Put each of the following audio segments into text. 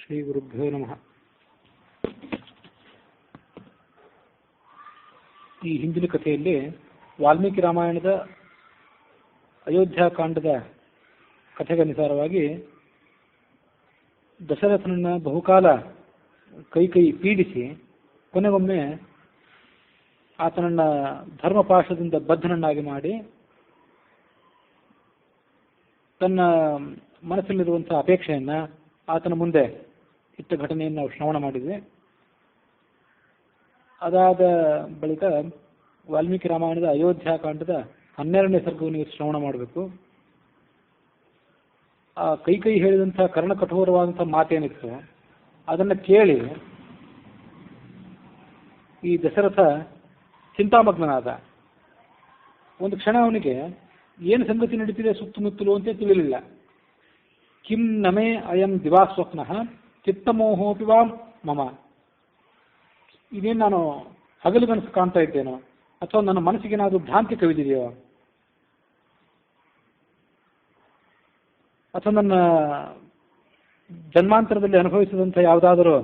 ಶ್ರೀ ಗುರುಭ್ಯೋ ನಮಃ. ಈ ಹಿಂದಿನ ಕಥೆಯಲ್ಲಿ ವಾಲ್ಮೀಕಿ ರಾಮಾಯಣದ ಅಯೋಧ್ಯಾಕಾಂಡದ ಕಥೆಗನುಸಾರವಾಗಿ ದಶರಥನನ್ನ ಬಹುಕಾಲ ಕೈ ಪೀಡಿಸಿ ಕೊನೆಗೊಮ್ಮೆ ಆತನನ್ನ ಧರ್ಮಪಾಶದಿಂದ ಬದ್ಧನನ್ನಾಗಿ ಮಾಡಿ ತನ್ನ ಮನಸ್ಸಲ್ಲಿರುವಂತಹ ಅಪೇಕ್ಷೆಯನ್ನ ಆತನ ಮುಂದೆ ಇಟ್ಟ ಘಟನೆಯನ್ನು ನಾವು ಶ್ರವಣ ಮಾಡಿದ್ವಿ. ಅದಾದ ಬಳಿಕ ವಾಲ್ಮೀಕಿ ರಾಮಾಯಣದ ಅಯೋಧ್ಯಾಕಾಂಡದ 12ನೇ ಸರ್ಗವನ್ನು ಶ್ರವಣ ಮಾಡಬೇಕು. ಆ ಕೈ ಹೇಳಿದಂತಹ ಕರ್ಣಕಠೋರವಾದಂತಹ ಮಾತೇನಿತ್ತು ಅದನ್ನು ಕೇಳಿ ಈ ದಶರಥ ಚಿಂತಾಮಗ್ನಾದ. ಒಂದು ಕ್ಷಣ ಅವನಿಗೆ ಏನು ಸಂಗತಿ ನಡೀತಿದೆ ಸುತ್ತಮುತ್ತಲು ಅಂತ ತಿಳಿಯಲಿಲ್ಲ. ಕಿಂ ನಮೇ ಅಯಂ ದಿವಾಸ್ವಪ್ನಃ ಚಿತ್ತಮೋಹೋಪಿ ವಾ ಮಮ. ಇದೇನು ನಾನು ಹಗಲುಗನಸು ಕಾಣ್ತಾ ಇದ್ದೇನೋ ಅಥವಾ ನನ್ನ ಮನಸ್ಸಿಗೆ ಏನಾದರೂ ಭ್ರಾಂತಿ ಕವಿದಿದೆಯೋ ಅಥವಾ ನನ್ನ ಜನ್ಮಾಂತರದಲ್ಲಿ ಅನುಭವಿಸಿದಂಥ ಯಾವುದಾದರೂ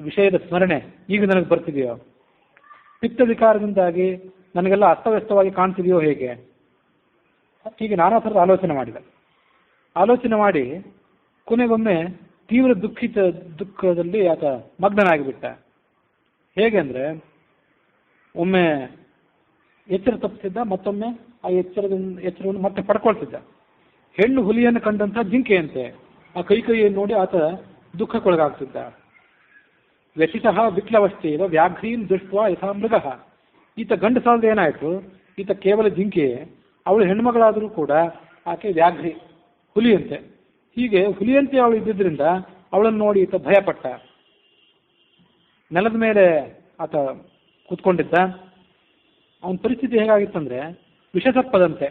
ವಿಷಯದ ಸ್ಮರಣೆ ಈಗ ನನಗೆ ಬರ್ತಿದೆಯೋ, ಪಿತ್ತವಿಕಾರದಿಂದಾಗಿ ನನಗೆಲ್ಲ ಅಸ್ತವ್ಯಸ್ತವಾಗಿ ಕಾಣ್ತಿದೆಯೋ ಹೇಗೆ, ಹೀಗೆ ನಾನಾ ಥರದ ಆಲೋಚನೆ ಮಾಡಿ ಕೊನೆಗೊಮ್ಮೆ ತೀವ್ರ ದುಃಖದಲ್ಲಿ ಆತ ಮಗ್ನನಾಗಿಬಿಟ್ಟ. ಹೇಗೆ ಅಂದರೆ ಒಮ್ಮೆ ಎಚ್ಚರ ತಪ್ಪಿಸಿದ್ದ, ಮತ್ತೊಮ್ಮೆ ಆ ಎಚ್ಚರವನ್ನು ಮತ್ತೆ ಪಡ್ಕೊಳ್ತಿದ್ದ. ಹೆಣ್ಣು ಹುಲಿಯನ್ನು ಕಂಡಂಥ ಜಿಂಕೆಯಂತೆ ಆ ಕೈಯನ್ನು ನೋಡಿ ಆತ ದುಃಖಕ್ಕೊಳಗಾಗ್ತಿದ್ದ. ವ್ಯಥಿತಃ ವಿಕ್ಲವಶ್ಚೈವ ವ್ಯಾಘ್ರೀಂ ದೃಷ್ಟ್ವಾ ಯಥಾ ಮೃಗಃ. ಈತ ಗಂಡಸಾಲದ ಏನಾಯಿತು, ಈತ ಕೇವಲ ಜಿಂಕೆ, ಅವಳು ಹೆಣ್ಮಗಳಾದರೂ ಕೂಡ ಆಕೆ ವ್ಯಾಘ್ರಿ, ಹುಲಿಯಂತೆ. ಹೀಗೆ ಹುಲಿಯಂತೆ ಅವಳು ಇದ್ದಿದ್ದರಿಂದ ಅವಳನ್ನು ನೋಡಿ ಈತ ಭಯಪಟ್ಟ. ನೆಲದ ಮೇಲೆ ಆತ ಕೂತ್ಕೊಂಡಿದ್ದ. ಅವನ ಪರಿಸ್ಥಿತಿ ಹೇಗಾಗಿತ್ತಂದ್ರೆ ವಿಷಸರ್ಪದಂತೆ.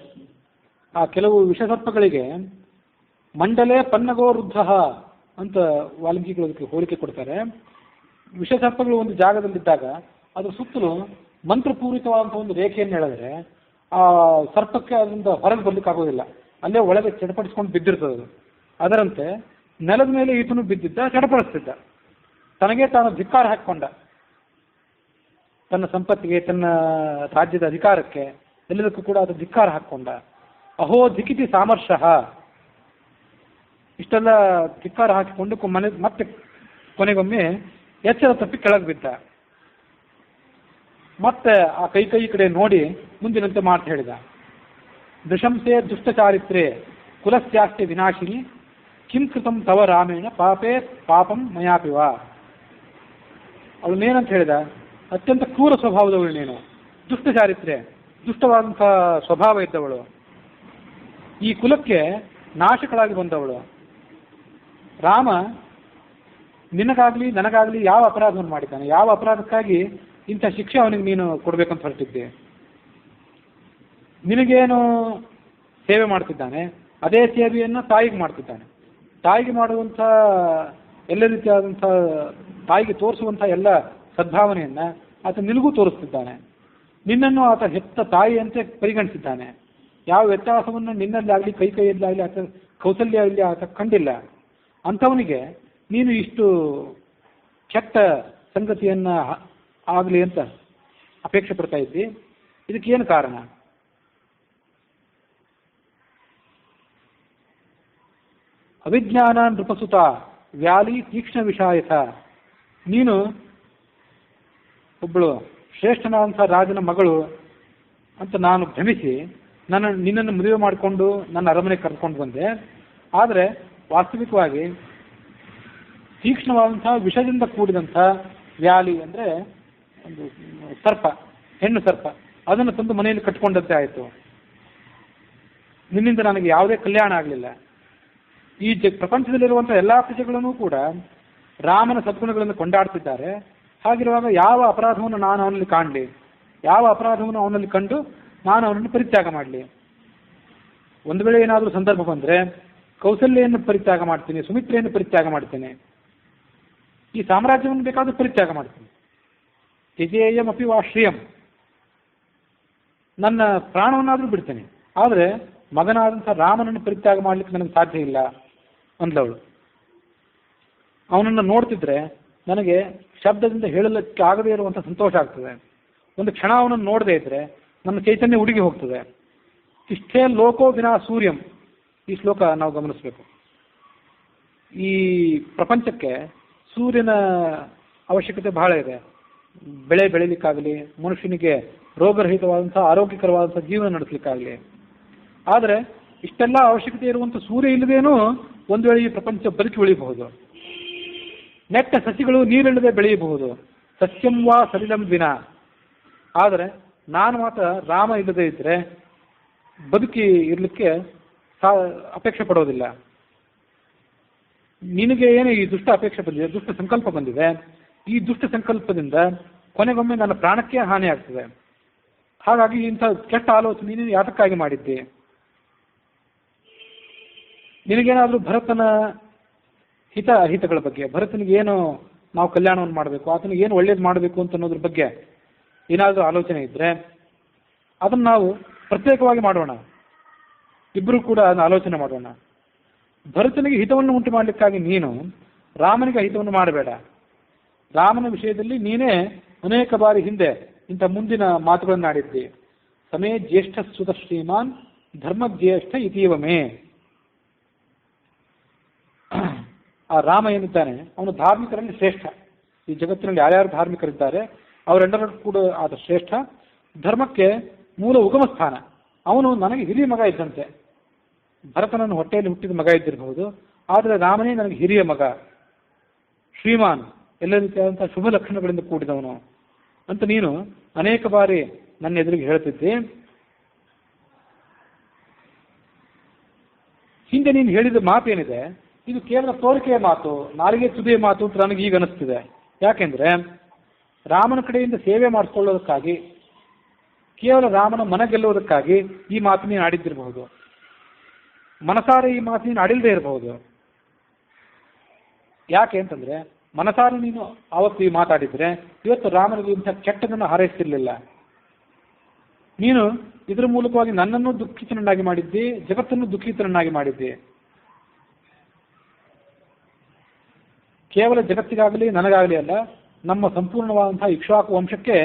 ಆ ಕೆಲವು ವಿಷಸರ್ಪಗಳಿಗೆ ಮಂಡಲೇ ಪನ್ನಗೋ ವೃದ್ಧ ಅಂತ ವಾಲ್ಮೀಕಿಗಳು ಅದಕ್ಕೆ ಹೋಲಿಕೆ ಕೊಡ್ತಾರೆ. ವಿಷಸರ್ಪಗಳು ಒಂದು ಜಾಗದಲ್ಲಿದ್ದಾಗ ಅದ್ರ ಸುತ್ತಲೂ ಮಂತ್ರಪೂರಿತವಾದಂಥ ಒಂದು ರೇಖೆಯನ್ನು ಹೇಳಿದ್ರೆ ಆ ಸರ್ಪಕ್ಕೆ ಅದರಿಂದ ಹೊರಗೆ ಬರ್ಲಿಕ್ಕೆ ಆಗೋದಿಲ್ಲ, ಅಲ್ಲೇ ಒಳಗೆ ಚಡಪಡಿಸ್ಕೊಂಡು ಬಿದ್ದಿರ್ತದೆ ಅದು. ಅದರಂತೆ ನೆಲದ ಮೇಲೆ ಈತನು ಬಿದ್ದಿದ್ದ, ಚಡಪಡಿಸ್ತಿದ್ದ. ತನಗೆ ತಾನು ಧಿಕ್ಕಾರ ಹಾಕಿಕೊಂಡ. ತನ್ನ ಸಂಪತ್ತಿಗೆ, ತನ್ನ ರಾಜ್ಯದ ಅಧಿಕಾರಕ್ಕೆ, ಎಲ್ಲದಕ್ಕೂ ಕೂಡ ಅದು ಧಿಕ್ಕಾರ ಹಾಕಿಕೊಂಡ. ಅಹೋ ಧಿಕಿತಿ ಸಾಮರ್ಷಃ, ಇಷ್ಟೆಲ್ಲ ಧಿಕ್ಕಾರ ಹಾಕಿಕೊಂಡು ಮತ್ತೆ ಕೊನೆಗೊಮ್ಮೆ ಎಚ್ಚರ ತಪ್ಪಿ ಕೆಳಗೆ ಬಿದ್ದ. ಮತ್ತೆ ಆ ಕೈ ಕಡೆ ನೋಡಿ ಮುಂದಿನಂತೆ ಮಾತು ಹೇಳಿದ. ದೃಶಂಸೆ ದುಷ್ಟಚಾರಿತ್ರೆ ಕುಲಸ್ಯಾಸ್ತಿ ವಿನಾಶಿನಿ ಕಿಂ ಕೃತಂ ತವ ರಾಮೇಣ ಪಾಪೇ ಪಾಪಂ ಮಯಾಪಿವ. ಅವಳನ್ನೇನಂತ ಹೇಳಿದ, ಅತ್ಯಂತ ಕ್ರೂರ ಸ್ವಭಾವದವಳು ನೀನು, ದುಷ್ಟಚಾರಿತ್ರೆ, ದುಷ್ಟವಾದಂಥ ಸ್ವಭಾವ ಇದ್ದವಳು, ಈ ಕುಲಕ್ಕೆ ನಾಶಕಳಾಗಿ ಬಂದವಳು. ರಾಮ ನಿನಗಾಗ್ಲಿ ನನಗಾಗ್ಲಿ ಯಾವ ಅಪರಾಧವನ್ನು ಮಾಡಿದ್ದಾನೆ, ಯಾವ ಅಪರಾಧಕ್ಕಾಗಿ ಇಂಥ ಶಿಕ್ಷೆ ಅವನಿಗೆ ನೀನು ಕೊಡಬೇಕಂತ ಹೊರಟಿದ್ದೆ. ನಿನಗೇನು ಸೇವೆ ಮಾಡ್ತಿದ್ದಾನೆ ಅದೇ ಸೇವೆಯನ್ನು ತಾಯಿಗೆ ಮಾಡ್ತಿದ್ದಾನೆ. ತಾಯಿಗೆ ಮಾಡುವಂಥ ಎಲ್ಲ ರೀತಿಯಾದಂಥ, ತಾಯಿಗೆ ತೋರಿಸುವಂಥ ಎಲ್ಲ ಸದ್ಭಾವನೆಯನ್ನು ಆತ ನಿನಗೂ ತೋರಿಸ್ತಿದ್ದಾನೆ. ನಿನ್ನನ್ನು ಆತ ಹೆತ್ತ ತಾಯಿಯಂತೆ ಪರಿಗಣಿಸಿದ್ದಾನೆ. ಯಾವ ವ್ಯತ್ಯಾಸವನ್ನು ನಿನ್ನಲ್ಲಿ ಆಗಲಿ ಕೈಯಲ್ಲಾಗಲಿ ಆತ ಕೌಸಲ್ಯಲ್ಲಿ ಆತ ಕಂಡಿಲ್ಲ. ಅಂಥವನಿಗೆ ನೀನು ಇಷ್ಟು ಕೆಟ್ಟ ಸಂಗತಿಯನ್ನು ಆಗಲಿ ಅಂತ ಅಪೇಕ್ಷೆ ಪಡ್ತಾ ಇದ್ದಿ. ಇದಕ್ಕೇನು ಕಾರಣ? ಅವಿಜ್ಞಾನ ನೃಪಸುತ ವ್ಯಾಲಿ ತೀಕ್ಷ್ಣ ವಿಷಾಯಥ. ನೀನು ಒಬ್ಬಳು ಶ್ರೇಷ್ಠನಾದಂಥ ರಾಜನ ಮಗಳು ಅಂತ ನಾನು ಭ್ರಮಿಸಿ ನಿನ್ನನ್ನು ಮದುವೆ ಮಾಡಿಕೊಂಡು ನನ್ನ ಅರಮನೆಗೆ ಕರ್ಕೊಂಡು ಬಂದೆ. ಆದರೆ ವಾಸ್ತವಿಕವಾಗಿ ತೀಕ್ಷ್ಣವಾದಂಥ ವಿಷದಿಂದ ಕೂಡಿದಂಥ ವ್ಯಾಲಿ ಅಂದರೆ ಒಂದು ಸರ್ಪ, ಹೆಣ್ಣು ಸರ್ಪ, ಅದನ್ನು ತಂದು ಮನೆಯಲ್ಲಿ ಕಟ್ಕೊಂಡಂತೆ ಆಯಿತು. ನಿನ್ನಿಂದ ನನಗೆ ಯಾವುದೇ ಕಲ್ಯಾಣ ಆಗಲಿಲ್ಲ. ಈ ಪ್ರಪಂಚದಲ್ಲಿರುವಂಥ ಎಲ್ಲ ಪ್ರಜೆಗಳನ್ನು ಕೂಡ ರಾಮನ ಸದ್ಗುಣಗಳನ್ನು ಕೊಂಡಾಡ್ತಿದ್ದಾರೆ. ಹಾಗಿರುವಾಗ ಯಾವ ಅಪರಾಧವನ್ನು ನಾನು ಅವನಲ್ಲಿ ಕಾಣಲಿ, ಯಾವ ಅಪರಾಧವನ್ನು ಅವನಲ್ಲಿ ಕಂಡು ನಾನು ಅವನನ್ನು ಪರಿತ್ಯಾಗ ಮಾಡಲಿ? ಒಂದು ವೇಳೆ ಏನಾದರೂ ಸಂದರ್ಭ ಬಂದರೆ ಕೌಸಲ್ಯನ್ನು ಪರಿತ್ಯಾಗ ಮಾಡ್ತೀನಿ, ಸುಮಿತ್ರೆಯನ್ನು ಪರಿತ್ಯಾಗ ಮಾಡ್ತೇನೆ, ಈ ಸಾಮ್ರಾಜ್ಯವನ್ನು ಬೇಕಾದರೂ ಪರಿತ್ಯಾಗ ಮಾಡ್ತೀನಿ. ತ್ಯಜೇಯಂ ಅಪಿ ವಾ ಶ್ರಿಯಂ, ನನ್ನ ಪ್ರಾಣವನ್ನಾದರೂ ಬಿಡ್ತೇನೆ, ಆದರೆ ಮಗನಾದಂಥ ರಾಮನನ್ನು ಪರಿತ್ಯಾಗ ಮಾಡಲಿಕ್ಕೆ ನನಗೆ ಸಾಧ್ಯ ಇಲ್ಲ ಅಂದವಳು. ಅವನನ್ನು ನೋಡ್ತಿದ್ರೆ ನನಗೆ ಶಬ್ದದಿಂದ ಹೇಳಲಿಕ್ಕೆ ಆಗದೇ ಇರುವಂಥ ಸಂತೋಷ ಆಗ್ತದೆ. ಒಂದು ಕ್ಷಣ ಅವನನ್ನು ನೋಡದೇ ಇದ್ದರೆ ನನ್ನ ಚೈತನ್ಯ ಉಡುಗಿ ಹೋಗ್ತದೆ. ಇಷ್ಟೇ ಲೋಕೋ ವಿನಾ ಸೂರ್ಯಂ, ಈ ಶ್ಲೋಕ ನಾವು ಗಮನಿಸಬೇಕು. ಈ ಪ್ರಪಂಚಕ್ಕೆ ಸೂರ್ಯನ ಅವಶ್ಯಕತೆ ಬಹಳ ಇದೆ. ಬೆಳೆ ಬೆಳೀಲಿಕ್ಕಾಗಲಿ, ಮನುಷ್ಯನಿಗೆ ರೋಗರಹಿತವಾದಂಥ ಆರೋಗ್ಯಕರವಾದಂಥ ಜೀವನ ನಡೆಸಲಿಕ್ಕಾಗಲಿ. ಆದರೆ ಇಷ್ಟೆಲ್ಲ ಅವಶ್ಯಕತೆ ಇರುವಂಥ ಸೂರ್ಯ ಇಲ್ಲದೇನೂ ಒಂದು ವೇಳೆ ಈ ಪ್ರಪಂಚ ಬದುಕಿ ಉಳಿಯಬಹುದು. ನೆಟ್ಟ ಸಸಿಗಳು ನೀರಿಲ್ಲದೆ ಬೆಳೆಯಬಹುದು, ಸಸ್ಯಂ ವಾ ಸಲಿಲಂ ವಿನ. ಆದರೆ ನಾನು ಮಾತ್ರ ರಾಮ ಇಲ್ಲದೆ ಇದ್ದರೆ ಬದುಕಿ ಇರಲಿಕ್ಕೆ ಅಪೇಕ್ಷೆ ಪಡೋದಿಲ್ಲ. ನಿನಗೆ ಏನು ಈ ದುಷ್ಟ ಅಪೇಕ್ಷೆ ಬಂದಿದೆ, ದುಷ್ಟ ಸಂಕಲ್ಪ ಬಂದಿದೆ. ಈ ದುಷ್ಟ ಸಂಕಲ್ಪದಿಂದ ಕೊನೆಗೊಮ್ಮೆ ನನ್ನ ಪ್ರಾಣಕ್ಕೆ ಹಾನಿ ಆಗ್ತದೆ. ಹಾಗಾಗಿ ಇಂಥ ಕೆಟ್ಟ ಆಲೋಚನೆ ನೀನು ಯಾತಕ್ಕಾಗಿ ಮಾಡಿದ್ದೆ? ನಿನಗೇನಾದರೂ ಭರತನ ಹಿತ ಅಹಿತಗಳ ಬಗ್ಗೆ, ಭರತನಿಗೆ ಏನು ನಾವು ಕಲ್ಯಾಣವನ್ನು ಮಾಡಬೇಕು, ಆತನಿಗೆ ಏನು ಒಳ್ಳೇದು ಮಾಡಬೇಕು ಅಂತ ಅನ್ನೋದ್ರ ಬಗ್ಗೆ ಏನಾದರೂ ಆಲೋಚನೆ ಇದ್ದರೆ ಅದನ್ನು ನಾವು ಪ್ರತ್ಯೇಕವಾಗಿ ಮಾಡೋಣ. ಇಬ್ಬರು ಕೂಡ ಅದನ್ನು ಆಲೋಚನೆ ಮಾಡೋಣ. ಭರತನಿಗೆ ಹಿತವನ್ನು ಉಂಟು ಮಾಡಲಿಕ್ಕಾಗಿ ನೀನು ರಾಮನಿಗೆ ಹಿತವನ್ನು ಮಾಡಬೇಡ. ರಾಮನ ವಿಷಯದಲ್ಲಿ ನೀನೇ ಅನೇಕ ಬಾರಿ ಹಿಂದೆ ಇಂಥ ಮುಂದಿನ ಮಾತುಗಳನ್ನು ಆಡಿದ್ದಿ. ಸಮೇ ಜ್ಯೇಷ್ಠ ಸುತ ಶ್ರೀಮಾನ್ ಧರ್ಮಜ್ಯೇಷ್ಠ ಇತೀವಮೇ. ಆ ರಾಮ ಏನಿದ್ದಾನೆ ಅವನು ಧಾರ್ಮಿಕರಲ್ಲಿ ಶ್ರೇಷ್ಠ. ಈ ಜಗತ್ತಿನಲ್ಲಿ ಯಾರ್ಯಾರು ಧಾರ್ಮಿಕರಿದ್ದಾರೆ ಅವರೆಲ್ಲರೂ ಕೂಡ ಆದ ಶ್ರೇಷ್ಠ. ಧರ್ಮಕ್ಕೆ ಮೂಲ ಉಗಮ ಸ್ಥಾನ. ಅವನು ನನಗೆ ಹಿರಿಯ ಮಗ ಇದ್ದಂತೆ. ಭರತನನ್ನು ಹೊಟ್ಟೆಯಲ್ಲಿ ಹುಟ್ಟಿದ ಮಗ ಇದ್ದಿರಬಹುದು, ಆದರೆ ರಾಮನೇ ನನಗೆ ಹಿರಿಯ ಮಗ, ಶ್ರೀಮಾನ್, ಎಲ್ಲ ರೀತಿಯಾದಂಥ ಶುಭ ಲಕ್ಷಣಗಳಿಂದ ಕೂಡಿದವನು ಅಂತ ನೀನು ಅನೇಕ ಬಾರಿ ನನ್ನ ಎದುರಿಗೆ ಹೇಳ್ತಿದ್ದೆ. ಹಿಂದೆ ನೀನು ಹೇಳಿದ ಮಾತೇನಿದೆ ಇದು ಕೇವಲ ತೋರಿಕೆಯ ಮಾತು, ನಾಲಿಗೆ ತುದಿಯ ಮಾತು ಅಂತ ನನಗೆ ಈಗ ಅನಿಸ್ತಿದೆ. ಯಾಕೆಂದ್ರೆ ರಾಮನ ಕಡೆಯಿಂದ ಸೇವೆ ಮಾಡಿಸ್ಕೊಳ್ಳೋದಕ್ಕಾಗಿ, ಕೇವಲ ರಾಮನ ಮನ ಗೆಲ್ಲುವುದಕ್ಕಾಗಿ ಈ ಮಾತು ನೀನು ಆಡಿದ್ದಿರಬಹುದು. ಮನಸಾರೆ ಈ ಮಾತು ನೀನು ಆಡಿಲ್ಲದೆ ಇರಬಹುದು. ಯಾಕೆ ಅಂತಂದ್ರೆ ಮನಸಾರೆ ನೀನು ಆವತ್ತು ಈ ಮಾತಾಡಿದ್ರೆ ಇವತ್ತು ರಾಮನಿಗೆ ಇಂಥ ಕೆಟ್ಟದನ್ನು ಹಾರೈಸ್ತಿರ್ಲಿಲ್ಲ. ನೀನು ಇದರ ಮೂಲಕವಾಗಿ ನನ್ನನ್ನು ದುಃಖಿತನನ್ನಾಗಿ ಮಾಡಿದ್ದಿ, ಜಗತ್ತನ್ನು ದುಃಖಿತನನ್ನಾಗಿ ಮಾಡಿದ್ದಿ. ಕೇವಲ ಜಗತ್ತಿಗಾಗಲಿ ನನಗಾಗಲಿ ಅಲ್ಲ, ನಮ್ಮ ಸಂಪೂರ್ಣವಾದಂತಹ ಇಕ್ಷ್ವಾಕು ವಂಶಕ್ಕೆ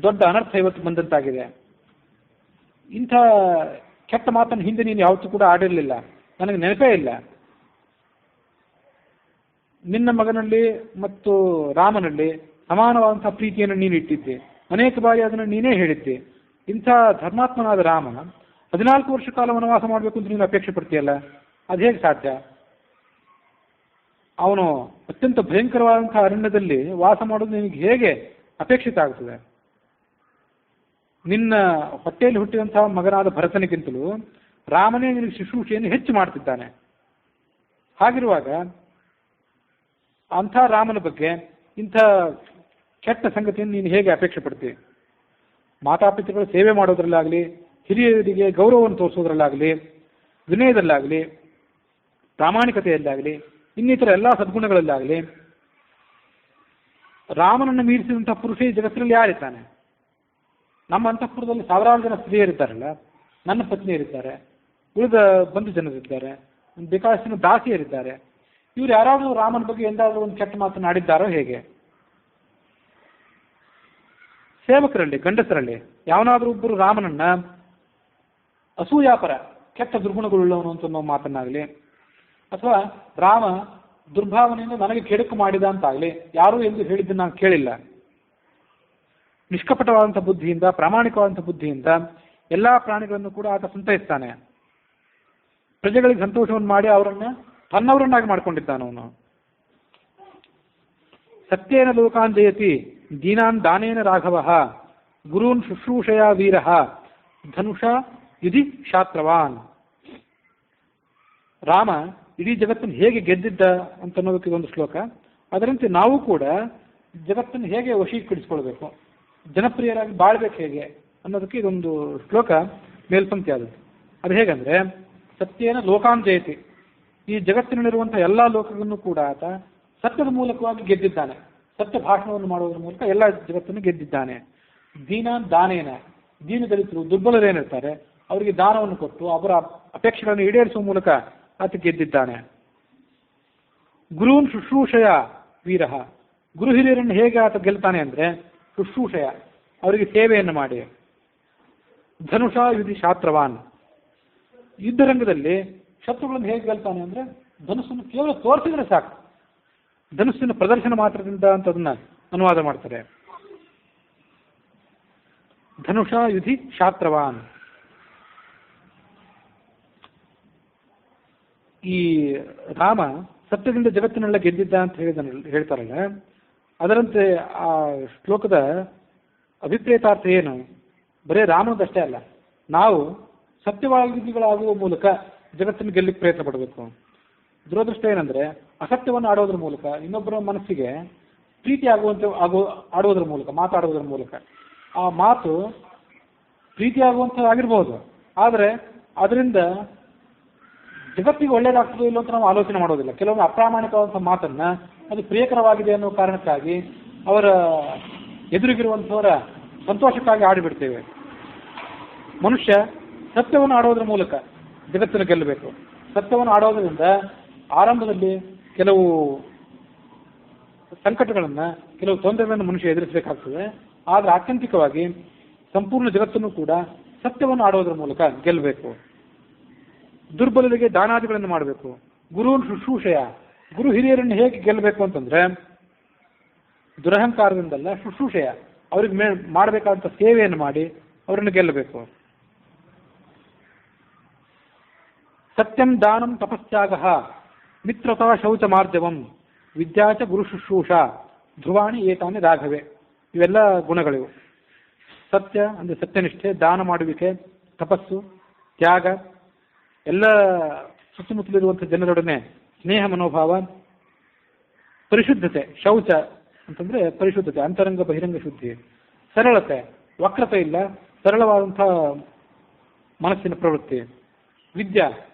ದೊಡ್ಡ ಅನರ್ಥ ಇವತ್ತು ಬಂದಂತಾಗಿದೆ. ಇಂಥ ಕೆಟ್ಟ ಮಾತನ್ನು ಹಿಂದೆ ನೀನು ಯಾವತ್ತೂ ಕೂಡ ಆಡಿರಲಿಲ್ಲ, ನನಗೆ ನೆನಪೇ ಇಲ್ಲ. ನಿನ್ನ ಮಗನಲ್ಲಿ ಮತ್ತು ರಾಮನಲ್ಲಿ ಸಮಾನವಾದಂತಹ ಪ್ರೀತಿಯನ್ನು ನೀನು ಇಟ್ಟಿದ್ದೆ. ಅನೇಕ ಬಾರಿ ಅದನ್ನು ನೀನೇ ಹೇಳಿದ್ದೆ. ಇಂಥ ಧರ್ಮಾತ್ಮನಾದ ರಾಮ 14 ವರ್ಷ ಕಾಲ ವನವಾಸ ಮಾಡಬೇಕು ಅಂತ ನೀನು ಅಪೇಕ್ಷೆ ಪಡ್ತೀಯಲ್ಲ, ಅದು ಹೇಗೆ ಸಾಧ್ಯ? ಅವನು ಅತ್ಯಂತ ಭಯಂಕರವಾದಂತಹ ಅರಣ್ಯದಲ್ಲಿ ವಾಸ ಮಾಡೋದು ನಿನಗೆ ಹೇಗೆ ಅಪೇಕ್ಷಿತ ಆಗ್ತದೆ? ನಿನ್ನ ಹೊಟ್ಟೆಯಲ್ಲಿ ಹುಟ್ಟಿದಂತಹ ಮಗನಾದ ಭರತನಿಗಿಂತಲೂ ರಾಮನೇ ನಿನಗೆ ಶುಶ್ರೂಷೆಯನ್ನು ಹೆಚ್ಚು ಮಾಡ್ತಿದ್ದಾನೆ. ಹಾಗಿರುವಾಗ ಅಂಥ ರಾಮನ ಬಗ್ಗೆ ಇಂಥ ಕೆಟ್ಟ ಸಂಗತಿಯನ್ನು ನೀನು ಹೇಗೆ ಅಪೇಕ್ಷೆ ಪಡ್ತೀವಿ? ಮಾತಾಪಿತೃಗಳ ಸೇವೆ ಮಾಡೋದ್ರಲ್ಲಾಗಲಿ, ಹಿರಿಯರಿಗೆ ಗೌರವವನ್ನು ತೋರಿಸೋದ್ರಲ್ಲಾಗಲಿ, ವಿನಯದಲ್ಲಾಗಲಿ, ಪ್ರಾಮಾಣಿಕತೆಯಲ್ಲಾಗಲಿ, ಇನ್ನಿತರ ಎಲ್ಲ ಸದ್ಗುಣಗಳಲ್ಲಾಗಲಿ ರಾಮನನ್ನು ಮೀರಿಸಿದಂಥ ಪುರುಷ ಈ ಜಗತ್ತಿನಲ್ಲಿ ಯಾರಿದ್ದಾನೆ? ನಮ್ಮ ಅಂತಃಪುರದಲ್ಲಿ ಸಾವಿರಾರು ಜನ ಸ್ತ್ರೀಯರಿದ್ದಾರಲ್ಲ, ನನ್ನ ಪತ್ನಿಯರಿದ್ದಾರೆ, ಉಳಿದ ಬಂಧು ಜನರಿದ್ದಾರೆ, ಬೇಕಾದಷ್ಟು ದಾಸಿಯರಿದ್ದಾರೆ. ಇವರು ಯಾರಾದರೂ ರಾಮನ ಬಗ್ಗೆ ಎಂದಾದರೂ ಒಂದು ಕೆಟ್ಟ ಮಾತನ್ನು ಆಡಿದ್ದಾರೋ ಹೇಗೆ? ಸೇವಕರಲ್ಲಿ, ಗಂಡಸರಲ್ಲಿ ಯಾವನಾದರೂ ಒಬ್ಬರು ರಾಮನನ್ನ ಅಸೂಯಾಪರ, ಕೆಟ್ಟ ದುರ್ಗುಣಗಳುಳ್ಳವನು ಅಂತ ಅನ್ನೋ ಮಾತನ್ನಾಗಲಿ, ಅಥವಾ ರಾಮ ದುರ್ಭಾವನೆಯಿಂದ ನನಗೆ ಕೆಡುಕು ಮಾಡಿದ ಅಂತಾಗಲಿ ಯಾರೂ ಎಂದು ಹೇಳಿದ್ದನ್ನು ನಾನು ಕೇಳಿಲ್ಲ. ನಿಷ್ಕಪಟವಾದಂಥ ಬುದ್ಧಿಯಿಂದ, ಪ್ರಾಮಾಣಿಕವಾದಂಥ ಬುದ್ಧಿಯಿಂದ ಎಲ್ಲ ಪ್ರಾಣಿಗಳನ್ನು ಕೂಡ ಆತ ಸಂತೈಸ್ತಾನೆ. ಪ್ರಜೆಗಳಿಗೆ ಸಂತೋಷವನ್ನು ಮಾಡಿ ಅವರನ್ನು ತನ್ನವರನ್ನಾಗಿ ಮಾಡ್ಕೊಂಡಿದ್ದಾನವನು. ಸತ್ಯೇನ ಲೋಕಾನ್ ಜಯತಿ ದೀನಾನ್ ದಾನೇನ ರಾಘವ ಗುರೂನ್ ಶುಶ್ರೂಷಯ ವೀರ ಧನುಷ ಯುಧಿ ಶಾಸ್ತ್ರವಾನ್. ರಾಮ ಇಡೀ ಜಗತ್ತನ್ನು ಹೇಗೆ ಗೆದ್ದಿದ್ದ ಅಂತ ಅನ್ನೋದಕ್ಕೆ ಒಂದು ಶ್ಲೋಕ. ಅದರಂತೆ ನಾವು ಕೂಡ ಜಗತ್ತನ್ನು ಹೇಗೆ ವಶೀಕರಿಸಿಕೊಳ್ಬೇಕು, ಜನಪ್ರಿಯರಾಗಿ ಬಾಳ್ಬೇಕು ಹೇಗೆ ಅನ್ನೋದಕ್ಕೆ ಇದೊಂದು ಶ್ಲೋಕ ಮೇಲ್ಪಂಕ್ತಿ ಆದದ್ದು. ಅದು ಹೇಗಂದ್ರೆ ಸತ್ಯೇನ ಲೋಕಾನ್ ಜಯತಿ, ಈ ಜಗತ್ತಿನಲ್ಲಿರುವಂತಹ ಎಲ್ಲ ಲೋಕಗಳನ್ನು ಕೂಡ ಆತ ಸತ್ಯದ ಮೂಲಕವಾಗಿ ಗೆದ್ದಿದ್ದಾನೆ. ಸತ್ಯ ಭಾಷಣವನ್ನು ಮಾಡುವುದರ ಮೂಲಕ ಎಲ್ಲ ಜಗತ್ತನ್ನು ಗೆದ್ದಿದ್ದಾನೆ. ದೀನಾನ್ ದಾನೇನ, ದೀನದಲಿತರು ದುರ್ಬಲರೇನಿರ್ತಾರೆ ಅವರಿಗೆ ದಾನವನ್ನು ಕೊಟ್ಟು ಅವರ ಅಪೇಕ್ಷೆಗಳನ್ನು ಈಡೇರಿಸುವ ಮೂಲಕ ಆತ ಗೆದ್ದಿದ್ದಾನೆ. ಗುರುನ್ ಶುಶ್ರೂಷಯ ವೀರ, ಗುರು ಹಿರಿಯರನ್ನು ಹೇಗೆ ಆತ ಗೆಲ್ತಾನೆ ಅಂದರೆ ಶುಶ್ರೂಷಯ, ಅವರಿಗೆ ಸೇವೆಯನ್ನು ಮಾಡಿ. ಧನುಷಾ ಯುಧಿ ಶಾಸ್ತ್ರವಾನ್, ಯುದ್ಧರಂಗದಲ್ಲಿ ಶತ್ರುಗಳನ್ನು ಹೇಗೆ ಗೆಲ್ತಾನೆ ಅಂದರೆ ಧನುಸ್ಸನ್ನು ಕೇವಲ ತೋರಿಸಿದ್ರೆ ಸಾಕು, ಧನುಸ್ಸಿನ ಪ್ರದರ್ಶನ ಮಾತ್ರದಿಂದ ಅಂತ ಅದನ್ನ ಅನುವಾದ ಮಾಡ್ತಾರೆ. ಧನುಷಾ ಯುಧಿ ಶಾಸ್ತ್ರವಾನ್. ಈ ರಾಮ ಸತ್ಯದಿಂದ ಜಗತ್ತಿನೆಲ್ಲ ಗೆದ್ದಿದ್ದ ಅಂತ ಹೇಳ್ತಾರಲ್ಲ, ಅದರಂತೆ ಆ ಶ್ಲೋಕದ ಅಭಿಪ್ರೇತಾರ್ಥ ಏನು? ಬರೇ ರಾಮನದಷ್ಟೇ ಅಲ್ಲ, ನಾವು ಸತ್ಯವಾದಿಗಳಾಗುವ ಮೂಲಕ ಜಗತ್ತನ್ನು ಗೆಲ್ಲಿಕ್ಕೆ ಪ್ರಯತ್ನ ಪಡಬೇಕು. ದುರದೃಷ್ಟ ಏನಂದ್ರೆ ಅಸತ್ಯವನ್ನು ಆಡೋದ್ರ ಮೂಲಕ, ಇನ್ನೊಬ್ಬರ ಮನಸ್ಸಿಗೆ ಪ್ರೀತಿ ಆಡುವುದರ ಮೂಲಕ, ಮಾತಾಡುವುದರ ಮೂಲಕ, ಆ ಮಾತು ಪ್ರೀತಿ ಆಗುವಂಥದ್ದಾಗಿರ್ಬೋದು, ಆದರೆ ಅದರಿಂದ ಜಗತ್ತಿಗೆ ಒಳ್ಳೇದಾಗ್ತದೋ ಇಲ್ಲೋ ಅಂತ ನಾವು ಆಲೋಚನೆ ಮಾಡೋದಿಲ್ಲ. ಕೆಲವೊಮ್ಮೆ ಅಪ್ರಾಮಾಣಿಕವಾದಂಥ ಮಾತನ್ನ ಅದು ಪ್ರಿಯಕರವಾಗಿದೆ ಅನ್ನೋ ಕಾರಣಕ್ಕಾಗಿ ಅವರ ಎದುರಿಗಿರುವಂಥವರ ಸಂತೋಷಕ್ಕಾಗಿ ಆಡಿಬಿಡ್ತೇವೆ. ಮನುಷ್ಯ ಸತ್ಯವನ್ನು ಆಡೋದ್ರ ಮೂಲಕ ಜಗತ್ತನ್ನು ಗೆಲ್ಲಬೇಕು. ಸತ್ಯವನ್ನು ಆಡೋದ್ರಿಂದ ಆರಂಭದಲ್ಲಿ ಕೆಲವು ಸಂಕಟಗಳನ್ನು, ಕೆಲವು ತೊಂದರೆಗಳನ್ನು ಮನುಷ್ಯ ಎದುರಿಸಬೇಕಾಗ್ತದೆ. ಆದರೆ ಆತ್ಯಂತಿಕವಾಗಿ ಸಂಪೂರ್ಣ ಜಗತ್ತನ್ನು ಕೂಡ ಸತ್ಯವನ್ನು ಆಡೋದ್ರ ಮೂಲಕ ಗೆಲ್ಲಬೇಕು. ದುರ್ಬಲರಿಗೆ ದಾನಾದಿಗಳನ್ನು ಮಾಡಬೇಕು. ಗುರುನ್ ಶುಶ್ರೂಷೆಯ, ಗುರು ಹಿರಿಯರನ್ನು ಹೇಗೆ ಗೆಲ್ಲಬೇಕು ಅಂತಂದ್ರೆ ದುರಹಂಕಾರದಿಂದಲ್ಲ, ಶುಶ್ರೂಷೆಯ, ಅವ್ರಿಗೆ ಮಾಡಬೇಕಾದಂಥ ಸೇವೆಯನ್ನು ಮಾಡಿ ಅವರನ್ನು ಗೆಲ್ಲಬೇಕು. ಸತ್ಯಂ ದಾನಂ ತಪಸ್ತ್ಯಾಗ ಮಿತ್ರತಾ ಶೌಚ ಮಾರ್ಜವಂ ವಿದ್ಯಾಚ ಗುರು ಶುಶ್ರೂಷ ಧ್ರುವಾಣಿ ಏತಾನಿ ರಾಘವೆ. ಇವೆಲ್ಲ ಗುಣಗಳಿವು. ಸತ್ಯ ಅಂದರೆ ಸತ್ಯನಿಷ್ಠೆ, ದಾನ ಮಾಡುವಿಕೆ, ತಪಸ್ಸು, ತ್ಯಾಗ, ಎಲ್ಲ ಸುತ್ತಮುತ್ತಲಿರುವಂಥ ಜನರೊಡನೆ ಸ್ನೇಹ ಮನೋಭಾವ, ಪರಿಶುದ್ಧತೆ, ಶೌಚ ಅಂತಂದ್ರೆ ಪರಿಶುದ್ಧತೆ, ಅಂತರಂಗ ಬಹಿರಂಗ ಶುದ್ಧಿ, ಸರಳತೆ, ವಕ್ರತೆ ಇಲ್ಲ, ಸರಳವಾದಂಥ ಮನಸ್ಸಿನ ಪ್ರವೃತ್ತಿ, ವಿದ್ಯಾ,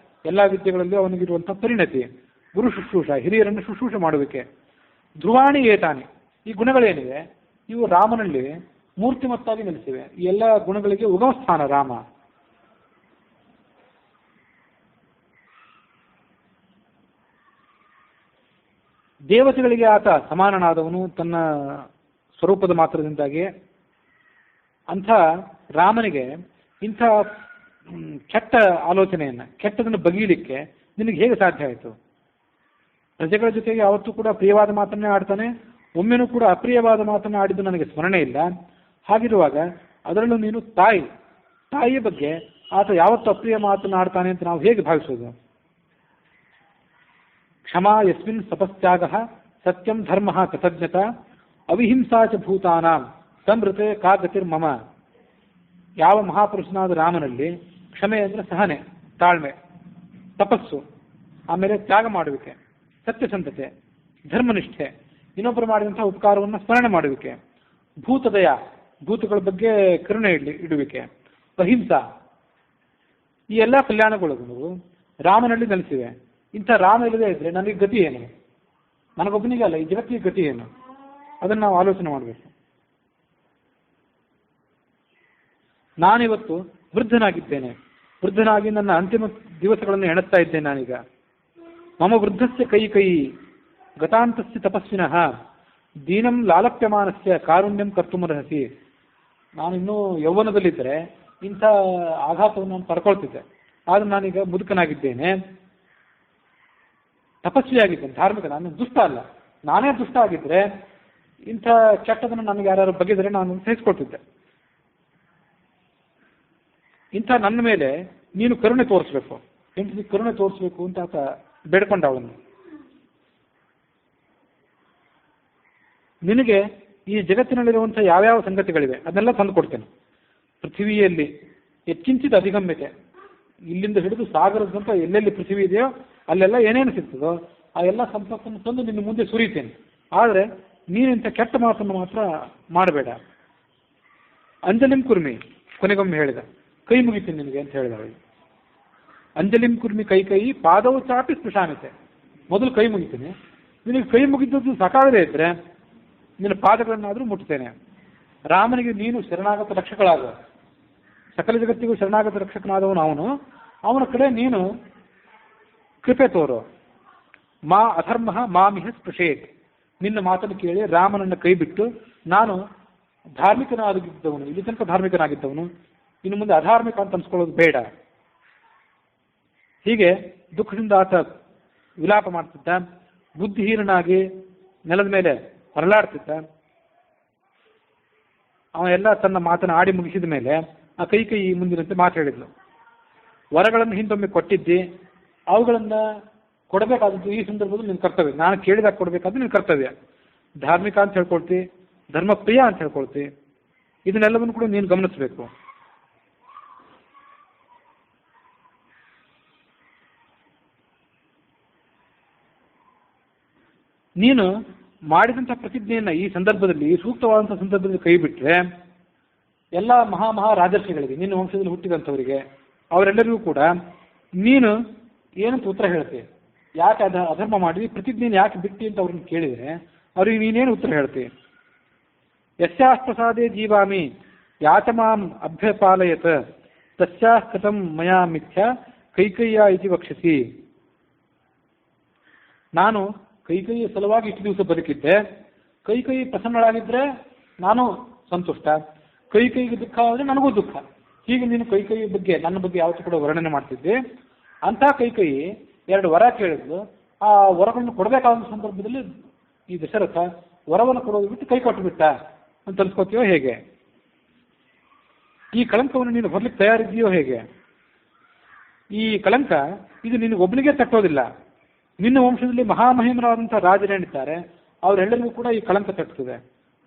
ಎಲ್ಲ ವಿದ್ಯೆಗಳಲ್ಲಿ ಅವನಿಗಿರುವಂಥ ಪರಿಣತಿ, ಗುರು ಶುಶ್ರೂಷ, ಹಿರಿಯರನ್ನು ಶುಶ್ರೂಷ ಮಾಡುವಿಕೆ, ಧ್ರುವಾಣಿ ಏತಾನಿ. ಈ ಗುಣಗಳೇನಿವೆ ಇವು ರಾಮನಲ್ಲಿ ಮೂರ್ತಿಮತ್ತಾಗಿ ನೆಲೆಸಿವೆ. ಈ ಎಲ್ಲ ಗುಣಗಳಿಗೆ ಉಗಮಸ್ಥಾನ ರಾಮ. ದೇವತೆಗಳಿಗೆ ಆತ ಸಮಾನನಾದವನು ತನ್ನ ಸ್ವರೂಪದ ಮಾತ್ರದಿಂದಾಗಿ. ಅಂಥ ರಾಮನಿಗೆ ಇಂಥ ಕೆಟ್ಟ ಆಲೋಚನೆಯನ್ನು, ಕೆಟ್ಟದನ್ನು ಬಗೆಯಲಿಕ್ಕೆ ನಿನಗೆ ಹೇಗೆ ಸಾಧ್ಯ ಆಯಿತು? ಪ್ರಜೆಗಳ ಜೊತೆಗೆ ಯಾವತ್ತೂ ಕೂಡ ಪ್ರಿಯವಾದ ಮಾತನ್ನೇ ಆಡ್ತಾನೆ, ಒಮ್ಮೆನೂ ಕೂಡ ಅಪ್ರಿಯವಾದ ಮಾತನ್ನು ಆಡಿದ್ದು ನನಗೆ ಸ್ಮರಣೆ ಇಲ್ಲ. ಹಾಗಿರುವಾಗ ಅದರಲ್ಲೂ ನೀನು ತಾಯಿಯ ಬಗ್ಗೆ ಆತ ಯಾವತ್ತು ಅಪ್ರಿಯ ಮಾತನ್ನು ಆಡ್ತಾನೆ ಅಂತ ನಾವು ಹೇಗೆ ಭಾವಿಸೋದು? ಕ್ಷಮಾ ಯಸ್ಮಿನ್ ತಪಸ್ತ್ಯಾಗ ಸತ್ಯಂ ಧರ್ಮ ಕೃತಜ್ಞತ ಅವಿಹಿಂಸಾ ಚ ಭೂತಾನಾಂ ಸಂವೃತೆ ಕಾ ಗತಿರ್ಮಮ. ಯಾವ ಮಹಾಪುರುಷನಾದ ರಾಮನಲ್ಲಿ ಕ್ಷಮೆ ಅಂದರೆ ಸಹನೆ, ತಾಳ್ಮೆ, ತಪಸ್ಸು, ಆಮೇಲೆ ತ್ಯಾಗ ಮಾಡುವಿಕೆ, ಸತ್ಯಸಂಧತೆ, ಧರ್ಮನಿಷ್ಠೆ, ಇನ್ನೊಬ್ಬರು ಮಾಡಿದಂತಹ ಉಪಕಾರವನ್ನು ಸ್ಮರಣೆ ಮಾಡುವಿಕೆ, ಭೂತದಯ, ಭೂತಗಳ ಬಗ್ಗೆ ಕರುಣೆ ಇಡುವಿಕೆ, ಅಹಿಂಸಾ, ಈ ಎಲ್ಲ ಕಲ್ಯಾಣ ಗುಣಗಳು ರಾಮನಲ್ಲಿ ನೆಲೆಸಿವೆ. ಇಂಥ ರಾಮ ಇಲ್ಲದೆ ಇದ್ರೆ ನನಗೆ ಗತಿ ಏನು? ನನಗೊಬ್ಬನಿಗೆ ಅಲ್ಲ, ಈ ಜಗತ್ತಿಗೆ ಗತಿ ಏನು? ಅದನ್ನು ನಾವು ಆಲೋಚನೆ ಮಾಡಬೇಕು. ನಾನಿವತ್ತು ವೃದ್ಧನಾಗಿದ್ದೇನೆ, ವೃದ್ಧನಾಗಿ ನನ್ನ ಅಂತಿಮ ದಿವಸಗಳನ್ನು ಎಣಿಸ್ತಾ ಇದ್ದೇನೆ. ನಾನೀಗ ಮಮ ವೃದ್ಧಸ್ಯ ಕೈ ಗತಾಂತಸ್ಯ ತಪಸ್ವಿನಃ ದೀನಂ ಲಾಲಪ್ಯಮಾನಸ್ಯ ಕಾರುಣ್ಯಂ ಕರ್ತುಮರ್ಹಸಿ. ನಾನಿನ್ನೂ ಯೌವನದಲ್ಲಿದ್ದರೆ ಇಂಥ ಆಘಾತವನ್ನು ನಾನು ಪಡ್ಕೊಳ್ತಿದ್ದೆ. ಆದ್ರೆ ನಾನೀಗ ಮುದುಕನಾಗಿದ್ದೇನೆ, ತಪಸ್ವಿಯಾಗಿದ್ದೇನೆ, ಧಾರ್ಮಿಕ, ನಾನು ದುಷ್ಟ ಅಲ್ಲ. ನಾನೇ ದುಷ್ಟ ಆಗಿದ್ರೆ ಇಂಥ ಕೆಟ್ಟದನ್ನು ನನಗೆ ಯಾರು ಬಗೆದರೆ ನಾನು ಸಹಿಸ್ಕೊಳ್ತಿದ್ದೆ. ಇಂಥ ನನ್ನ ಮೇಲೆ ನೀನು ಕರುಣೆ ತೋರಿಸ್ಬೇಕು, ಹೆಂಡತಿ ಕರುಣೆ ತೋರಿಸ್ಬೇಕು ಅಂತ ಆತ ಬೇಡ್ಕೊಂಡ ಅವಳನ್ನು. ನಿನಗೆ ಈ ಜಗತ್ತಿನಲ್ಲಿರುವಂಥ ಯಾವ್ಯಾವ ಸಂಗತಿಗಳಿವೆ ಅದನ್ನೆಲ್ಲ ತಂದು ಕೊಡ್ತೇನೆ. ಪೃಥ್ವಿಯಲ್ಲಿ ಹೆಚ್ಚಿಂಚಿದ ಅಧಿಗಮ್ಯತೆ, ಇಲ್ಲಿಂದ ಹಿಡಿದು ಸಾಗರದಂತ ಎಲ್ಲೆಲ್ಲಿ ಪೃಥ್ವಿ ಇದೆಯೋ ಅಲ್ಲೆಲ್ಲ ಏನೇನು ಸಿಗ್ತದೋ ಆ ಎಲ್ಲ ಸಂಪತ್ತನ್ನು ತಂದು ನಿನ್ನ ಮುಂದೆ ಸುರಿತೇನೆ. ಆದರೆ ನೀನಿಂಥ ಕೆಟ್ಟ ಮಾತನ್ನು ಮಾತ್ರ ಮಾಡಬೇಡ. ಅಂಜಲಿಂ ಕುರ್ಮಿ, ಕೊನೆಗೊಮ್ಮೆ ಹೇಳಿದ, ಕೈ ಮುಗಿತೀನಿ ನಿನಗೆ ಅಂತ ಹೇಳಿದ ಅವಳಿಗೆ. ಅಂಜಲಿಂ ಕುರ್ಮಿ ಕೈ ಪಾದವು ಚಾಪಿ ಸ್ಪೃಶಾಮಿತೆ. ಮೊದಲು ಕೈ ಮುಗಿತೀನಿ, ನಿನಗೆ ಕೈ ಮುಗಿದದ್ದು ಸಾಕಾಗದೇ ಇದ್ರೆ ನಿನ್ನ ಪಾದಗಳನ್ನಾದರೂ ಮುಟ್ತೇನೆ. ರಾಮನಿಗೆ ನೀನು ಶರಣಾಗತ ರಕ್ಷಕಳಾಗ, ಸಕಲ ಜಗತ್ತಿಗೂ ಶರಣಾಗತ ರಕ್ಷಕನಾದವನು ಅವನು, ಅವನ ಕಡೆ ನೀನು ಕೃಪೆ ತೋರು. ಮಾ ಅಧರ್ಮ ಮಾಮಿಹ ಸ್ಪೃಶೇತ್. ನಿನ್ನ ಮಾತನ್ನು ಕೇಳಿ ರಾಮನನ್ನು ಕೈ ಬಿಟ್ಟು ನಾನು ಧಾರ್ಮಿಕನಾಗಿದ್ದವನು, ಇಲ್ಲಿ ತನಕ ಧಾರ್ಮಿಕನಾಗಿದ್ದವನು, ಇನ್ನು ಮುಂದೆ ಅಧಾರ್ಮಿಕ ಅಂತ ಅನ್ಸ್ಕೊಳ್ಳೋದು ಬೇಡ. ಹೀಗೆ ದುಃಖದಿಂದ ಆತ ವಿಲಾಪ ಮಾಡ್ತಿದ್ದ, ಬುದ್ಧಿಹೀನನಾಗಿ ನೆಲದ ಮೇಲೆ ಹೊರಲಾಡ್ತಿದ್ದ. ಅವನೆಲ್ಲ ತನ್ನ ಮಾತನ್ನು ಆಡಿ ಮುಗಿಸಿದ ಮೇಲೆ ಆ ಕೈ ಮುಂದಿನಂತೆ ಮಾತು ಹೇಳಿದ್ಲು. ವರಗಳನ್ನು ಹಿಂದೊಮ್ಮೆ ಕೊಟ್ಟಿದ್ದಿ, ಅವುಗಳನ್ನು ಕೊಡಬೇಕಾದದ್ದು ಈ ಸಂದರ್ಭದಲ್ಲಿ ನಿನ್ನ ಕರ್ತವ್ಯ. ನಾನು ಕೇಳಿದಾಗ ಕೊಡಬೇಕಾದ್ರೆ ನಿನ್ನ ಕರ್ತವ್ಯ. ಧಾರ್ಮಿಕ ಅಂತ ಹೇಳ್ಕೊಳ್ತಿ, ಧರ್ಮಪ್ರಿಯ ಅಂತ ಹೇಳ್ಕೊಳ್ತಿ, ಇದನ್ನೆಲ್ಲವನ್ನು ಕೂಡ ನೀನು ಗಮನಿಸಬೇಕು. ನೀನು ಮಾಡಿದಂಥ ಪ್ರತಿಜ್ಞೆಯನ್ನು ಈ ಸಂದರ್ಭದಲ್ಲಿ, ಸೂಕ್ತವಾದಂಥ ಸಂದರ್ಭದಲ್ಲಿ ಕೈ ಬಿಟ್ಟರೆ ಎಲ್ಲ ಮಹಾ ರಾಜರ್ಷಿಗಳಿಗೆ, ನಿನ್ನ ವಂಶದಲ್ಲಿ ಹುಟ್ಟಿದಂಥವರಿಗೆ, ಅವರೆಲ್ಲರಿಗೂ ಕೂಡ ನೀನು ಏನಂತ ಉತ್ತರ ಹೇಳ್ತೀವಿ? ಯಾಕೆ ಅಧರ್ಮ ಮಾಡಿ ಪ್ರತಿಜ್ಞೆಯನ್ನು ಯಾಕೆ ಬಿಟ್ಟಿ ಅಂತ ಅವ್ರನ್ನ ಕೇಳಿದರೆ ಅವ್ರಿಗೆ ನೀನೇನು ಉತ್ತರ ಹೇಳ್ತೀವಿ? ಯಸ್ಯಾಸ್ಪ್ರಸಾದೇ ಜೀವಾಮಿ ಯಾತಮಾಂ ಅಭ್ಯಪಾಲಯತ್ ತಸ್ಯಾಸ್ತಂ ಮಯಾ ಮಿಥ್ಯಾ ಕೈಕಯ್ಯ ಇತಿ ವಕ್ಷಸಿ. ನಾನು ಕೈಕೈಯ ಸಲುವಾಗಿ ಇಷ್ಟು ದಿವಸ ಬದುಕಿದ್ದೆ, ಕೈ ಪ್ರಸನ್ನಳಾಗಿದ್ದರೆ ನಾನು ಸಂತುಷ್ಟ, ಕೈಗೆ ದುಃಖ ಆದರೆ ನನಗೂ ದುಃಖ. ಹೀಗೆ ನೀನು ಕೈಯ ಬಗ್ಗೆ, ನನ್ನ ಬಗ್ಗೆ ಯಾವತ್ತೂ ಕೂಡ ವರ್ಣನೆ ಮಾಡ್ತಿದ್ದೆ. ಅಂಥ ಕೈ ಎರಡು ವರ ಕೇಳಿದ್ಲು. ಆ ವರಗಳನ್ನು ಕೊಡಬೇಕಾದ ಸಂದರ್ಭದಲ್ಲಿ ಈ ದಶರಥ ವರವನ್ನು ಕೊಡೋದು ಬಿಟ್ಟು ಕೈ ಕೊಟ್ಟು ಬಿಟ್ಟ ಅಂತ ಅನ್ಸ್ಕೋತೀಯೋ ಹೇಗೆ? ಈ ಕಳಂಕವನ್ನು ನೀನು ಹೊರಲಿಕ್ಕೆ ತಯಾರಿದೆಯೋ ಹೇಗೆ? ಈ ಕಳಂಕ ಇದು ನಿನಗೊಬ್ಬನಿಗೆ ತಟ್ಟೋದಿಲ್ಲ. ನಿನ್ನ ವಂಶದಲ್ಲಿ ಮಹಾಮಹಿಮರಾದಂಥ ರಾಜರೇನಿದ್ದಾರೆ ಅವರೆಲ್ಲರಿಗೂ ಕೂಡ ಈ ಕಳಂಕ ತಟ್ಟುತ್ತದೆ.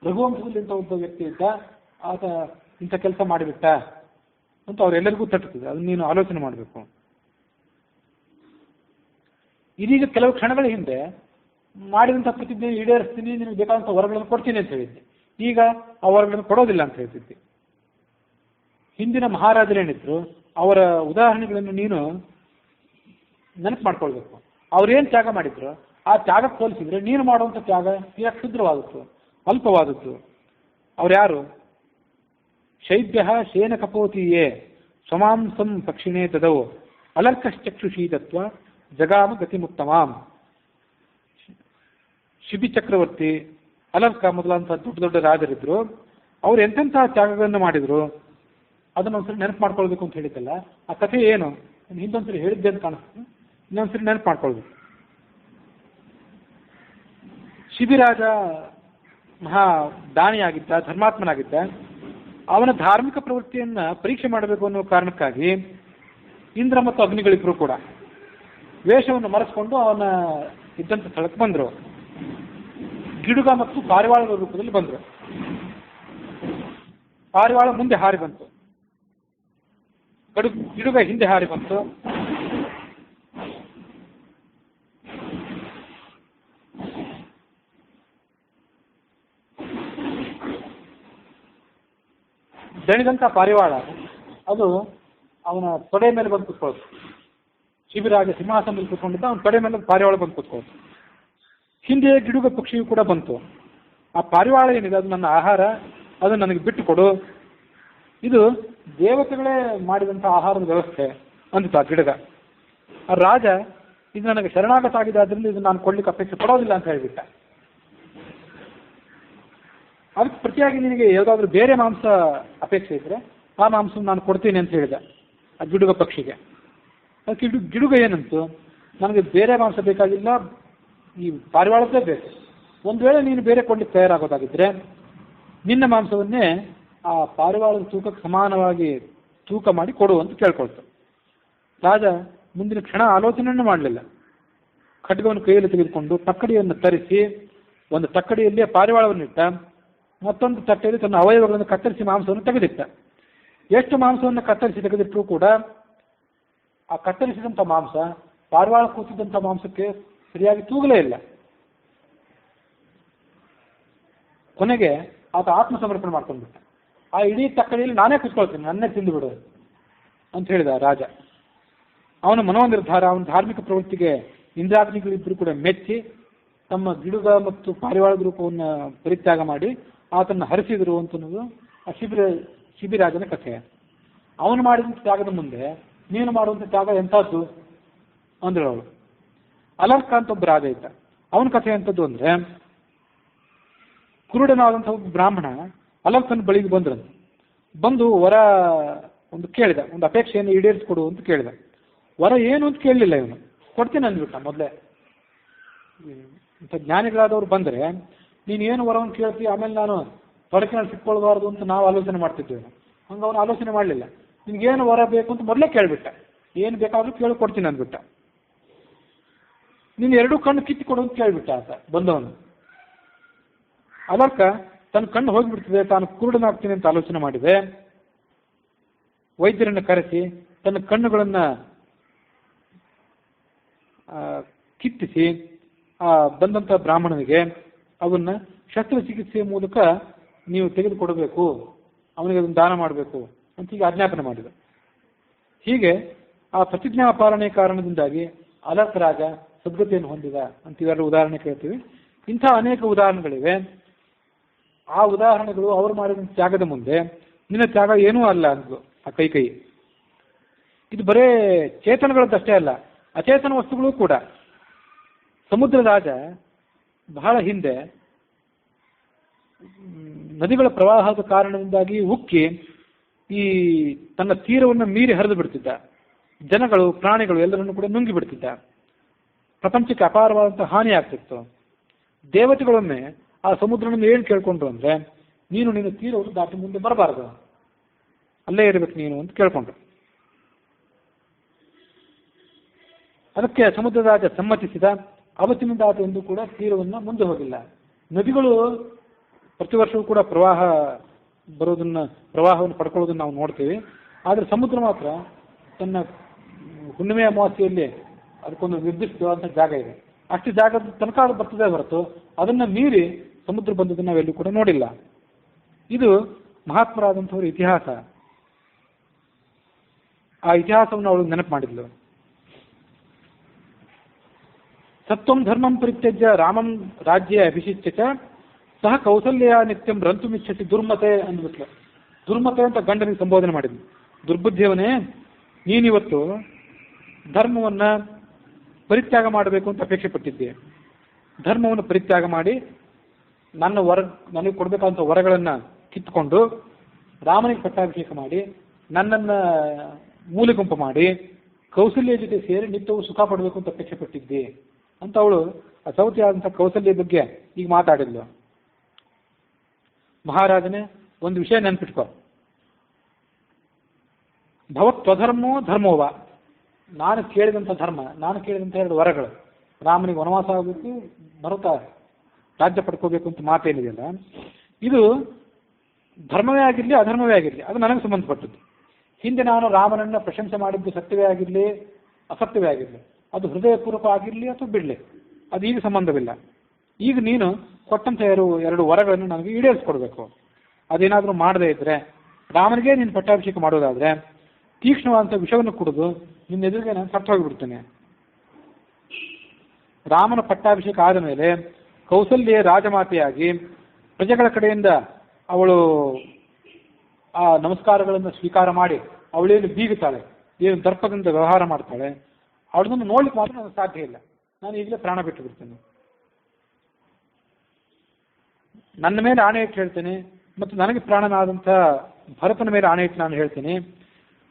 ರಘುವಂಶದಲ್ಲಿ ಇಂಥ ಒಬ್ಬ ವ್ಯಕ್ತಿ ಇದ್ದ, ಆತ ಇಂಥ ಕೆಲಸ ಮಾಡಿಬಿಟ್ಟ ಅಂತ ಅವರೆಲ್ಲರಿಗೂ ತಟ್ಟುತ್ತದೆ. ಅದನ್ನು ನೀನು ಆಲೋಚನೆ ಮಾಡಬೇಕು. ಇದೀಗ ಕೆಲವು ಕ್ಷಣಗಳ ಹಿಂದೆ ಮಾಡಿದಂಥ ಪ್ರತಿಜ್ಞೆ ಈಡೇರಿಸ್ತೀನಿ, ನಿನಗೆ ಬೇಕಾದಂಥ ವರಗಳನ್ನು ಕೊಡ್ತೀನಿ ಅಂತ ಹೇಳಿದ್ದೆ. ಈಗ ಆ ವರಗಳನ್ನು ಕೊಡೋದಿಲ್ಲ ಅಂತ ಹೇಳ್ತಿದ್ದೆ. ಹಿಂದಿನ ಮಹಾರಾಜರೇನಿದ್ರು ಅವರ ಉದಾಹರಣೆಗಳನ್ನು ನೀನು ನೆನಪು ಮಾಡ್ಕೊಳ್ಬೇಕು. ಅವ್ರೇನು ತ್ಯಾಗ ಮಾಡಿದ್ರು ಆ ತ್ಯಾಗಕ್ಕೆ ಹೋಲಿಸಿದ್ರೆ ನೀನು ಮಾಡುವಂಥ ತ್ಯಾಗ ತೀರಾ ಕ್ಷುದ್ರವಾದದ್ದು, ಅಲ್ಪವಾದದ್ದು. ಅವ್ರ್ಯಾರು? ಶೈಬ್ಯ ಶೇನ ಕಪೋತೀಯೇ ಸ್ವಮಾಂಸಂ ಪಕ್ಷಿಣೇ ತದವು ಅಲರ್ಕಶ್ಚಕ್ಷುಷೀತತ್ವ ಜಗಾಮ ಗತಿಮುತ್ತಮಾಂ. ಶಿಬಿ ಚಕ್ರವರ್ತಿ, ಅಲರ್ಕ ಮೊದಲಾದಂಥ ದೊಡ್ಡ ದೊಡ್ಡ ರಾಜರಿದ್ರು. ಅವ್ರು ಎಂತೆಂಥ ತ್ಯಾಗಗಳನ್ನು ಮಾಡಿದ್ರು ಅದನ್ನ ಒಂದ್ಸರಿ ನೆನಪು ಮಾಡ್ಕೊಳ್ಬೇಕು ಅಂತ ಹೇಳಿದ್ದಲ್ಲ. ಆ ಕಥೆ ಏನು ಹಿಂದೊಂದ್ಸರಿ ಹೇಳಿದ್ದೆ ಅಂತ ಕಾಣಿಸ್ತು, ಇನ್ನೊಂದ್ಸರಿ ನೆನಪು ಮಾಡ್ಕೊಳ್ಬೇಕು. ಶಿಬಿರಾಜ ಮಹಾ ದಾನಿಯಾಗಿದ್ದ, ಧರ್ಮಾತ್ಮನಾಗಿದ್ದ. ಅವನ ಧಾರ್ಮಿಕ ಪ್ರವೃತ್ತಿಯನ್ನ ಪರೀಕ್ಷೆ ಮಾಡಬೇಕು ಅನ್ನೋ ಕಾರಣಕ್ಕಾಗಿ ಇಂದ್ರ ಮತ್ತು ಅಗ್ನಿಗಳಿಬ್ರು ಕೂಡ ವೇಷವನ್ನು ಮರೆಸ್ಕೊಂಡು ಅವನ ಇದ್ದಂಥ ಸ್ಥಳಕ್ಕೆ ಬಂದರು. ಗಿಡುಗ ಮತ್ತು ಪಾರಿವಾಳದ ರೂಪದಲ್ಲಿ ಬಂದರು. ಪಾರಿವಾಳ ಮುಂದೆ ಹಾರಿ ಬಂತು, ಗಿಡುಗ ಹಿಂದೆ ಹಾರಿ ಬಂತು. ದಣಿದಂಥ ಪಾರಿವಾಳ ಅದು ಅವನ ತೊಡೆ ಮೇಲೆ ಬಂದು ಕೂತ್ಕೊಳ್ತು. ಶಿಬಿರಾಜ ಸಿಂಹಾಸನದಲ್ಲಿ ಕೂತ್ಕೊಂಡಿದ್ದ, ಅವನ ತೊಡೆ ಮೇಲೆ ಪಾರಿವಾಳ ಬಂದು ಕೂತ್ಕೊಳ್ತು. ಹಿಂದೆ ಗಿಡುಗ ಪಕ್ಷಿಯು ಕೂಡ ಬಂತು. ಆ ಪಾರಿವಾಳ ಏನಿದೆ ಅದು ನನ್ನ ಆಹಾರ, ಅದು ನನಗೆ ಬಿಟ್ಟು ಕೊಡು, ಇದು ದೇವತೆಗಳೇ ಮಾಡಿದಂಥ ಆಹಾರದ ವ್ಯವಸ್ಥೆ ಅಂದಿತ್ತು ಆ ಗಿಡಗ. ಆ ರಾಜ ಇದು ನನಗೆ ಶರಣಾಗತ ಆಗಿದೆ, ಅದರಿಂದ ಇದು ನಾನು ಕೊಡ್ಲಿಕ್ಕೆ ಅಪೇಕ್ಷೆ ಪಡೋದಿಲ್ಲ ಅಂತ ಹೇಳಿಬಿಟ್ಟ. ಅದಕ್ಕೆ ಪ್ರತಿಯಾಗಿ ನಿನಗೆ ಯಾವುದಾದ್ರೂ ಬೇರೆ ಮಾಂಸ ಅಪೇಕ್ಷೆ ಇದ್ದರೆ ಆ ಮಾಂಸ ನಾನು ಕೊಡ್ತೀನಿ ಅಂತ ಹೇಳಿದೆ ಆ ಗಿಡುಗ ಪಕ್ಷಿಗೆ. ಅದಕ್ಕೆ ಗಿಡುಗ ಏನಂತು, ನನಗೆ ಬೇರೆ ಮಾಂಸ ಬೇಕಾಗಿಲ್ಲ, ಈ ಪಾರಿವಾಳದ್ದೇ ಬೇಕು. ಒಂದು ವೇಳೆ ನೀನು ಬೇರೆ ಕೊಡ್ಲಿಕ್ಕೆ ತಯಾರಾಗೋದಾಗಿದ್ದರೆ ನಿನ್ನ ಮಾಂಸವನ್ನೇ ಆ ಪಾರಿವಾಳದ ತೂಕಕ್ಕೆ ಸಮಾನವಾಗಿ ತೂಕ ಮಾಡಿ ಕೊಡು ಅಂತ ಕೇಳ್ಕೊಳ್ತು. ರಾಜ ಮುಂದಿನ ಕ್ಷಣ ಆಲೋಚನೆಯನ್ನು ಮಾಡಲಿಲ್ಲ. ಖಡ್ಗವನ್ನು ಕೈಯಲ್ಲಿ ತೆಗೆದುಕೊಂಡು ತಕ್ಕಡಿಯನ್ನು ತರಿಸಿ ಒಂದು ತಕ್ಕಡಿಯಲ್ಲಿ ಪಾರಿವಾಳವನ್ನಿಟ್ಟ, ಮತ್ತೊಂದು ತಟ್ಟೆಯಲ್ಲಿ ತನ್ನ ಅವಯವಗಳನ್ನು ಕತ್ತರಿಸಿ ಮಾಂಸವನ್ನು ತೆಗೆದಿಟ್ಟ. ಎಷ್ಟು ಮಾಂಸವನ್ನು ಕತ್ತರಿಸಿ ತೆಗೆದಿಟ್ಟರೂ ಕೂಡ ಆ ಕತ್ತರಿಸಿದಂಥ ಮಾಂಸ ಪಾರಿವಾಳ ಕೂತಿದ್ದಂಥ ಮಾಂಸಕ್ಕೆ ಸರಿಯಾಗಿ ತೂಗಲೇ ಇಲ್ಲ. ಕೊನೆಗೆ ಆತ ಆತ್ಮಸಮರ್ಪಣೆ ಮಾಡ್ಕೊಂಡ್ಬಿಟ್ಟ. ಆ ಇಡೀ ತಕ್ಕಡಿಯಲ್ಲಿ ನಾನೇ ಕೂತ್ಕೊಳ್ತೀನಿ, ನನ್ನೇ ತಿಂದುಬಿಡು ಅಂತ ಹೇಳಿದ ರಾಜ. ಅವನ ಮನೋನಿರ್ಧಾರ, ಅವನ ಧಾರ್ಮಿಕ ಪ್ರವೃತ್ತಿಗೆ ಇಂದ್ರಾಗ್ನಿಗಳಿಬ್ಬರು ಕೂಡ ಮೆಚ್ಚಿ ತಮ್ಮ ಗಿಡುಗ ಮತ್ತು ಪಾರಿವಾಳದ ರೂಪವನ್ನು ಪರಿತ್ಯಾಗ ಮಾಡಿ ಆತನ್ನು ಹರಿಸಿದರು ಅಂತನ್ನೋದು ಆ ಶಿಬಿರಾಜನ ಕಥೆ. ಅವನು ಮಾಡಿದಂಥ ತ್ಯಾಗದ ಮುಂದೆ ನೀನು ಮಾಡುವಂಥ ತ್ಯಾಗ ಎಂಥದ್ದು ಅಂದ್ರು ಅವಳು. ಅಲರ್ಕ ಅಂತ ಒಬ್ಬ ರಾಜ ಇದ್ದ. ಅವನ ಕಥೆ ಎಂಥದ್ದು ಅಂದರೆ, ಕುರುಡನಾದಂಥ ಒಬ್ಬ ಬ್ರಾಹ್ಮಣ ಅಲರ್ಕನ ಬಳಿಗೆ ಬಂದ್ರಂತೆ. ಬಂದು ವರ ಒಂದು ಕೇಳಿದ, ಒಂದು ಅಪೇಕ್ಷೆಯನ್ನು ಈಡೇರಿಸಿಕೊಡು ಅಂತ ಕೇಳಿದ. ವರ ಏನು ಅಂತ ಕೇಳಲಿಲ್ಲ ಇವನು, ಕೊಡ್ತೀನಿ ಅಂದ್ಬಿಟ್ಟ ಮೊದಲೇ. ಇಂಥ ಜ್ಞಾನಿಗಳಾದವ್ರು ಬಂದರೆ ನೀನು ಏನು ವರವನ್ನು ಕೇಳ್ತೀವಿ, ಆಮೇಲೆ ನಾನು ತೊಡಕಿನಲ್ಲಿ ಸಿಕ್ಕೊಳ್ಬಾರ್ದು ಅಂತ ನಾವು ಆಲೋಚನೆ ಮಾಡ್ತಿದ್ದೇವೆ. ಹಂಗೆ ಅವನು ಆಲೋಚನೆ ಮಾಡಲಿಲ್ಲ. ನಿನ್ಗೇನು ವರ ಬೇಕು ಅಂತ ಮೊದಲೇ ಕೇಳಿಬಿಟ್ಟ. ಏನು ಬೇಕಾದರೂ ಕೇಳಿ ಕೊಡ್ತೀನಿ ಅಂದ್ಬಿಟ್ಟ. ನೀನು ಎರಡೂ ಕಣ್ಣು ಕಿತ್ತು ಕೊಡು ಅಂತ ಕೇಳಿಬಿಟ್ಟ ಆತ ಬಂದವನು. ಅಲರ್ಕ ತನ್ನ ಕಣ್ಣು ಹೋಗಿಬಿಡ್ತಿದೆ, ತಾನು ಕುರುಡನಾಗ್ತೀನಿ ಅಂತ ಆಲೋಚನೆ ಮಾಡಿದೆ. ವೈದ್ಯರನ್ನು ಕರೆಸಿ ತನ್ನ ಕಣ್ಣುಗಳನ್ನು ಕಿತ್ತಿಸಿ ಬಂದಂಥ ಬ್ರಾಹ್ಮಣನಿಗೆ ಅವನ್ನ ಶಸ್ತ್ರಚಿಕಿತ್ಸೆಯ ಮೂಲಕ ನೀವು ತೆಗೆದುಕೊಡಬೇಕು, ಅವನಿಗೆ ಅದನ್ನು ದಾನ ಮಾಡಬೇಕು ಅಂತ ಈಗ ಆಜ್ಞಾಪನೆ ಮಾಡಿದ. ಹೀಗೆ ಆ ಪ್ರತಿಜ್ಞಾ ಪಾಲನೆ ಕಾರಣದಿಂದಾಗಿ ಅಲರ್ಕ ರಾಜ ಸದ್ಗತಿಯನ್ನು ಹೊಂದಿದ ಅಂತ ಇವೆಲ್ಲ ಉದಾಹರಣೆ ಕೇಳ್ತೀವಿ. ಇಂಥ ಅನೇಕ ಉದಾಹರಣೆಗಳಿವೆ. ಆ ಉದಾಹರಣೆಗಳು ಅವರು ಮಾಡಿದ ತ್ಯಾಗದ ಮುಂದೆ ನಿನ್ನ ತ್ಯಾಗ ಏನೂ ಅಲ್ಲ ಅಂದ್ಲು ಆ ಕೈ. ಇದು ಬರೇ ಚೇತನಗಳದ್ದಷ್ಟೇ ಅಲ್ಲ, ಅಚೇತನ ವಸ್ತುಗಳು ಕೂಡ. ಸಮುದ್ರ ರಾಜ ಬಹಳ ಹಿಂದೆ ನದಿಗಳ ಪ್ರವಾಹದ ಕಾರಣದಿಂದಾಗಿ ಉಕ್ಕಿ ಈ ತನ್ನ ತೀರವನ್ನು ಮೀರಿ ಹರಿದು ಬಿಡ್ತಿದ್ದ. ಜನಗಳು, ಪ್ರಾಣಿಗಳು ಎಲ್ಲರನ್ನು ಕೂಡ ನುಂಗಿ ಬಿಡ್ತಿದ್ದ. ಪ್ರಪಂಚಕ್ಕೆ ಅಪಾರವಾದಂತಹ ಹಾನಿ ಆಗ್ತಿತ್ತು. ದೇವತೆಗಳೊಮ್ಮೆ ಆ ಸಮುದ್ರವನ್ನು ಏನು ಕೇಳ್ಕೊಂಡ್ರು ಅಂದ್ರೆ, ನೀನು ನಿನ್ನ ತೀರವನ್ನು ದಾಟಿ ಮುಂದೆ ಬರಬಾರದು, ಅಲ್ಲೇ ಇರಬೇಕು ನೀನು ಅಂತ ಕೇಳ್ಕೊಂಡ್ರು. ಅದಕ್ಕೆ ಸಮುದ್ರ ರಾಜ ಸಮ್ಮತಿಸಿದ. ಅವತ್ತಿನಿಂದ ಆತ ಎಂದು ಕೂಡ ತೀರವನ್ನು ಮುಂದೆ ಹೋಗಿಲ್ಲ. ನದಿಗಳು ಪ್ರತಿ ವರ್ಷವೂ ಕೂಡ ಪ್ರವಾಹವನ್ನು ಪಡ್ಕೊಳ್ಳೋದನ್ನು ನಾವು ನೋಡ್ತೀವಿ. ಆದರೆ ಸಮುದ್ರ ಮಾತ್ರ ತನ್ನ ಹುಣ್ಣಿಮೆ ಅಮಾವಾಸ್ಯೆಯಲ್ಲಿ ಅದಕ್ಕೊಂದು ನಿರ್ದಿಷ್ಟವಾದಂಥ ಜಾಗ ಇದೆ. ಅಷ್ಟು ಜಾಗದ ತನಕ ಅದು ಬರ್ತದೆ ಹೊರತು ಅದನ್ನು ಮೀರಿ ಸಮುದ್ರ ಬಂದದನ್ನು ನಾವೆಲ್ಲೂ ಕೂಡ ನೋಡಿಲ್ಲ. ಇದು ಮಹಾತ್ಮರಾದಂಥವ್ರ ಇತಿಹಾಸ. ಆ ಇತಿಹಾಸವನ್ನು ಅವಳು ನೆನಪು ಮಾಡಿದ್ಲು. ಸತ್ವಂ ಧರ್ಮಂ ಪರಿತ್ಯಜ್ಯ ರಾಮಂ ರಾಜ್ಯ ಅಭಿಷಿಚ್ಯ ಸಹ ಕೌಸಲ್ಯ ನಿತ್ಯಂ ರಂತುಮಿಚ್ಛತಿ ದುರ್ಮತೆ ಅಂದ್ಬಿಟ್ಲು. ದುರ್ಮತೆ ಅಂತ ಗಂಡನಿಗೆ ಸಂಬೋಧನೆ ಮಾಡಿದ್ಲು. ದುರ್ಬುದ್ಧಿಯವನೇ, ನೀನಿವತ್ತು ಧರ್ಮವನ್ನು ಪರಿತ್ಯಾಗ ಮಾಡಬೇಕು ಅಂತ ಅಪೇಕ್ಷೆ ಪಟ್ಟಿದ್ದೆ. ಧರ್ಮವನ್ನು ಪರಿತ್ಯಾಗ ಮಾಡಿ ನನಗೆ ಕೊಡಬೇಕಾದಂಥ ವರಗಳನ್ನು ಕಿತ್ತುಕೊಂಡು ರಾಮನಿಗೆ ಪಟ್ಟಾಭಿಷೇಕ ಮಾಡಿ ನನ್ನನ್ನು ಮೂಲೆಗುಂಪು ಮಾಡಿ ಕೌಸಲ್ಯ ಜೊತೆ ಸೇರಿ ನಿತ್ಯವೂ ಸುಖ ಪಡಬೇಕು ಅಂತ ಅಪೇಕ್ಷೆ ಪಟ್ಟಿದ್ದೆ ಅಂತ ಅವಳು ಆ ಸೌತಿ ಆದಂಥ ಕೌಸಲ್ಯ ಬಗ್ಗೆ ಈಗ ಮಾತಾಡಿದ್ಲು. ಮಹಾರಾಜನೇ, ಒಂದು ವಿಷಯ ನೆನ್ಪಿಟ್ಕೋ. ಭವತ್ವಧರ್ಮೋ ಧರ್ಮೋವ, ನಾನು ಕೇಳಿದಂಥ ಧರ್ಮ, ನಾನು ಕೇಳಿದಂಥ 2 ವರಗಳು, ರಾಮನಿಗೆ ವನವಾಸ ಆಗಬೇಕು, ಭರತ ರಾಜ್ಯ ಪಡ್ಕೋಬೇಕು ಅಂತ ಮಾತೇನಿದೆಯಲ್ಲ, ಇದು ಧರ್ಮವೇ ಆಗಿರಲಿ ಅಧರ್ಮವೇ ಆಗಿರಲಿ ಅದು ನನಗೆ ಸಂಬಂಧಪಟ್ಟದ್ದು. ಹಿಂದೆ ನಾನು ರಾಮನನ್ನು ಪ್ರಶಂಸೆ ಮಾಡಿದ್ದು ಸತ್ಯವೇ ಆಗಿರಲಿ ಅಸತ್ಯವೇ ಆಗಿರಲಿ, ಅದು ಹೃದಯಪೂರ್ವಕ ಆಗಿರಲಿ ಅಥವಾ ಬಿಡಲಿ, ಅದು ಈಗ ಸಂಬಂಧವಿಲ್ಲ. ಈಗ ನೀನು ಕೊಟ್ಟಂಥ 2 ವರಗಳನ್ನು ನನಗೆ ಈಡೇರಿಸ್ಕೊಡ್ಬೇಕು. ಅದೇನಾದರೂ ಮಾಡದೇ ಇದ್ದರೆ, ರಾಮನಿಗೆ ನೀನು ಪಟ್ಟಾಭಿಷೇಕ ಮಾಡೋದಾದರೆ ತೀಕ್ಷ್ಣವಾದಂಥ ವಿಷವನ್ನು ಕುಡಿದು ನಿನ್ನ ಎದುರಿಗೆ ನಾನು ಸತ್ತು ಹೋಗಿಬಿಡ್ತೇನೆ. ರಾಮನ ಪಟ್ಟಾಭಿಷೇಕ ಆದ ಮೇಲೆ ಕೌಸಲ್ಯ ರಾಜಮಾತೆಯಾಗಿ ಪ್ರಜೆಗಳ ಕಡೆಯಿಂದ ಅವಳು ಆ ನಮಸ್ಕಾರಗಳನ್ನು ಸ್ವೀಕಾರ ಮಾಡಿ ಅವಳೇನು ಬೀಗುತ್ತಾಳೆ, ಏನು ದರ್ಪದಿಂದ ವ್ಯವಹಾರ ಮಾಡ್ತಾಳೆ, ಅವಳನ್ನು ನೋಡ್ಲಿಕ್ಕೆ ಮಾತ್ರ ನನಗೆ ಸಾಧ್ಯ ಇಲ್ಲ. ನಾನು ಈಗಲೇ ಪ್ರಾಣ ಬಿಟ್ಟು ಬಿಡ್ತೇನೆ. ನನ್ನ ಮೇಲೆ ಆಣೆ ಇಟ್ಟು ಹೇಳ್ತೇನೆ, ಮತ್ತು ನನಗೆ ಪ್ರಾಣನಾದಂಥ ಭರತನ ಮೇಲೆ ಆಣೆ ಇಟ್ಟು ನಾನು ಹೇಳ್ತೇನೆ,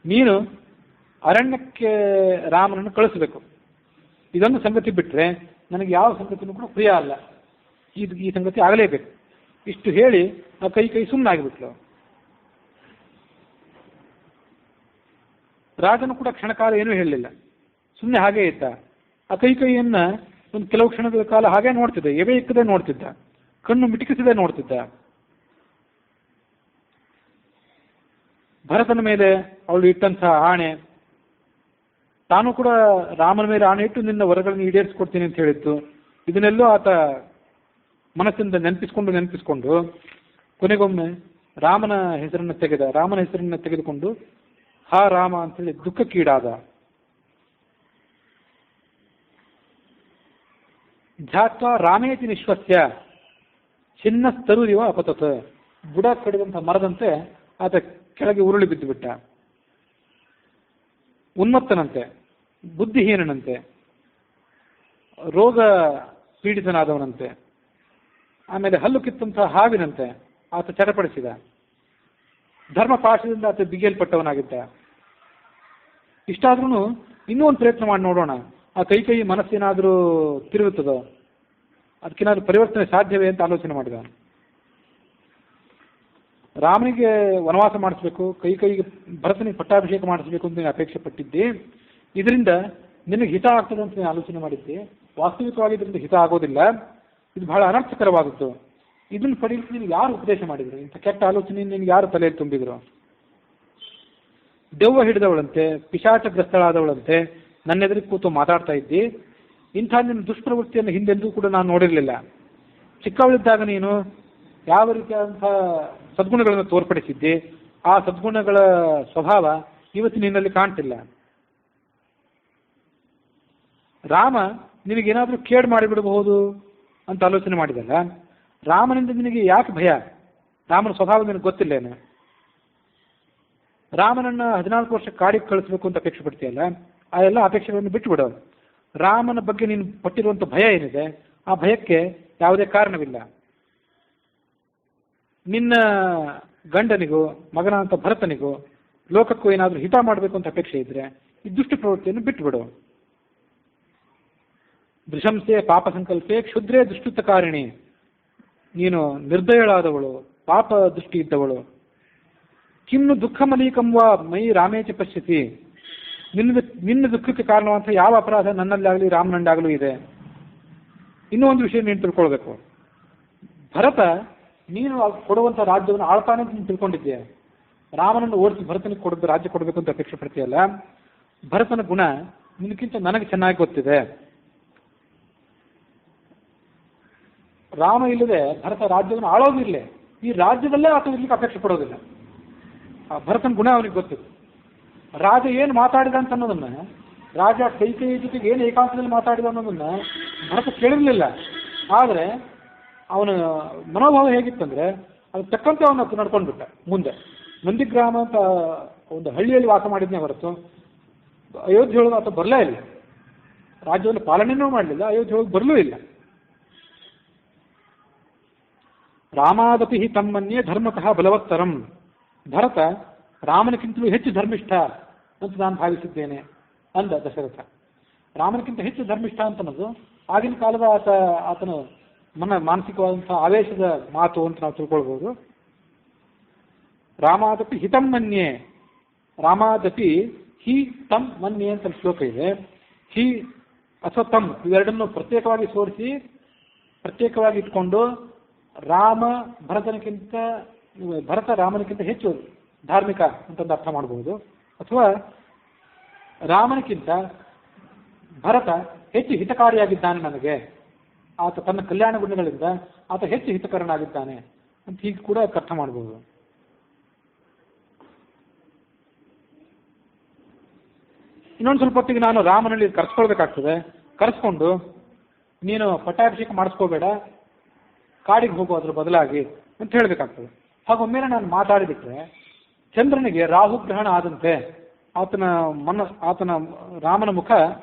ನೀನು ಅರಣ್ಯಕ್ಕೆ ರಾಮನನ್ನು ಕಳಿಸಬೇಕು. ಇದೊಂದು ಸಂಗತಿ ಬಿಟ್ಟರೆ ನನಗೆ ಯಾವ ಸಂಗತಿನೂ ಕೂಡ ಪ್ರಿಯ ಅಲ್ಲ. ಈ ಸಂಗತಿ ಆಗಲೇಬೇಕು. ಇಷ್ಟು ಹೇಳಿ ಆ ಕೈ ಸುಮ್ಮನಾಗಿಬಿಟ್ಲು. ರಾಜನು ಕೂಡ ಕ್ಷಣಕಾಲ ಏನೂ ಹೇಳಲಿಲ್ಲ, ಸುಮ್ಮನೆ ಹಾಗೇ ಇದ್ದ. ಆ ಕೈಯನ್ನು ಒಂದು ಕೆಲವು ಕ್ಷಣಗಳ ಕಾಲ ಹಾಗೆ ನೋಡ್ತಿದ್ದ, ಎವೆ ಇಕ್ಕದೆ ನೋಡ್ತಿದ್ದ, ಕಣ್ಣು ಮಿಟುಕಿಸದೆ ನೋಡ್ತಿದ್ದ. ಭರತನ ಮೇಲೆ ಅವಳು ಇಟ್ಟಂತಹ ಆಣೆ, ತಾನು ಕೂಡ ರಾಮನ ಮೇಲೆ ಆಣೆ ಇಟ್ಟು ನಿನ್ನ ವರಗಳನ್ನು ಈಡೇರಿಸಿಕೊಡ್ತೀನಿ ಅಂತ ಹೇಳಿತ್ತು. ಇದನ್ನೆಲ್ಲೋ ಆತ ಮನಸ್ಸಿಂದ ನೆನಪಿಸ್ಕೊಂಡು ಕೊನೆಗೊಮ್ಮೆ ರಾಮನ ಹೆಸರನ್ನು ತೆಗೆದುಕೊಂಡು ಹಾ ರಾಮ ಅಂತೇಳಿ ದುಃಖಕ್ಕೀಡಾದ. ಧ್ಯಾತ್ವ ರಾಮೇತಿ ನಿಶ್ವಸ್ಯ ಚಿನ್ನ ತರುರಿವ ಅಪತತ್, ಬುಡ ಕಡಿದಂಥ ಮರದಂತೆ ಆತ ಕೆಳಗೆ ಉರುಳಿ ಬಿದ್ದು ಬಿಟ್ಟ. ಉನ್ಮತ್ತನಂತೆ, ಬುದ್ಧಿಹೀನನಂತೆ. ರೋಗ ಪೀಡಿತನಾದವನಂತೆ. ಆಮೇಲೆ ಹಲ್ಲು ಕಿತ್ತಂತಹ ಹಾವಿನಂತೆ ಆತ ಚಡಪಡಿಸಿದ. ಧರ್ಮಪಾಶದಿಂದ ಆತ ಬಿಗಿಯಲ್ಪಟ್ಟವನಾಗಿದ್ದ. ಇಷ್ಟಾದ್ರೂ ಇನ್ನೂ ಒಂದು ಪ್ರಯತ್ನ ಮಾಡಿ ನೋಡೋಣ, ಆ ಕೈ ಮನಸ್ಸೇನಾದರೂ ತಿರುಗುತ್ತದೋ, ಅದಕ್ಕೇನಾದ್ರೂ ಪರಿವರ್ತನೆ ಸಾಧ್ಯವೇ ಅಂತ ಆಲೋಚನೆ ಮಾಡಿದ. ರಾಮನಿಗೆ ವನವಾಸ ಮಾಡಿಸ್ಬೇಕು, ಕೈಗೆ ಭರತನಿಗೆ ಪಟ್ಟಾಭಿಷೇಕ ಮಾಡಿಸ್ಬೇಕು ಅಂತ ನೀನು ಅಪೇಕ್ಷೆ ಪಟ್ಟಿದ್ದೆ. ಇದರಿಂದ ನಿನಗೆ ಹಿತ ಆಗ್ತದೆ ಅಂತ ನೀನು ಆಲೋಚನೆ ಮಾಡಿದ್ದೆ. ವಾಸ್ತವಿಕವಾಗಿ ಇದರಿಂದ ಹಿತ ಆಗೋದಿಲ್ಲ, ಇದು ಬಹಳ ಅನರ್ಥಕರವಾದದ್ದು. ಇದನ್ನು ಪಡೆಯಲಿಕ್ಕೆ ನಿನಗೆ ಯಾರು ಉಪದೇಶ ಮಾಡಿದ್ರು? ಇಂಥ ಕೆಟ್ಟ ಆಲೋಚನೆ ನಿನಗೆ ಯಾರು ತಲೆಯಲ್ಲಿ ತುಂಬಿದ್ರು? ದೆವ್ವ ಹಿಡಿದವಳಂತೆ, ಪಿಶಾಚಗ್ರಸ್ತಳಾದವಳಂತೆ ನನ್ನೆದುರಿಗೆ ಕೂತು ಮಾತಾಡ್ತಾ ಇದ್ದಿ. ಇಂಥ ನಿನ್ನ ದುಷ್ಪ್ರವೃತ್ತಿಯನ್ನು ಹಿಂದೆಂದೂ ಕೂಡ ನಾನು ನೋಡಿರಲಿಲ್ಲ. ಚಿಕ್ಕವಳಿದ್ದಾಗ ನೀನು ಯಾವ ರೀತಿಯಾದಂಥ ಸದ್ಗುಣಗಳನ್ನು ತೋರ್ಪಡಿಸಿದ್ದಿ, ಆ ಸದ್ಗುಣಗಳ ಸ್ವಭಾವ ಇವತ್ತು ನಿನ್ನಲ್ಲಿ ಕಾಣ್ತಿಲ್ಲ. ರಾಮ ನಿನಗೇನಾದರೂ ಕೇಡು ಮಾಡಿಬಿಡಬಹುದು ಅಂತ ಆಲೋಚನೆ ಮಾಡಿದಲ್ಲ, ರಾಮನಿಂದ ನಿನಗೆ ಯಾಕೆ ಭಯ? ರಾಮನ ಸ್ವಭಾವ ನಿನಗೆ ಗೊತ್ತಿಲ್ಲೇನು? ರಾಮನನ್ನ 14 ವರ್ಷ ಕಾಡಿಗೆ ಕಳಿಸ್ಬೇಕು ಅಂತ ಅಪೇಕ್ಷೆ ಪಡ್ತೀಯಲ್ಲ, ಆ ಎಲ್ಲ ಅಪೇಕ್ಷೆಗಳನ್ನು ಬಿಟ್ಟುಬಿಡು. ರಾಮನ ಬಗ್ಗೆ ನೀನು ಪಟ್ಟಿರುವಂಥ ಭಯ ಏನಿದೆ, ಆ ಭಯಕ್ಕೆ ಯಾವುದೇ ಕಾರಣವಿಲ್ಲ. ನಿನ್ನ ಗಂಡನಿಗೂ ಮಗನಾದಂಥ ಭರತನಿಗೂ ಲೋಕಕ್ಕೂ ಏನಾದರೂ ಹಿತ ಮಾಡಬೇಕು ಅಂತ ಅಪೇಕ್ಷೆ ಇದ್ರೆ ಈ ದುಷ್ಟ ಪ್ರವೃತ್ತಿಯನ್ನು ಬಿಟ್ಟುಬಿಡು. ದೃಶಂಸೆ ಪಾಪ ಸಂಕಲ್ಪೆ ಕ್ಷುದ್ರೇ ದುಷ್ಟುತಕಾರಿಣಿ. ನೀನು ನಿರ್ದಯಳಾದವಳು, ಪಾಪ ದೃಷ್ಟಿ ಇದ್ದವಳು. ಕಿಮ್ನು ದುಃಖಮಲೀಕಂವ ಮೈ ರಾಮೇಚ ಪಶ್ಯತಿ. ನಿನ್ನ ದುಃಖಕ್ಕೆ ಕಾರಣವಂತ ಯಾವ ಅಪರಾಧ ನನ್ನಲ್ಲಾಗಲಿ ರಾಮನಂದಾಗಲೂ ಇದೆ? ಇನ್ನೂ ಒಂದು ವಿಷಯ ನೀನು ತಿಳ್ಕೊಳ್ಬೇಕು. ಭರತ ನೀನು ಕೊಡುವಂಥ ರಾಜ್ಯವನ್ನು ಆಳ್ತಾನೆ ಅಂತ ನೀನು ತಿಳ್ಕೊಂಡಿದ್ದೀಯ. ರಾಮನನ್ನು ಓಡಿಸಿ ಭರತನಿಗೆ ರಾಜ್ಯ ಕೊಡಬೇಕು ಅಂತ ಅಪೇಕ್ಷೆ ಪಡ್ತೀಯಲ್ಲ, ಭರತನ ಗುಣ ನಿನಗಿಂತ ನನಗೆ ಚೆನ್ನಾಗಿ ಗೊತ್ತಿದೆ. ರಾಮ ಇಲ್ಲದೆ ಭರತ ರಾಜ್ಯವನ್ನು ಆಳೋದಿಲ್ಲ. ಈ ರಾಜ್ಯದಲ್ಲೇ ಆತ ಇರ್ಲಿಕ್ಕೆ ಅಪೇಕ್ಷೆ ಪಡೋದಿಲ್ಲ. ಆ ಭರತನ ಗುಣ ಅವನಿಗೆ ಗೊತ್ತಿದೆ. ರಾಜ ಏನು ಮಾತಾಡಿದ ಅಂತ ಅನ್ನೋದನ್ನ, ರಾಜ ಕೈ ಜೊತೆಗೆ ಏನು ಏಕಾಂತದಲ್ಲಿ ಮಾತಾಡಿದ ಅನ್ನೋದನ್ನ ಭರತ ಕೇಳಿರಲಿಲ್ಲ. ಆದರೆ ಅವನ ಮನೋಭಾವ ಹೇಗಿತ್ತಂದ್ರೆ ಅದು ತಕ್ಕಂತೆ ಅವನು ನಡ್ಕೊಂಡ್ಬಿಟ್ಟ. ಮುಂದೆ ನಂದಿಗ್ರಾಮ ಅಂತ ಒಂದು ಹಳ್ಳಿಯಲ್ಲಿ ವಾಸ ಮಾಡಿದ್ನೇ ಹೊರತು ಅಯೋಧ್ಯೆ ಒಳಗೆ ಆತ ಬರಲೇ ಇಲ್ಲ. ರಾಜ್ಯವನ್ನು ಪಾಲನೆಯೂ ಮಾಡಲಿಲ್ಲ, ಅಯೋಧ್ಯೆ ಒಳಗೆ ಬರಲೂ ಇಲ್ಲ. ರಾಮಾದಪಿ ಹಿ ತಮ್ಮನ್ನೇ ಧರ್ಮತಃ ಬಲವತ್ತರಂ. ಭರತ ರಾಮನಕ್ಕಿಂತಲೂ ಹೆಚ್ಚು ಧರ್ಮಿಷ್ಠ ಅಂತ ನಾನು ಭಾವಿಸಿದ್ದೇನೆ ಅಂದ ದಶರಥ. ರಾಮನಕ್ಕಿಂತ ಹೆಚ್ಚು ಧರ್ಮಿಷ್ಠ ಅಂತ ಅನ್ನೋದು ಆಗಿನ ಕಾಲದ ಆತನ ಮಾನಸಿಕವಾದಂಥ ಆವೇಶದ ಮಾತು ಅಂತ ನಾವು ತಿಳ್ಕೊಳ್ಬೋದು. ರಾಮಾದಪಿ ಹಿತಂ ಮನ್ಯೆ, ರಾಮಾದಪಿ ಹಿ ತಮ್ ಮನ್ಯೆ ಅಂತ ಶ್ಲೋಕ ಇದೆ. ಹಿ ಅಥವಾ ತಮ್ ಇವೆರಡನ್ನು ಪ್ರತ್ಯೇಕವಾಗಿ ಸೋರಿಸಿ ಪ್ರತ್ಯೇಕವಾಗಿ ಇಟ್ಕೊಂಡು ಭರತ ರಾಮನಿಗಿಂತ ಹೆಚ್ಚು ಧಾರ್ಮಿಕ ಅಂತಂದು ಅರ್ಥ ಮಾಡಬಹುದು. ಅಥವಾ ರಾಮನಿಗಿಂತ ಭರತ ಹೆಚ್ಚು ಹಿತಕಾರಿಯಾಗಿದ್ದಾನೆ ನನಗೆ, ಆತ ತನ್ನ ಕಲ್ಯಾಣ ಗುಣಗಳಿಂದ ಆತ ಹೆಚ್ಚು ಹಿತಕರನಾಗಿದ್ದಾನೆ ಅಂತ ಹೀಗೆ ಕೂಡ ಅರ್ಥ ಮಾಡಬಹುದು. ಇನ್ನೊಂದು ಸ್ವಲ್ಪ ಹೊತ್ತಿಗೆ ನಾನು ರಾಮನಲ್ಲಿ ಕರೆಸ್ಕೊಳ್ಬೇಕಾಗ್ತದೆ. ಕರೆಸ್ಕೊಂಡು ನೀನು ಪಟ್ಟಾಭಿಷೇಕ ಮಾಡಿಸ್ಕೋಬೇಡ, ಕಾಡಿಗೆ ಹೋಗೋ ಅದ್ರ ಬದಲಾಗಿ ಅಂತ ಹೇಳಬೇಕಾಗ್ತದೆ. ಹಾಗೊಮ್ಮೆಲೆ ನಾನು ಮಾತಾಡಿಬಿಟ್ರೆ ಚಂದ್ರನಿಗೆ ರಾಹುಗ್ರಹಣ ಆದಂತೆ ಆತನ ರಾಮನ ಮುಖ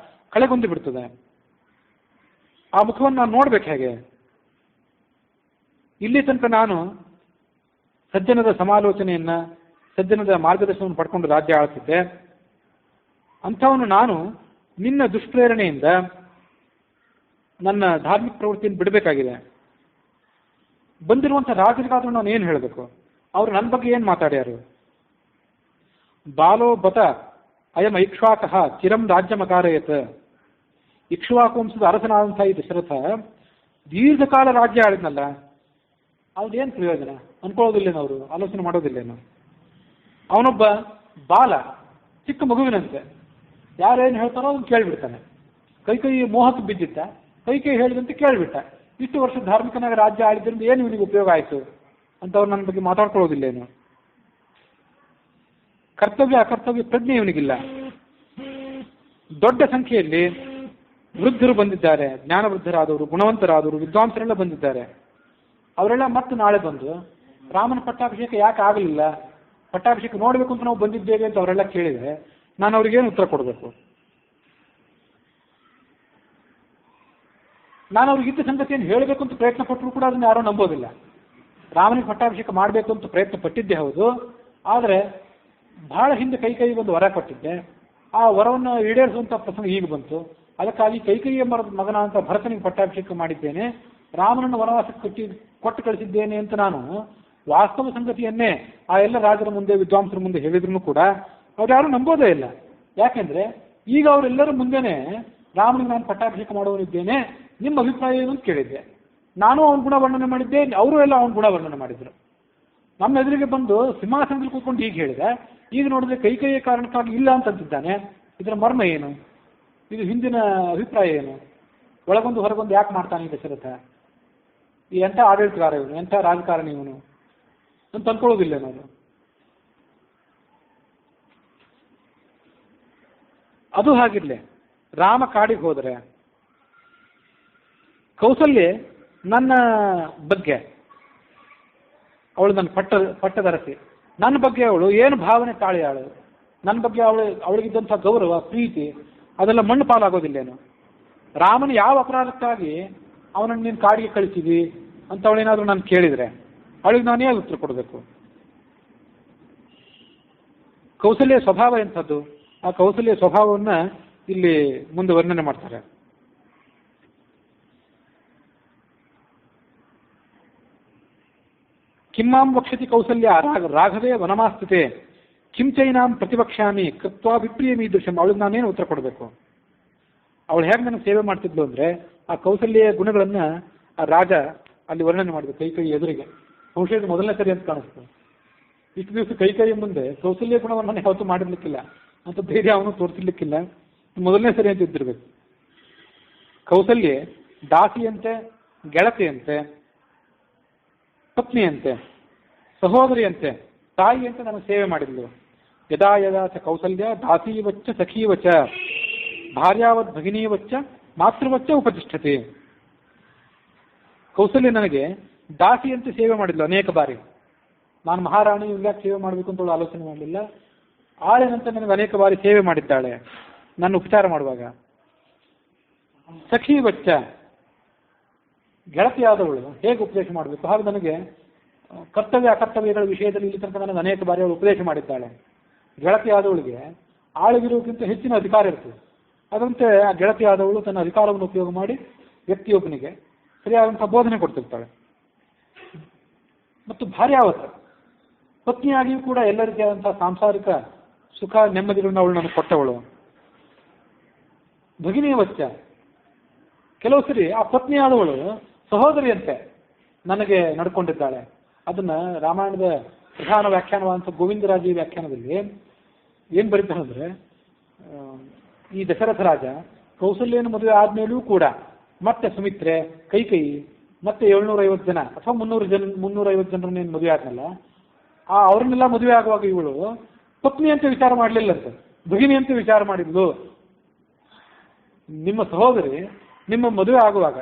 ಕಳೆಗುಂದಿ ಬಿಡ್ತದೆ. ಆ ಮುಖವನ್ನು ನಾನು ನೋಡ್ಬೇಕು ಹೇಗೆ? ಇಲ್ಲಿ ತನಕ ನಾನು ಸಜ್ಜನದ ಸಮಾಲೋಚನೆಯನ್ನ, ಸಜ್ಜನದ ಮಾರ್ಗದರ್ಶನವನ್ನು ಪಡ್ಕೊಂಡು ರಾಜ್ಯ ಆಳ್ತಿದ್ದೆ. ಅಂಥವನು ನಾನು ನಿನ್ನ ದುಷ್ಪ್ರೇರಣೆಯಿಂದ ನನ್ನ ಧಾರ್ಮಿಕ ಪ್ರವೃತ್ತಿಯನ್ನು ಬಿಡಬೇಕಾಗಿದೆ. ಬಂದಿರುವಂಥ ರಾಜರಿಗಾದ್ರೂ ನಾನು ಏನು ಹೇಳಬೇಕು? ಅವರು ನನ್ನ ಬಗ್ಗೆ ಏನು ಮಾತಾಡ್ಯಾರು? ಬಾಲೋ ಬತ ಅಯಂ ಐಕ್ಷ್ವಾಕಃ ಚಿರಂ ರಾಜ್ಯಮಕಾರಯತ್. ಇಕ್ಷ್ವಾಕು ವಂಶದ ಅರಸನಾದಂಥ ಈ ದಶರಥ ದೀರ್ಘಕಾಲ ರಾಜ್ಯ ಆಳಿದ್ನಲ್ಲ, ಅವ್ರದ್ದೇನು ಪ್ರಯೋಜನ ಅನ್ಕೊಳ್ಳೋದಿಲ್ಲೇನೋ? ಅವರು ಆಲೋಚನೆ ಮಾಡೋದಿಲ್ಲೇನೋ? ಅವನೊಬ್ಬ ಬಾಲ, ಚಿಕ್ಕ ಮಗುವಿನಂತೆ, ಯಾರೇನು ಹೇಳ್ತಾರೋ ಅದನ್ನು ಕೇಳಿಬಿಡ್ತಾನೆ. ಕೈ ಮೋಹಕ್ಕೆ ಬಿದ್ದಿತ್ತ, ಕೈ ಹೇಳಿದಂತೆ ಕೇಳಿಬಿಟ್ಟ. ಇಷ್ಟು ವರ್ಷ ಧಾರ್ಮಿಕನಾಗ ರಾಜ್ಯ ಆಳಿದ್ರಿಂದ ಏನು ಇವನಿಗೆ ಉಪಯೋಗ ಆಯಿತು ಅಂತ ಅವ್ರು ನನ್ನ ಬಗ್ಗೆ ಮಾತಾಡ್ಕೊಳ್ಳೋದಿಲ್ಲೇನು? ಕರ್ತವ್ಯ ಅಕರ್ತವ್ಯ ಪ್ರಜ್ಞೆ ಇವನಿಗಿಲ್ಲ. ದೊಡ್ಡ ಸಂಖ್ಯೆಯಲ್ಲಿ ವೃದ್ಧರು ಬಂದಿದ್ದಾರೆ, ಜ್ಞಾನ ವೃದ್ಧರಾದವರು, ಗುಣವಂತರಾದವರು, ವಿದ್ವಾಂಸರೆಲ್ಲ ಬಂದಿದ್ದಾರೆ. ಅವರೆಲ್ಲ ಮತ್ತೆ ನಾಳೆ ಬಂದು ರಾಮನ ಪಟ್ಟಾಭಿಷೇಕ ಯಾಕೆ ಆಗಲಿಲ್ಲ, ಪಟ್ಟಾಭಿಷೇಕ ನೋಡಬೇಕು ಅಂತ ನಾವು ಬಂದಿದ್ದೇವೆ ಅಂತ ಅವರೆಲ್ಲ ಕೇಳಿದರೆ ನಾನು ಅವ್ರಿಗೇನು ಉತ್ತರ ಕೊಡಬೇಕು? ನಾನು ಅವ್ರಿಗೆ ಇದ್ದ ಸಂಗತಿಯನ್ನು ಹೇಳಬೇಕು ಅಂತ ಪ್ರಯತ್ನ ಪಟ್ಟರು ಕೂಡ ಅದನ್ನು ಯಾರೂ ನಂಬೋದಿಲ್ಲ. ರಾಮನಿಗೆ ಪಟ್ಟಾಭಿಷೇಕ ಮಾಡಬೇಕು ಅಂತ ಪ್ರಯತ್ನ ಪಟ್ಟಿದ್ದೆ ಹೌದು, ಆದರೆ ಬಹಳ ಹಿಂದೆ ಕೈಕೇಯಿಗೆ ಒಂದು ವರ ಕೊಟ್ಟಿದ್ದೆ. ಆ ವರವನ್ನು ಈಡೇರಿಸುವಂಥ ಪ್ರಸಂಗ ಈಗ ಬಂತು. ಅದಕ್ಕಾಗಿ ಕೈಕೇಯಿಯ ಮಗನ ಅಂತ ಭರತನಿಗೆ ಪಟ್ಟಾಭಿಷೇಕ ಮಾಡಿದ್ದೇನೆ, ರಾಮನನ್ನು ವನವಾಸಕ್ಕೆ ಕೊಟ್ಟು ಕಳಿಸಿದ್ದೇನೆ ಅಂತ ನಾನು ವಾಸ್ತವ ಸಂಗತಿಯನ್ನೇ ಆ ಎಲ್ಲ ರಾಜರ ಮುಂದೆ, ವಿದ್ವಾಂಸರ ಮುಂದೆ ಹೇಳಿದ್ರು ಕೂಡ ಅವ್ರು ಯಾರು ನಂಬೋದೇ ಇಲ್ಲ. ಯಾಕೆಂದ್ರೆ ಈಗ ಅವರೆಲ್ಲರ ಮುಂದೆನೆ ರಾಮನಿಗೆ ನಾನು ಪಟ್ಟಾಭಿಷೇಕ ಮಾಡುವನಿದ್ದೇನೆ, ನಿಮ್ಮ ಅಭಿಪ್ರಾಯ ಏನು ಅಂತ ಕೇಳಿದ್ದೆ. ನಾನು ಅವನ ಗುಣ ವರ್ಣನೆ ಮಾಡಿದ್ದೆ, ಅವರು ಎಲ್ಲ ಅವನ ಗುಣ ವರ್ಣನೆ ಮಾಡಿದ್ರು. ನಮ್ಮ ಎದುರಿಗೆ ಬಂದು ಸಿಂಹಾಸನದಲ್ಲಿ ಕೂತ್ಕೊಂಡು ಹೀಗೆ ಹೇಳಿದೆ, ಈಗ ನೋಡಿದ್ರೆ ಕೈಕೇಯಿಯ ಕಾರಣಕ್ಕಾಗಿ ಇಲ್ಲ ಅಂತಂತಿದ್ದಾನೆ. ಇದರ ಮರ್ಮ ಏನು? ಇದು ಹಿಂದಿನ ಅಭಿಪ್ರಾಯ ಏನು? ಒಳಗೊಂದು ಹೊರಗೊಂದು ಯಾಕೆ ಮಾಡ್ತಾನೆ ಈ ದಶರಥ? ಈ ಎಂಥ ಆಡಳಿತಗಾರ ಇವನು, ಎಂಥ ರಾಜಕಾರಣಿ ಇವನು ಅಂತ ಅನ್ಕೊಳ್ಳೋದಿಲ್ಲ ನಾನು. ಅದು ಹಾಗಿರ್ಲಿ, ರಾಮ ಕಾಡಿಗೆ ಹೋದರೆ ಕೌಸಲ್ಯ ನನ್ನ ಬಗ್ಗೆ, ಅವಳು ನನ್ನ ಪಟ್ಟದರಸಿ, ನನ್ನ ಬಗ್ಗೆ ಅವಳು ಏನು ಭಾವನೆ ತಾಳೆಯಾಳು, ನನ್ನ ಬಗ್ಗೆ ಅವಳಿಗಿದ್ದಂಥ ಗೌರವ, ಪ್ರೀತಿ ಅದೆಲ್ಲ ಮಣ್ಣು ಪಾಲಾಗೋದಿಲ್ಲೇನು? ರಾಮನ ಯಾವ ಅಪರಾಧಕ್ಕಾಗಿ ಅವನನ್ನು ನೀನು ಕಾಡಿಗೆ ಕಳಿಸಿದಿ ಅಂತ ಅವಳೇನಾದರೂ ನಾನು ಕೇಳಿದರೆ ಅವಳಿಗೆ ನಾನು ಹೇಗೆ ಉತ್ತರ ಕೊಡಬೇಕು? ಕೌಸಲ್ಯ ಸ್ವಭಾವ ಎಂಥದ್ದು? ಆ ಕೌಸಲ್ಯ ಸ್ವಭಾವವನ್ನು ಇಲ್ಲಿ ಮುಂದೆ ವರ್ಣನೆ ಮಾಡ್ತಾರೆ. ಕಿಮ್ಮಾಂ ವಕ್ಷತಿ ಕೌಸಲ್ಯ ರಾಘವೇ ವನಮಾಸ್ಥಿತೆ ಕಿಂಚೈನಾಂ ಪ್ರತಿಪಕ್ಷಾಮಿ ಕೃತ್ವಾ ವಿಪ್ರಿಯಮೀದೃಶಂ. ಅವಳಿಗೆ ನಾನೇನು ಉತ್ತರ ಕೊಡಬೇಕು? ಅವಳು ಹೇಗೆ ನನಗೆ ಸೇವೆ ಮಾಡ್ತಿದ್ಲು ಅಂದರೆ ಆ ಕೌಸಲ್ಯ ಗುಣಗಳನ್ನು ಆ ರಾಜ ಅಲ್ಲಿ ವರ್ಣನೆ ಮಾಡಿದ್ರು ಕೈಕೇಯಿ ಎದುರಿಗೆ. ಬಹುಶಃ ಇದು ಮೊದಲನೇ ಸರಿ ಅಂತ ಕಾಣಿಸ್ತು. ಇಷ್ಟು ದಿವಸ ಕೈಕೇಯಿ ಮುಂದೆ ಕೌಸಲ್ಯ ಗುಣವನ್ನು ಯಾವತ್ತೂ ಮಾಡಿರ್ಲಿಕ್ಕಿಲ್ಲ ಅಂತ ಧೈರ್ಯ ಅವನು ತೋರಿಸಿರ್ಲಿಕ್ಕಿಲ್ಲ. ಮೊದಲನೇ ಸರಿ ಅಂತ ಇದ್ದಿರ್ಬೇಕು. ಕೌಸಲ್ಯ ದಾಸಿಯಂತೆ, ಗೆಳತಿಯಂತೆ, ಪತ್ನಿಯಂತೆ, ಸಹೋದರಿಯಂತೆ, ತಾಯಿಯಂತೆ ನನಗೆ ಸೇವೆ ಮಾಡಿದ್ಲು. ಯದಾ ಯದಾ ಚ ಕೌಸಲ್ಯ ದಾಸೀವಚ್ಚ ಸಖೀವಚ ಭಾರ್ಯಾವತ್ ಭಗಿನೀವಚ್ಚ ಮಾತೃವಚ್ಚ ಉಪತಿಷ್ಠತೆ. ಕೌಸಲ್ಯ ನನಗೆ ದಾಸಿಯಂತೆ ಸೇವೆ ಮಾಡಿದ್ಲು ಅನೇಕ ಬಾರಿ. ನಾನು ಮಹಾರಾಣಿ ಇವ್ಯಾಕೆ ಸೇವೆ ಮಾಡಬೇಕು ಅಂತ ಅವಳು ಆಲೋಚನೆ ಮಾಡಲಿಲ್ಲ. ಆಳಿನಂತೆ ನನಗೆ ಅನೇಕ ಬಾರಿ ಸೇವೆ ಮಾಡಿದ್ದಾಳೆ ನನ್ನ ಉಪಚಾರ ಮಾಡುವಾಗ. ಸಖೀವಚ್ಚ ಗೆಳತಿಯಾದವಳು ಹೇಗೆ ಉಪದೇಶ ಮಾಡಬೇಕು ಹಾಗೆ ನನಗೆ ಕರ್ತವ್ಯ ಅಕರ್ತವ್ಯಗಳ ವಿಷಯದಲ್ಲಿ ಇಲ್ಲಿ ತನಕ ನನಗೆ ಅನೇಕ ಬಾರಿ ಅವಳು ಉಪದೇಶ ಮಾಡಿದ್ದಾಳೆ. ಗೆಳತಿಯಾದವಳಿಗೆ ಆಳಿಗಿರುವುದಕ್ಕಿಂತ ಹೆಚ್ಚಿನ ಅಧಿಕಾರ ಇರ್ತದೆ. ಅದಂತೆ ಆ ಗೆಳತಿಯಾದವಳು ತನ್ನ ಅಧಿಕಾರವನ್ನು ಉಪಯೋಗ ಮಾಡಿ ವ್ಯಕ್ತಿಯೊಬ್ಬನಿಗೆ ಸರಿಯಾದಂಥ ಬೋಧನೆ ಕೊಡ್ತಿರ್ತಾಳೆ. ಮತ್ತು ಭಾರ್ಯಾವತ ಪತ್ನಿಯಾಗಿಯೂ ಕೂಡ ಎಲ್ಲ ರೀತಿಯಾದಂಥ ಸಾಂಸಾರಿಕ ಸುಖ ನೆಮ್ಮದಿಗಳನ್ನ ಅವಳು ನನಗೆ ಕೊಟ್ಟವಳು. ಭಗಿನಿಯ ವಚ್ಚ ಕೆಲವು ಸರಿ ಆ ಪತ್ನಿಯಾದವಳು ಸಹೋದರಿಯಂತೆ ನನಗೆ ನಡ್ಕೊಂಡಿದ್ದಾಳೆ. ಅದನ್ನ ರಾಮಾಯಣದ ಪ್ರಧಾನ ವ್ಯಾಖ್ಯಾನವಾದಂಥ ಗೋವಿಂದರಾಜಿ ವ್ಯಾಖ್ಯಾನದಲ್ಲಿ ಏನು ಬರೀತಾನೆ ಅಂದರೆ, ಈ ದಶರಥ ರಾಜ ಕೌಸಲ್ಯನ ಮದುವೆ ಆದ್ಮೇಲೂ ಕೂಡ ಮತ್ತೆ ಸುಮಿತ್ರೆ, ಕೈಕೇಯಿ ಮತ್ತೆ 750 ಜನ ಅಥವಾ 350 ಜನರನ್ನೇನು ಮದುವೆ ಆದ್ನಲ್ಲ, ಅವ್ರನ್ನೆಲ್ಲ ಮದುವೆ ಆಗುವಾಗ ಇವಳು ಪತ್ನಿ ಅಂತ ವಿಚಾರ ಮಾಡಲಿಲ್ಲಂತೆ, ಭಗಿನಿ ಅಂತ ವಿಚಾರ ಮಾಡಿದ್ಲು. ನಿಮ್ಮ ಸಹೋದರಿ ನಿಮ್ಮ ಮದುವೆ ಆಗುವಾಗ,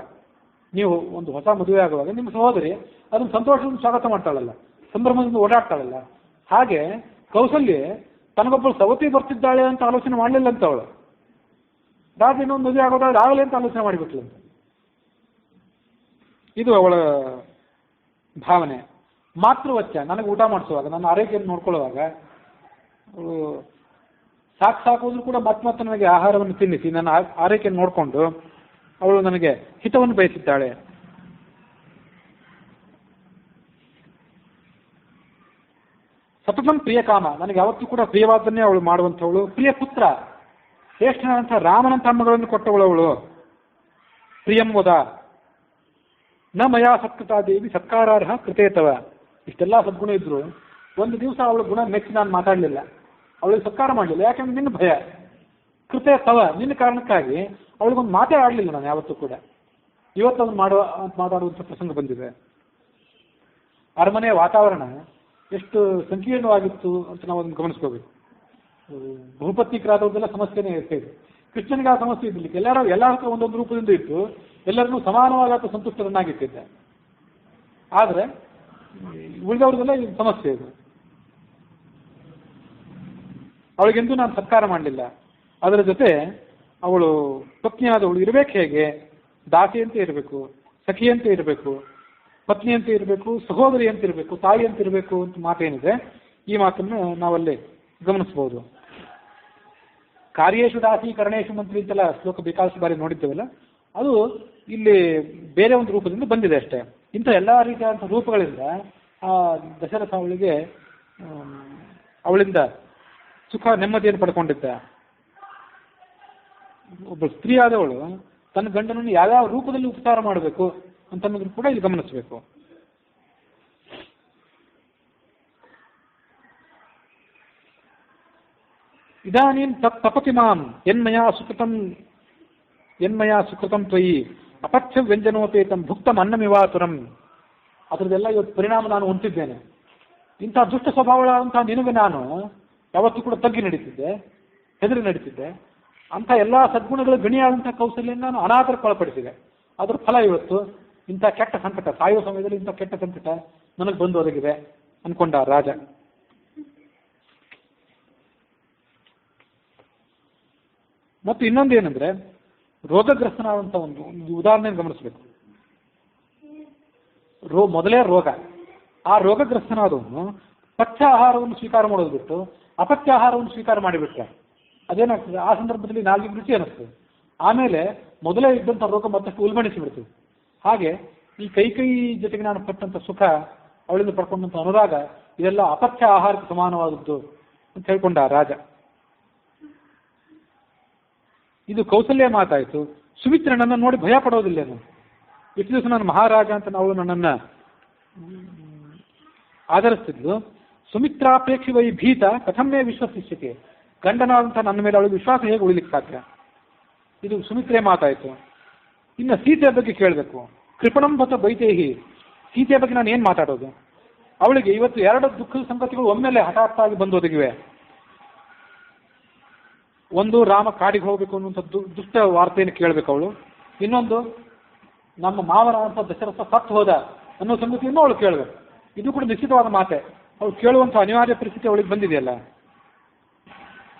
ನೀವು ಒಂದು ಹೊಸ ಮದುವೆ ಆಗುವಾಗ ನಿಮ್ಮ ಸಹೋದರಿ ಅದನ್ನು ಸಂತೋಷದಿಂದ ಸ್ವಾಗತ ಮಾಡ್ತಾಳಲ್ಲ, ಸಂಭ್ರಮದಿಂದ ಓಡಾಡ್ತಾಳಲ್ಲ, ಹಾಗೆ ಕೌಸಲ್ಯ ತನಗೊಬ್ಬಳು ಸವತಿ ಬರ್ತಿದ್ದಾಳೆ ಅಂತ ಆಲೋಚನೆ ಮಾಡಲಿಲ್ಲ ಅಂತ ಅವಳು. ರಾಜ ಇನ್ನೊಂದು ಮದುವೆ ಆಗೋದಾದ್ರೆ ಆಗಲಿ ಅಂತ ಆಲೋಚನೆ ಮಾಡಿಬಿಟ್ಲಂತ. ಇದು ಅವಳ ಭಾವನೆ. ಮಾತೃವಚ್ಚ ನನಗೆ ಊಟ ಮಾಡಿಸುವಾಗ, ನನ್ನ ಆರೋಗ್ಯವನ್ನು ನೋಡ್ಕೊಳ್ಳುವಾಗ ಅವಳು ಸಾಕೋದ್ರೂ ಕೂಡ ಮತ್ತೆ ನನಗೆ ಆಹಾರವನ್ನು ತಿನ್ನಿಸಿ ನನ್ನ ಆರೈಕೆಯನ್ನು ನೋಡಿಕೊಂಡು ಅವಳು ನನಗೆ ಹಿತವನ್ನು ಬಯಸಿದ್ದಾಳೆ. ಸತತಂ ಪ್ರಿಯ ಕಾಮ, ನನಗೆ ಯಾವತ್ತೂ ಕೂಡ ಪ್ರಿಯವಾದನ್ನೇ ಅವಳು ಮಾಡುವಂಥವಳು. ಪ್ರಿಯ ಪುತ್ರ, ಶ್ರೇಷ್ಠನಾದಂಥ ರಾಮನಂಥ ಮಗಳನ್ನು ಕೊಟ್ಟವಳು ಅವಳು. ಪ್ರಿಯಂ ವದ ನ ಮಯಾ ಸತ್ಕೃತಾದೇವಿ ಸತ್ಕಾರಾರ್ಹ ಕೃತೇತವ. ಇಷ್ಟೆಲ್ಲ ಸದ್ಗುಣ ಇದ್ರು ಒಂದು ದಿವಸ ಅವಳ ಗುಣ ಮೆಚ್ಚಿ ನಾನು ಮಾತಾಡಲಿಲ್ಲ, ಅವಳಿಗೆ ಸತ್ಕಾರ ಮಾಡಲಿಲ್ಲ. ಯಾಕಂದ್ರೆ ನಿನ್ನ ಭಯ, ಕೃತೇ ತವ, ನಿನ್ನ ಕಾರಣಕ್ಕಾಗಿ ಅವಳಿಗೊಂದು ಮಾತೇ ಆಡಲಿಲ್ಲ ನಾನು ಯಾವತ್ತೂ ಕೂಡ. ಇವತ್ತು ಅದನ್ನು ಮಾತಾಡುವಂಥ ಪ್ರಸಂಗ ಬಂದಿದೆ. ಅರಮನೆಯ ವಾತಾವರಣ ಎಷ್ಟು ಸಂಕೀರ್ಣವಾಗಿತ್ತು ಅಂತ ನಾವು ಅದನ್ನು ಗಮನಿಸ್ಕೋಬೇಕು. ಬಹುಪತ್ನಿಕರಾದವ್ರದ್ದೆಲ್ಲ ಸಮಸ್ಯೆನೇ ಇರ್ತದೆ. ಕೃಷ್ಣನಿಗೆ ಆ ಸಮಸ್ಯೆ ಇದ್ದಿಲ್ಲ. ಎಲ್ಲರ ಹತ್ರ ಒಂದೊಂದು ರೂಪದಿಂದ ಇತ್ತು, ಎಲ್ಲರನ್ನೂ ಸಮಾನವಾದ ಸಂತುಷ್ಟರನ್ನಾಗಿಟ್ಟಿದ್ದ. ಆದರೆ ಉಳಿದವ್ರದೆಲ್ಲ ಇದು ಸಮಸ್ಯೆ ಇದು. ಅವಳಿಗೆಂದೂ ನಾನು ಸತ್ಕಾರ ಮಾಡಲಿಲ್ಲ. ಅದರ ಜೊತೆ ಅವಳು ಪತ್ನಿಯಾದವಳು ಇರಬೇಕು ಹೇಗೆ ದಾಸಿಯಂತೆ ಇರಬೇಕು, ಸಖಿಯಂತೆ ಇರಬೇಕು, ಪತ್ನಿಯಂತೆ ಇರಬೇಕು, ಸಹೋದರಿ ಅಂತ ಇರಬೇಕು, ತಾಯಿ ಅಂತ ಇರಬೇಕು ಅಂತ ಮಾತೇನಿದೆ, ಈ ಮಾತನ್ನು ನಾವಲ್ಲಿ ಗಮನಿಸಬಹುದು. ಕಾರ್ಯೇಶು ದಾಸಿ ಕರ್ಣೇಶು ಮಂತ್ರಿ ಅಂತೆಲ್ಲ ಶ್ಲೋಕ ಬೇಕಾದಷ್ಟು ಬಾರಿ ನೋಡಿದ್ದೇವಲ್ಲ, ಅದು ಇಲ್ಲಿ ಬೇರೆ ಒಂದು ರೂಪದಿಂದ ಬಂದಿದೆ ಅಷ್ಟೇ. ಇಂಥ ಎಲ್ಲ ರೀತಿಯಾದಂಥ ರೂಪಗಳಿಂದ ಆ ದಶರಥ ಅವಳಿಂದ ಸುಖ ನೆಮ್ಮದಿಯನ್ನು ಪಡ್ಕೊಂಡಿದ್ದ. ಒಬ್ಬ ಸ್ತ್ರೀ ಆದವಳು ತನ್ನ ಗಂಡನನ್ನು ಯಾವ್ಯಾವ ರೂಪದಲ್ಲಿ ಉಪಚಾರ ಮಾಡಬೇಕು ಅಂತನ್ನೋದನ್ನು ಕೂಡ ಇಲ್ಲಿ ಗಮನಿಸಬೇಕು. ಇದಾನೀಂ ತಪತಿ ಮಾಂ ಯನ್ಮಯಾ ಸುಕೃತಂ ತ್ವಯಿ ಅಪಥ್ಯ ವ್ಯಂಜನೋಪೇತಂ ಭುಕ್ತಂ ಅನ್ನಮಿವಾತುರಂ. ಅದರದೆಲ್ಲ ಇವತ್ತು ಪರಿಣಾಮ ನಾನು ಹೊಂದಿದ್ದೇನೆ. ಇಂಥ ದುಷ್ಟ ಸ್ವಭಾವಗಳಾದಂತಹ ನಿನಗೆ ನಾನು ಯಾವತ್ತೂ ಕೂಡ ತಗ್ಗಿ ನಡೀತಿದ್ದೆ, ಹೆದರಿ ನಡೀತಿದ್ದೆ. ಅಂಥ ಎಲ್ಲ ಸದ್ಗುಣಗಳ ಗಣಿಯಾದಂಥ ಕೌಶಲ್ಯ ನಾನು ಅನಾದರಕ್ಕೆ ಒಳಪಡಿಸಿದೆ. ಅದರ ಫಲ ಇವತ್ತು ಇಂಥ ಕೆಟ್ಟ ಸಂಕಟ, ಸಾಯುವ ಸಮಯದಲ್ಲಿ ಇಂಥ ಕೆಟ್ಟ ಸಂಕಟ ನನಗೆ ಬಂದು ಒದಗಿದೆ ಅನ್ಕೊಂಡ ರಾಜ. ಮತ್ತು ಇನ್ನೊಂದು ಏನಂದ್ರೆ, ರೋಗಗ್ರಸ್ತನಾದಂಥ ಒಂದು ಉದಾಹರಣೆ ಗಮನಿಸಬೇಕು. ಮೊದಲೇ ರೋಗ, ಆ ರೋಗಗ್ರಸ್ತನಾದವನು ಪಥ್ಯ ಆಹಾರವನ್ನು ಸ್ವೀಕಾರ ಮಾಡೋದು ಬಿಟ್ಟು ಅಪಥ್ಯ ಆಹಾರವನ್ನು ಸ್ವೀಕಾರ ಮಾಡಿಬಿಟ್ರೆ ಅದೇನಾಗ್ತದೆ, ಆ ಸಂದರ್ಭದಲ್ಲಿ ನಾಲ್ಕು ರುಚಿ ಅನ್ನಿಸ್ತದೆ. ಆಮೇಲೆ ಮೊದಲೇ ಇದ್ದಂಥ ರೋಗ ಮತ್ತಷ್ಟು ಉಲ್ಬಣಿಸಿ ಬಿಡ್ತದೆ. ಹಾಗೆ ಈ ಕೈ ಜೊತೆಗೆ ನಾನು ಪಟ್ಟಂಥ ಸುಖ, ಅವಳಿಂದ ಪಡ್ಕೊಂಡಂಥ ಅನುರಾಗ, ಇದೆಲ್ಲ ಅಪಥ್ಯ ಆಹಾರಕ್ಕೆ ಸಮಾನವಾದದ್ದು ಅಂತ ಹೇಳ್ಕೊಂಡ ರಾಜ. ಇದು ಕೌಸಲ್ಯ ಮಾತಾಯಿತು. ಸುಮಿತ್ರ ನನ್ನ ನೋಡಿ ಭಯ ಪಡೋದಿಲ್ಲ. ಇಷ್ಟು ದಿವಸ ನಾನು ಮಹಾರಾಜ ಅಂತ ನಾವು ನನ್ನನ್ನು ಆಧರಿಸ್ತಿದ್ಲು. ಸುಮಿತ್ರಾಪೇಕ್ಷಿ ವೈ ಭೀತ ಕಥಮ್ಮೆ ವಿಶ್ವಸಿಷ್ಯತೆ. ಗಂಡನಾದಂಥ ನನ್ನ ಮೇಲೆ ಅವಳಿಗೆ ವಿಶ್ವಾಸ ಹೇಗೆ ಉಳಿಲಿಕ್ಕೆ ಸಾಧ್ಯ? ಇದು ಸುಮಿತ್ರೆ ಮಾತಾಯಿತು. ಇನ್ನು ಸೀತೆಯ ಬಗ್ಗೆ ಕೇಳಬೇಕು. ಕೃಪಣಂ ಬತ ಬೈತೇಹಿ. ಸೀತೆಯ ಬಗ್ಗೆ ನಾನು ಏನು ಮಾತಾಡೋದು? ಅವಳಿಗೆ ಇವತ್ತು ಎರಡು ದುಃಖದ ಸಂಗತಿಗಳು ಒಮ್ಮೆಲೆ ಹಠಾತ್ತಾಗಿ ಬಂದು ಒದಗಿವೆ. ಒಂದು, ರಾಮ ಕಾಡಿಗೆ ಹೋಗಬೇಕು ಅನ್ನುವಂಥ ದುಷ್ಟ ವಾರ್ತೆಯನ್ನು ಕೇಳಬೇಕು ಅವಳು. ಇನ್ನೊಂದು, ನಮ್ಮ ಮಾವನಾದಂಥ ದಶರಥ ಸತ್ತು ಹೋದ ಅನ್ನೋ ಸಂಗತಿಯನ್ನು ಅವಳು ಕೇಳಬೇಕು. ಇದು ಕೂಡ ನಿಶ್ಚಿತವಾದ ಮಾತೆ. ಅವಳು ಕೇಳುವಂಥ ಅನಿವಾರ್ಯ ಪರಿಸ್ಥಿತಿ ಅವಳಿಗೆ ಬಂದಿದೆಯಲ್ಲ.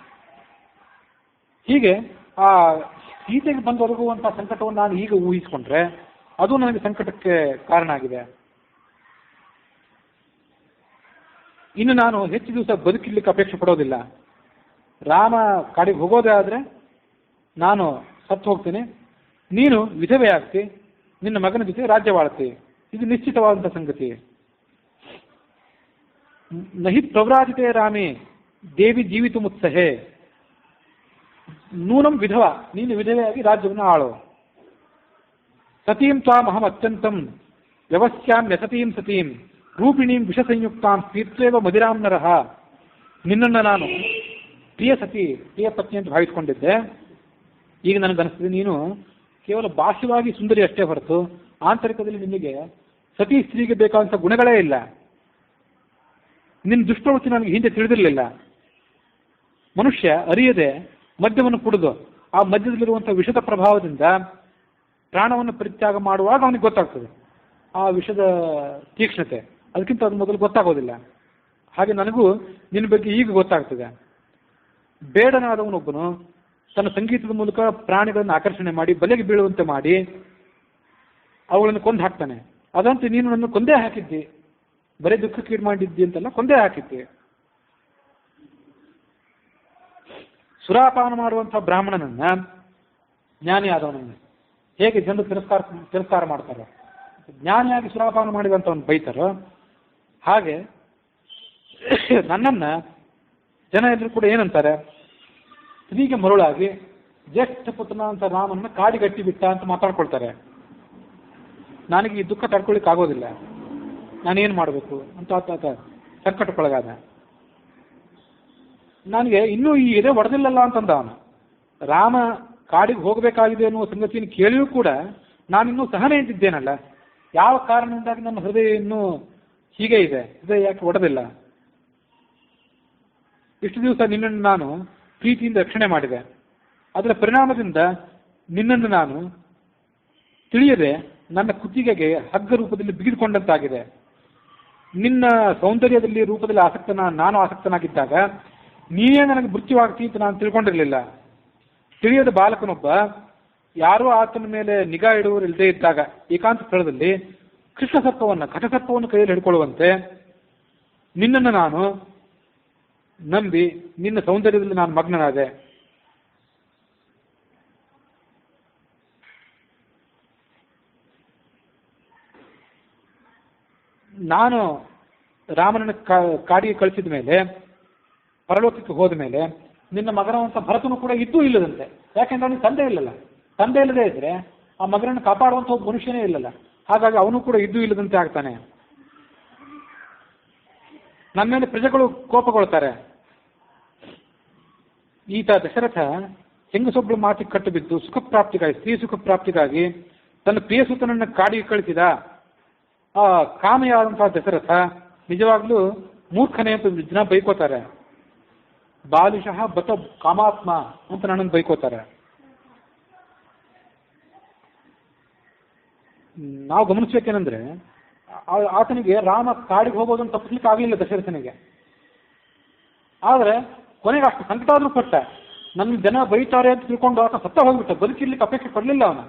ಹೀಗೆ ಆ ಸೀತೆಗೆ ಬಂದು ಒದಗುವಂಥ ಸಂಕಟವನ್ನು ನಾನು ಈಗ ಊಹಿಸಿಕೊಂಡ್ರೆ ಅದು ನನಗೆ ಸಂಕಟಕ್ಕೆ ಕಾರಣ ಆಗಿದೆ. ಇನ್ನು ನಾನು ಹೆಚ್ಚು ದಿವಸ ಬದುಕಿರ್ಲಿಕ್ಕೆ ಅಪೇಕ್ಷೆ ಪಡೋದಿಲ್ಲ. ರಾಮ ಕಾಡಿಗೆ ಹೋಗೋದೇ ಆದರೆ ನಾನು ಸತ್ತು ಹೋಗ್ತೀನಿ, ನೀನು ವಿಧವೆ ಆಗ್ತಿ, ನಿನ್ನ ಮಗನ ಜೊತೆ ರಾಜ್ಯವಾಳ್ತಿ. ಇದು ನಿಶ್ಚಿತವಾದಂಥ ಸಂಗತಿ. ನಹಿ ಪ್ರವ್ರಾಜಿತೆ ರಾಮೇ ದೇವಿ ಜೀವಿತು ಮುತ್ಸಹೆ. ನೂನಂ ವಿಧವ, ನೀನು ವಿಧವೆಯಾಗಿ ರಾಜ್ಯವನ್ನು ಆಳು. ಸತೀಂ ತ್ವಾಮಹಂ ಅತ್ಯಂತಂ ವ್ಯವಸ್ಯಾಮ್ಯ ಸತೀಂ ರೂಪಿಣೀಂ ವಿಷಸಂಯುಕ್ತಾಂ ತೀರ್ಥೇವ ಮದಿರಾಂ ನರಃ. ನಿನ್ನನ್ನು ನಾನು ಪ್ರಿಯ ಸತಿ, ಪ್ರಿಯ ಪತ್ನಿ ಅಂತ ಭಾವಿಸ್ಕೊಂಡಿದ್ದೆ. ಈಗ ನನಗನ್ನಿಸ್ತದೆ ನೀನು ಕೇವಲ ಬಾಹ್ಯವಾಗಿ ಸುಂದರಿ ಅಷ್ಟೇ ಹೊರತು ಆಂತರಿಕದಲ್ಲಿ ನಿನಗೆ ಸತಿ ಸ್ತ್ರೀಗೆ ಬೇಕಾದಂಥ ಗುಣಗಳೇ ಇಲ್ಲ. ನಿನ್ನ ದುಷ್ಟವೃತ್ತಿ ನನಗೆ ಹಿಂದೆ ತಿಳಿದಿರಲಿಲ್ಲ. ಮನುಷ್ಯ ಅರಿಯದೆ ಮದ್ಯವನ್ನು ಕುಡಿದು ಆ ಮದ್ಯದಲ್ಲಿರುವಂಥ ವಿಷದ ಪ್ರಭಾವದಿಂದ ಪ್ರಾಣವನ್ನು ಪರಿತ್ಯಾಗ ಮಾಡುವಾಗ ಅವನಿಗೆ ಗೊತ್ತಾಗ್ತದೆ ಆ ವಿಷದ ತೀಕ್ಷ್ಣತೆ. ಅದಕ್ಕಿಂತ ಅದು ಮೊದಲು ಗೊತ್ತಾಗೋದಿಲ್ಲ. ಹಾಗೆ ನನಗೂ ನಿನ್ನ ಬಗ್ಗೆ ಈಗ ಗೊತ್ತಾಗ್ತದೆ. ಬೇಡನಾದವನೊಬ್ಬನು ತನ್ನ ಸಂಗೀತದ ಮೂಲಕ ಪ್ರಾಣಿಗಳನ್ನು ಆಕರ್ಷಣೆ ಮಾಡಿ ಬಲೆಗೆ ಬೀಳುವಂತೆ ಮಾಡಿ ಅವುಗಳನ್ನು ಕೊಂದು ಹಾಕ್ತಾನೆ. ಅದಂತೆ ನೀನು ನನ್ನ ಕೊಂದೇ ಹಾಕಿದ್ದಿ, ಬರೀ ದುಃಖಕ್ಕೀಡು ಮಾಡಿದ್ದಿ ಅಂತೆಲ್ಲ ಕೊಂದೇ ಹಾಕಿದ್ದಿ. ಸುರಾಪಾನ ಮಾಡುವಂಥ ಬ್ರಾಹ್ಮಣನನ್ನ, ಜ್ಞಾನಿ ಆದವನನ್ನು ಹೇಗೆ ಜನರು ತಿರಸ್ಕಾರ ಮಾಡ್ತಾರೆ, ಜ್ಞಾನಿಯಾಗಿ ಸುರಾಪಾನ ಮಾಡಿದಂಥವನು ಬೈತಾರೋ ಹಾಗೆ ನನ್ನನ್ನು ಜನ ಎಲ್ಲರೂ ಕೂಡ ಏನಂತಾರೆ, ಸ್ತ್ರೀಗೆ ಮರುಳಾಗಿ ಜ್ಯೇಷ್ಠ ಪುತ್ರನ ಅಂತ ರಾಮನ್ನ ಕಾಡಿಗಟ್ಟಿ ಬಿಟ್ಟ ಅಂತ ಮಾತಾಡ್ಕೊಳ್ತಾರೆ. ನನಗೆ ಈ ದುಃಖ ತಡ್ಕೊಳ್ಳಿಕ್ಕೆ ಆಗೋದಿಲ್ಲ, ನಾನೇನು ಮಾಡಬೇಕು ಅಂತ ಸಂಕಟಕ್ಕೊಳಗಾದ. ನನಗೆ ಇನ್ನೂ ಈ ಎದೆ ಹೊಡೆದಿಲ್ಲಲ್ಲ ಅಂತಂದ ಅವನು. ರಾಮ ಕಾಡಿಗೆ ಹೋಗಬೇಕಾಗಿದೆ ಅನ್ನುವ ಸಂಗತಿಯನ್ನು ಕೇಳಿಯೂ ಕೂಡ ನಾನಿನ್ನೂ ಸಹನೆ ಇದ್ದಿದ್ದೇನಲ್ಲ. ಯಾವ ಕಾರಣದಿಂದಾಗಿ ನನ್ನ ಹೃದಯ ಇನ್ನೂ ಹೀಗೆ ಇದೆ, ಹೃದಯ ಯಾಕೆ ಒಡೆದಿಲ್ಲ? ಇಷ್ಟು ದಿವಸ ನಿನ್ನನ್ನು ನಾನು ಪ್ರೀತಿಯಿಂದ ರಕ್ಷಣೆ ಮಾಡಿದೆ. ಅದರ ಪರಿಣಾಮದಿಂದ ನಿನ್ನನ್ನು ನಾನು ತಿಳಿಯದೆ ನನ್ನ ಕುತ್ತಿಗೆಗೆ ಹಗ್ಗ ರೂಪದಲ್ಲಿ ಬಿಗಿದುಕೊಂಡಂತಾಗಿದೆ. ನಿನ್ನ ಸೌಂದರ್ಯದಲ್ಲಿ ರೂಪದಲ್ಲಿ ನಾನು ಆಸಕ್ತನಾಗಿದ್ದಾಗ ನೀನೇ ನನಗೆ ಮೃತ್ಯುವಾಗ್ತಿ ಅಂತ ನಾನು ತಿಳ್ಕೊಂಡಿರಲಿಲ್ಲ. ತಿಳಿಯದ ಬಾಲಕನೊಬ್ಬ ಯಾರೂ ಆತನ ಮೇಲೆ ನಿಗಾ ಇಡುವರು ಇಲ್ಲದೆ ಇದ್ದಾಗ ಏಕಾಂತ ಸ್ಥಳದಲ್ಲಿ ಕೃಷ್ಣ ಸರ್ಪವನ್ನು ಘಟಸರ್ಪವನ್ನು ಕೈಯಲ್ಲಿ ಹಿಡ್ಕೊಳ್ಳುವಂತೆ ನಿನ್ನನ್ನು ನಾನು ನಂಬಿ ನಿನ್ನ ಸೌಂದರ್ಯದಲ್ಲಿ ನಾನು ಮಗ್ನನಾದೆ. ನಾನು ರಾಮನನ್ನು ಕಾಡಿಗೆ ಕಳಿಸಿದ ಮೇಲೆ, ಪರಲೋಕಕ್ಕೆ ಹೋದ ಮೇಲೆ ನಿನ್ನ ಮಗನವಂತ ಭರತನು ಕೂಡ ಇದ್ದೂ ಇಲ್ಲದಂತೆ. ಯಾಕೆಂದ್ರೆ ಅವನಿಗೆ ತಂದೆ ಇಲ್ಲಲ್ಲ. ತಂದೆ ಇಲ್ಲದೆ ಇದ್ರೆ ಆ ಮಗನನ್ನು ಕಾಪಾಡುವಂಥ ಒಬ್ಬ ಮನುಷ್ಯನೇ ಇಲ್ಲಲ್ಲ. ಹಾಗಾಗಿ ಅವನು ಕೂಡ ಇದ್ದೂ ಇಲ್ಲದಂತೆ ಆಗ್ತಾನೆ. ನನ್ನ ಮೇಲೆ ಪ್ರಜೆಗಳು ಕೋಪಗೊಳ್ತಾರೆ. ಈತ ದಶರಥ ಹೆಂಗಸೊಬ್ಬಳು ಮಾತಿಗೆ ಕಟ್ಟು ಬಿದ್ದು ಸುಖಪ್ರಾಪ್ತಿಗಾಗಿ, ಸ್ತ್ರೀ ಸುಖಪ್ರಾಪ್ತಿಗಾಗಿ ತನ್ನ ಪ್ರಿಯಸುತನನ್ನು ಕಾಡಿಗೆ ಕಳಿಸಿದ ಆ ಕಾಮೆಯಾದಂತಹ ದಶರಥ ನಿಜವಾಗ್ಲೂ ಮೂರ್ಖನೇ ಅಂತ ಜನ ಬೈಕೋತಾರೆ. ಬಾಲಿಶಃ ಬತ ಕಾಮಾತ್ಮ ಅಂತ ನನ್ನನ್ನು ಬೈಕೋತಾರೆ. ನಾವು ಗಮನಿಸ್ಬೇಕೇನೆಂದ್ರೆ ಆತನಿಗೆ ರಾಮ ಕಾಡಿಗೆ ಹೋಗೋದನ್ನು ತಪ್ಪಿಸ್ಲಿಕ್ಕೆ ಆಗಲಿಲ್ಲ ದಶರಥನಿಗೆ. ಆದರೆ ಕೊನೆಗೆ ಅಷ್ಟು ಸಂಕಟ ಆದ್ರೂ ಪಟ್ಟ. ನನ್ನ ಜನ ಬೈತಾರೆ ಅಂತ ತಿಳ್ಕೊಂಡು ಆತ ಸತ್ತ ಹೋಗ್ಬಿಟ್ಟ. ಬದುಕಿರ್ಲಿಕ್ಕೆ ಅಪೇಕ್ಷೆ ಪಡಲಿಲ್ಲ ಅವನು.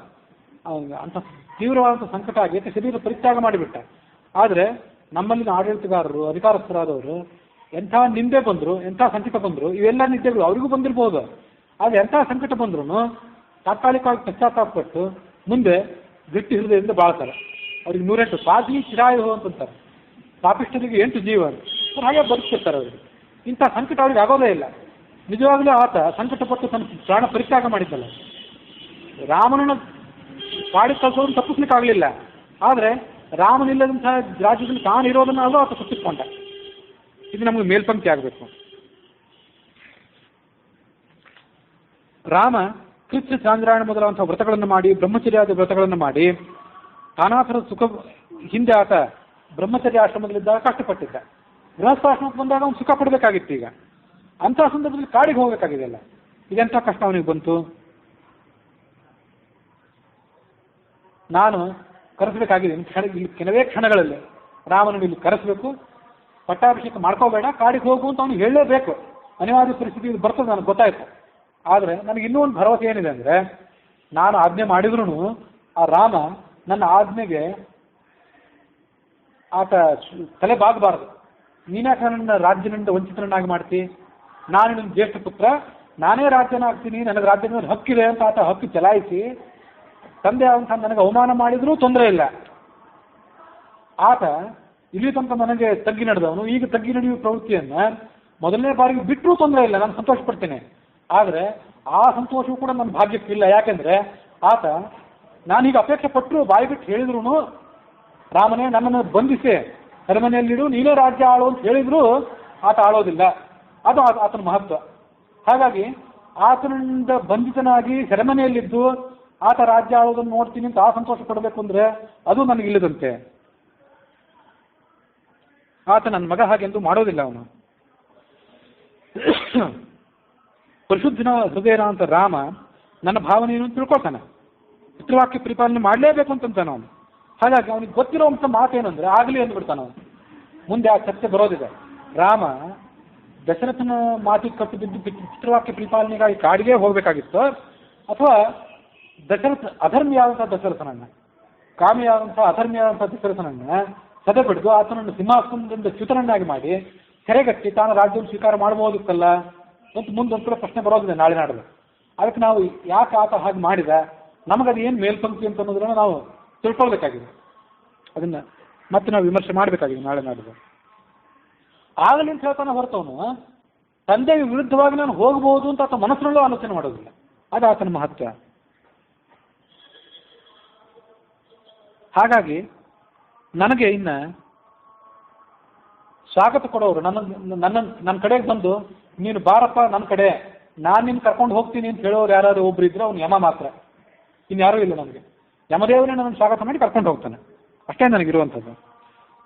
ಅಂತ ತೀವ್ರವಾದಂಥ ಸಂಕಟ ಆಗಿ ಶರೀರ ಪರಿತ್ಯಾಗ ಮಾಡಿಬಿಟ್ಟ. ಆದರೆ ನಮ್ಮಲ್ಲಿನ ಆಡಳಿತಗಾರರು, ಅಧಿಕಾರಸ್ಥರಾದವರು ಎಂಥ ನಿಂದೆ ಬಂದರು, ಎಂಥ ಸಂಕಟ ಬಂದರು, ಇವೆಲ್ಲ ನಿದ್ದೆಗಳು ಅವರಿಗೂ ಬಂದಿರ್ಬೋದು. ಆದರೆ ಎಂಥ ಸಂಕಟ ಬಂದ್ರೂ ತಾತ್ಕಾಲಿಕವಾಗಿ ಪಶ್ಚಾತ್ತಾಪಪಟ್ಟು ಮುಂದೆ ಗಟ್ಟಿ ಹೃದಯದಿಂದ ಬಾಳ್ತಾರೆ. ಅವ್ರಿಗೆ 108 ಸಾಧಿ ಚಿರಾಯು ಅಂತಂತಾರೆ. ಪಾಪಿಷ್ಠರಿಗೆ 8 ಜೀವ ಅಂತ ಹಾಗೆ ಬದುಕ್ತಿರ್ತಾರೆ ಅವರಿಗೆ. ಇಂಥ ಸಂಕಟ ಅವ್ರಿಗೆ ಆಗೋದೇ ಇಲ್ಲ. ನಿಜವಾಗ್ಲೂ ಆತ ಸಂಕಟಪಟ್ಟು ತನ್ನ ಪ್ರಾಣ ಪರಿತ್ಯಾಗ ಮಾಡಿದ್ದಲ್ಲ. ರಾಮನನ್ನು ಕಾಡಿಗೆ ಕಳಿಸೋದನ್ನು ತಪ್ಪಿಸ್ಲಿಕ್ಕೆ ಆಗಲಿಲ್ಲ. ಆದರೆ ರಾಮನಿಲ್ಲದಂತಹ ರಾಜ್ಯದಲ್ಲಿ ತಾನಿರೋದನ್ನಾದರೂ ಆತ ತಪ್ಪಿಸ್ಕೊಂಡ. ಇದು ನಮಗೆ ಮೇಲ್ಪಂಕ್ತಿ ಆಗಬೇಕು. ರಾಮ ಕೃತ್ಯ ಚಾಂದ್ರಾಯಣ ಮೊದಲಾದಂತಹ ವ್ರತಗಳನ್ನು ಮಾಡಿ, ಬ್ರಹ್ಮಚರ್ಯಾದ ವ್ರತಗಳನ್ನು ಮಾಡಿ, ತಾನಾಥರ ಸುಖ ಹಿಂದೆ ಆತ ಬ್ರಹ್ಮಚರ್ಯ ಆಶ್ರಮದಲ್ಲಿದ್ದಾಗ ಕಷ್ಟಪಟ್ಟಿದ್ದ. ಗೃಹಸ್ಥಾಶ್ರಮಕ್ಕೆ ಬಂದಾಗ ಅವನು ಸುಖ ಪಡಬೇಕಾಗಿತ್ತು. ಈಗ ಅಂತಹ ಸಂದರ್ಭದಲ್ಲಿ ಕಾಡಿಗೆ ಹೋಗಬೇಕಾಗಿದೆಯಲ್ಲ, ಇದೆಂಥ ಕಷ್ಟ ಅವನಿಗೆ ಬಂತು. ನಾನು ಕರೆಸಬೇಕಾಗಿದೆ ಇಲ್ಲಿ ಕೆಲವೇ ಕ್ಷಣಗಳಲ್ಲಿ ರಾಮನನ್ನು ಇಲ್ಲಿ ಕರೆಸಬೇಕು, ಪಟ್ಟಾಭಿಷೇಕ ಮಾಡ್ಕೋಬೇಡ, ಕಾಡಿಗೆ ಹೋಗು ಅಂತ ಅವನು ಹೇಳಲೇಬೇಕು. ಅನಿವಾರ್ಯ ಪರಿಸ್ಥಿತಿ ಇದು ಬರ್ತದೆ, ನನಗೆ ಗೊತ್ತಾಯ್ತು. ಆದರೆ ನನಗೆ ಇನ್ನೂ ಒಂದು ಭರವಸೆ ಏನಿದೆ ಅಂದರೆ, ನಾನು ಆಜ್ಞೆ ಮಾಡಿದ್ರೂ ಆ ರಾಮ ನನ್ನ ಆಜ್ಞೆಗೆ ಆತ ತಲೆ ಬಾಗಬಾರದು. ನೀನ್ಯಾಕೆ ನನ್ನ ರಾಜ್ಯನಿಂದ ವಂಚಿತನನ್ನಾಗಿ ಮಾಡ್ತಿ? ನಾನು ನನ್ನ ಜ್ಯೇಷ್ಠ ಪುತ್ರ, ನಾನೇ ರಾಜ್ಯನ ಆಗ್ತೀನಿ, ನನಗೆ ರಾಜ್ಯದ ಮೇಲೆ ಹಕ್ಕಿದೆ ಅಂತ ಆತ ಹಕ್ಕು ಚಲಾಯಿಸಿ ತಂದೆ ಅಂತ ನನಗೆ ಅವಮಾನ ಮಾಡಿದ್ರೂ ತೊಂದರೆ ಇಲ್ಲ. ಆತ ಇಲ್ಲಿ ತನಕ ನನಗೆ ತಗ್ಗಿ ನಡೆದವನು, ಈಗ ತಗ್ಗಿ ನಡೆಯುವ ಪ್ರವೃತ್ತಿಯನ್ನು ಮೊದಲನೇ ಬಾರಿಗೆ ಬಿಟ್ಟರೂ ತೊಂದರೆ ಇಲ್ಲ, ನಾನು ಸಂತೋಷ ಪಡ್ತೇನೆ. ಆದರೆ ಆ ಸಂತೋಷವೂ ಕೂಡ ನನ್ನ ಭಾಗ್ಯಕ್ಕಿಲ್ಲ. ಯಾಕೆಂದರೆ ಆತ ನಾನೀಗ ಅಪೇಕ್ಷೆ ಪಟ್ಟರು ಬಾಯಿ ಬಿಟ್ಟು ಹೇಳಿದ್ರು, ರಾಮನೇ ನನ್ನನ್ನು ಬಂಧಿಸಿ ಅರಮನೆಯಲ್ಲಿಡು, ನೀನೇ ರಾಜ್ಯ ಆಳು ಅಂತ ಹೇಳಿದ್ರು ಆತ ಆಳೋದಿಲ್ಲ. ಅದು ಆತನ ಮಹತ್ವ. ಹಾಗಾಗಿ ಆತನಿಂದ ಬಂಧಿತನಾಗಿ ಸೆರೆಮನೆಯಲ್ಲಿದ್ದು ಆತ ರಾಜ್ಯ ಆಳೋದನ್ನು ನೋಡ್ತೀನಿ ಅಂತ ಆ ಸಂತೋಷ ಪಡಬೇಕು ಅಂದರೆ ಅದು ನನಗಿಲ್ಲದಂತೆ. ಆತ ನನ್ನ ಮಗ ಹಾಗೆಂದು ಮಾಡೋದಿಲ್ಲ. ಅವನು ಪರಿಶುದ್ಧನ ಹೃದಯನ ಅಂತ ರಾಮ ನನ್ನ ಭಾವನೆಯನ್ನು ತಿಳ್ಕೊಳ್ತಾನೆ. ಪಿತೃವಾಕ್ಯ ಪರಿಪಾಲನೆ ಮಾಡಲೇಬೇಕು ಅಂತಂತಾನೆ ಅವನು. ಹಾಗಾಗಿ ಅವನಿಗೆ ಗೊತ್ತಿರೋವಂಥ ಮಾತೇನಂದ್ರೆ ಆಗಲಿ ಅಂದ್ಬಿಡ್ತಾನೆ ಅವನು. ಮುಂದೆ ಆ ಚರ್ಚೆ ಬರೋದಿದೆ. ರಾಮ ದಶರಥನ ಮಾತಿಗೆ ಕಟ್ಟು ಬಿದ್ದು ಪಿತೃವಾಕ್ಯ ಪರಿಪಾಲನೆಗಾಗಿ ಕಾಡಿಗೆ ಹೋಗಬೇಕಾಗಿತ್ತು, ಅಥವಾ ದಶರಥ ಅಧರ್ಮಿಯಾದಂಥ ದಶರಥನನ್ನ, ಕಾಮಿಯಾದಂಥ ಅಧರ್ಮಿಯಾದಂಥ ದಶರಥನನ್ನ ಸದೆ ಬಿಡಿದು ಆತನನ್ನು ಸಿಂಹಾಸನದಿಂದ ಚ್ಯುತನನ್ನಾಗಿ ಮಾಡಿ ಸೆರೆಗಟ್ಟಿ ತಾನು ರಾಜ್ಯವನ್ನು ಸ್ವೀಕಾರ ಮಾಡಬಹುದಿತ್ತಲ್ಲ ಅಂತ ಮುಂದೊಂದು ಕಡೆ ಪ್ರಶ್ನೆ ಬರೋದಿದೆ ನಾಳೆ ನಾಡಿದ್ದು. ಅದಕ್ಕೆ ನಾವು ಯಾಕೆ ಆತ ಹಾಗೆ ಮಾಡಿದ, ನಮಗದು ಏನು ಮೇಲ್ಪಂಕ್ತಿ ಅಂತ ಅನ್ನೋದನ್ನು ನಾವು ತಿಳ್ಕೊಳ್ಬೇಕಾಗಿದೆ. ಅದನ್ನು ಮತ್ತೆ ನಾವು ವಿಮರ್ಶೆ ಮಾಡಬೇಕಾಗಿದೆ ನಾಳೆ ನಾಡಿದ್ದು. ಆಗಲಿ ಅಂತ ಹೇಳ್ತಾನೆ ಹೊರತವನು ತಂದೆಗೆ ವಿರುದ್ಧವಾಗಿ ನಾನು ಹೋಗಬಹುದು ಅಂತ ಆತ ಮನಸ್ಸಿನಲ್ಲೂ ಆಲೋಚನೆ ಮಾಡೋದಿಲ್ಲ. ಅದು ಆತನ ಮಹತ್ವ. ಹಾಗಾಗಿ ನನಗೆ ಇನ್ನು ಸ್ವಾಗತ ಕೊಡೋರು ನನ್ನ ಕಡೆಗೆ ಬಂದು ನೀನು ಬಾರಪ್ಪ ನನ್ನ ಕಡೆ, ನಾನು ನಿನ್ನ ಕರ್ಕೊಂಡು ಹೋಗ್ತೀನಿ ಅಂತ ಹೇಳೋರು ಯಾರು ಒಬ್ರು ಇದ್ರೆ ಅವ್ನು ಯಮ ಮಾತ್ರ, ಇನ್ಯಾರೂ ಇಲ್ಲ. ನನಗೆ ಯಮದೇವರೇ ನನ್ನ ಸ್ವಾಗತ ಮಾಡಿ ಕರ್ಕೊಂಡು ಹೋಗ್ತಾನೆ, ಅಷ್ಟೇ ನನಗಿರುವಂಥದ್ದು.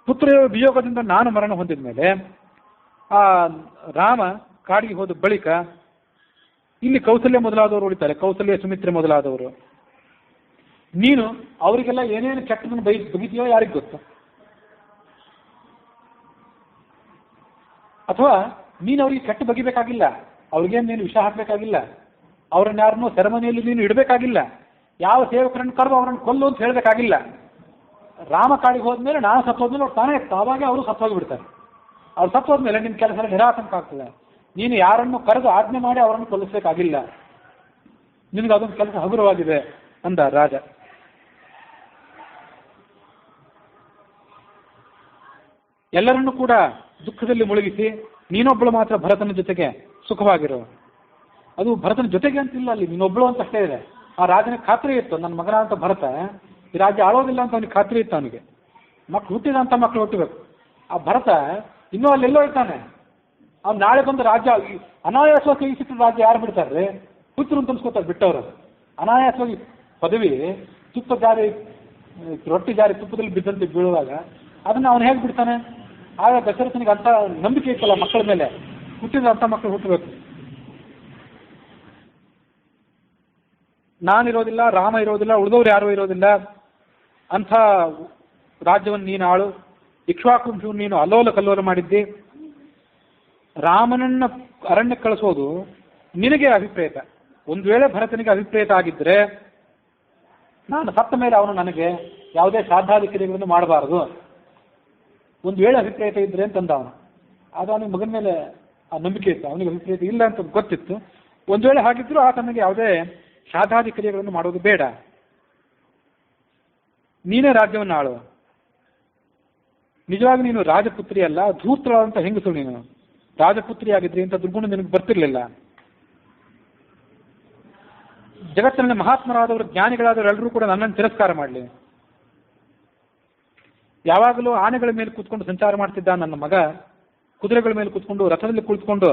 ಪುತ್ರ ವಿಯೋಗದಿಂದ ನಾನು ಮರಣ ಹೊಂದಿದ ಮೇಲೆ ಆ ರಾಮ ಕಾಡಿಗೆ ಹೋದ ಬಳಿಕ ಇಲ್ಲಿ ಕೌಸಲ್ಯ ಮೊದಲಾದವರು ಉಳಿತಾರೆ, ಕೌಸಲ್ಯ ಸುಮಿತ್ರೆ ಮೊದಲಾದವರು. ನೀನು ಅವರಿಗೆಲ್ಲ ಏನೇನು ಕೆಟ್ಟದನ್ನು ಬಗಿತೀಯೋ ಯಾರಿಗೆ ಗೊತ್ತು? ಅಥವಾ ನೀನು ಅವ್ರಿಗೆ ಕೆಟ್ಟ ಬಗಿಬೇಕಾಗಿಲ್ಲ, ಅವ್ರಿಗೇನು ನೀನು ವಿಷ ಹಾಕಬೇಕಾಗಿಲ್ಲ, ಅವ್ರನ್ನ ಯಾರನ್ನೋ ಸೆರೆಮನೆಯಲ್ಲಿ ನೀನು ಇಡಬೇಕಾಗಿಲ್ಲ. ಯಾವ ಸೇವಕರನ್ನು ಕರೆದು ಅವರನ್ನು ಕೊಲ್ಲು ಅಂತ ಹೇಳಬೇಕಾಗಿಲ್ಲ. ರಾಮ ಕಾಡಿಗೆ ಹೋದ್ಮೇಲೆ ನಾನು ಸತ್ತೋದ್ಮೇಲೆ ಅವ್ರು ತಾನೇ ತಾವಾಗೆ ಅವರು ಸತ್ತೋಗಿ ಬಿಡ್ತಾರೆ. ಅವ್ರು ಸತ್ತೋದ್ಮೇಲೆ ನಿಮ್ಮ ಕೆಲಸ ನಿರಾತಂಕ ಆಗ್ತದೆ. ನೀನು ಯಾರನ್ನು ಕರೆದು ಆಜ್ಞೆ ಮಾಡಿ ಅವರನ್ನು ಕೊಲ್ಲಿಸಬೇಕಾಗಿಲ್ಲ. ನಿನಗೆ ಅದೊಂದು ಕೆಲಸ ಹಗುರವಾಗಿದೆ ಅಂದ ರಾಜ. ಎಲ್ಲರನ್ನೂ ಕೂಡ ದುಃಖದಲ್ಲಿ ಮುಳುಗಿಸಿ ನೀನೊಬ್ಬಳು ಮಾತ್ರ ಭರತನ ಜೊತೆಗೆ ಸುಖವಾಗಿರು. ಅದು ಭರತನ ಜೊತೆಗೆ ಅಂತಿಲ್ಲ, ಅಲ್ಲಿ ನೀನೊಬ್ಬಳು ಅಂತ ಅಷ್ಟೇ ಇದೆ. ಆ ರಾಜನಿಗೆ ಖಾತ್ರಿ ಇತ್ತು, ನನ್ನ ಮಗನ ಅಂತ ಭರತ ಈ ರಾಜ್ಯ ಆಳೋದಿಲ್ಲ ಅಂತ ಅವನಿಗೆ ಖಾತ್ರಿ ಇತ್ತು. ಅವನಿಗೆ ಮಕ್ಕಳು ಹುಟ್ಟಿದಂಥ ಮಕ್ಕಳು ಹುಟ್ಟಬೇಕು. ಆ ಭರತ ಇನ್ನೂ ಅಲ್ಲೆಲ್ಲೋ ಇರ್ತಾನೆ. ಅವ್ನು ನಾಳೆ ಬಂದು ರಾಜ್ಯ ಅನಾಯಾಸವಾಗಿ ಕೈ ಸಿಕ್ಕ ರಾಜ್ಯ ಯಾರು ಬಿಡ್ತಾರೆ? ಹುಚ್ಚರು ಅಂತ ಅನ್ಸ್ಕೊತಾರೆ ಬಿಟ್ಟವರು. ಅನಾಯಾಸವಾಗಿ ಪದವಿ ತುಪ್ಪ ಜಾರಿ, ರೊಟ್ಟಿ ಜಾರಿ ತುಪ್ಪದಲ್ಲಿ ಬಿದ್ದಂತೆ ಬೀಳುವಾಗ ಅದನ್ನು ಅವನು ಹೇಗೆ ಬಿಡ್ತಾನೆ? ಆಗ ದಶರಥನಿಗೆ ಅಂತ ನಂಬಿಕೆ ಇತ್ತಲ್ಲ ಮಕ್ಕಳ ಮೇಲೆ, ಹುಟ್ಟಿದಂಥ ಮಕ್ಕಳು ಹುಟ್ಟಬೇಕು. ನಾನಿರೋದಿಲ್ಲ, ರಾಮ ಇರೋದಿಲ್ಲ, ಉಳಿದವ್ರು ಯಾರೂ ಇರೋದಿಲ್ಲ, ಅಂಥ ರಾಜ್ಯವನ್ನು ನೀನು ಆಳು. ಇಕ್ಷ್ವಾಕು ನೀನು ಅಲ್ಲೋಲ ಕಲ್ಲೋಲ ಮಾಡಿದ್ದಿ. ರಾಮನನ್ನ ಅರಣ್ಯಕ್ಕೆ ಕಳಿಸೋದು ನಿನಗೆ ಅಭಿಪ್ರೇತ. ಒಂದು ವೇಳೆ ಭರತನಿಗೆ ಅಭಿಪ್ರೇತ ಆಗಿದ್ದರೆ ನಾನು ಸತ್ತ ಮೇಲೆ ಅವನು ನನಗೆ ಯಾವುದೇ ಶ್ರಾದ್ದಾಧಿಕಾರಿಗಳನ್ನು ಮಾಡಬಾರದು. ಒಂದು ವೇಳೆ ಅಭಿಪ್ರೇತ ಇದ್ರೆ ಅಂತಂದ ಅವನು. ಅದು ಅವನಿಗೆ ಮಗನ ಮೇಲೆ ಆ ನಂಬಿಕೆ ಇತ್ತು. ಅವನಿಗೆ ಅಭಿಪ್ರೇತ ಇಲ್ಲ ಅಂತ ಗೊತ್ತಿತ್ತು. ಒಂದು ವೇಳೆ ಹಾಗಿದ್ರು ಆತನಿಗೆ ಯಾವುದೇ ಶ್ರಾದ್ದಾಧಿಕಾರಿಗಳನ್ನು ಮಾಡೋದು ಬೇಡ. ನೀನೇ ರಾಜ್ಯವನ್ನು ಆಳು. ನಿಜವಾಗಿ ನೀನು ರಾಜಪುತ್ರಿ ಅಲ್ಲ, ಧೂರ್ತಳಾದಂಥ ಹೆಂಗಸು. ನೀನು ರಾಜಪುತ್ರಿ ಆಗಿದ್ರಿ ಅಂತ ದುರ್ಗುಣ ನಿನಗೆ ಬರ್ತಿರ್ಲಿಲ್ಲ. ಜಗತ್ತಿನಲ್ಲಿ ಮಹಾತ್ಮರಾದವರು, ಜ್ಞಾನಿಗಳಾದವರು ಎಲ್ಲರೂ ಕೂಡ ನನ್ನನ್ನು ತಿರಸ್ಕಾರ ಮಾಡಲಿ. ಯಾವಾಗಲೂ ಆನೆಗಳ ಮೇಲೆ ಕೂತ್ಕೊಂಡು ಸಂಚಾರ ಮಾಡ್ತಿದ್ದ ನನ್ನ ಮಗ, ಕುದುರೆಗಳ ಮೇಲೆ ಕೂತ್ಕೊಂಡು, ರಥದಲ್ಲಿ ಕುಳಿತುಕೊಂಡು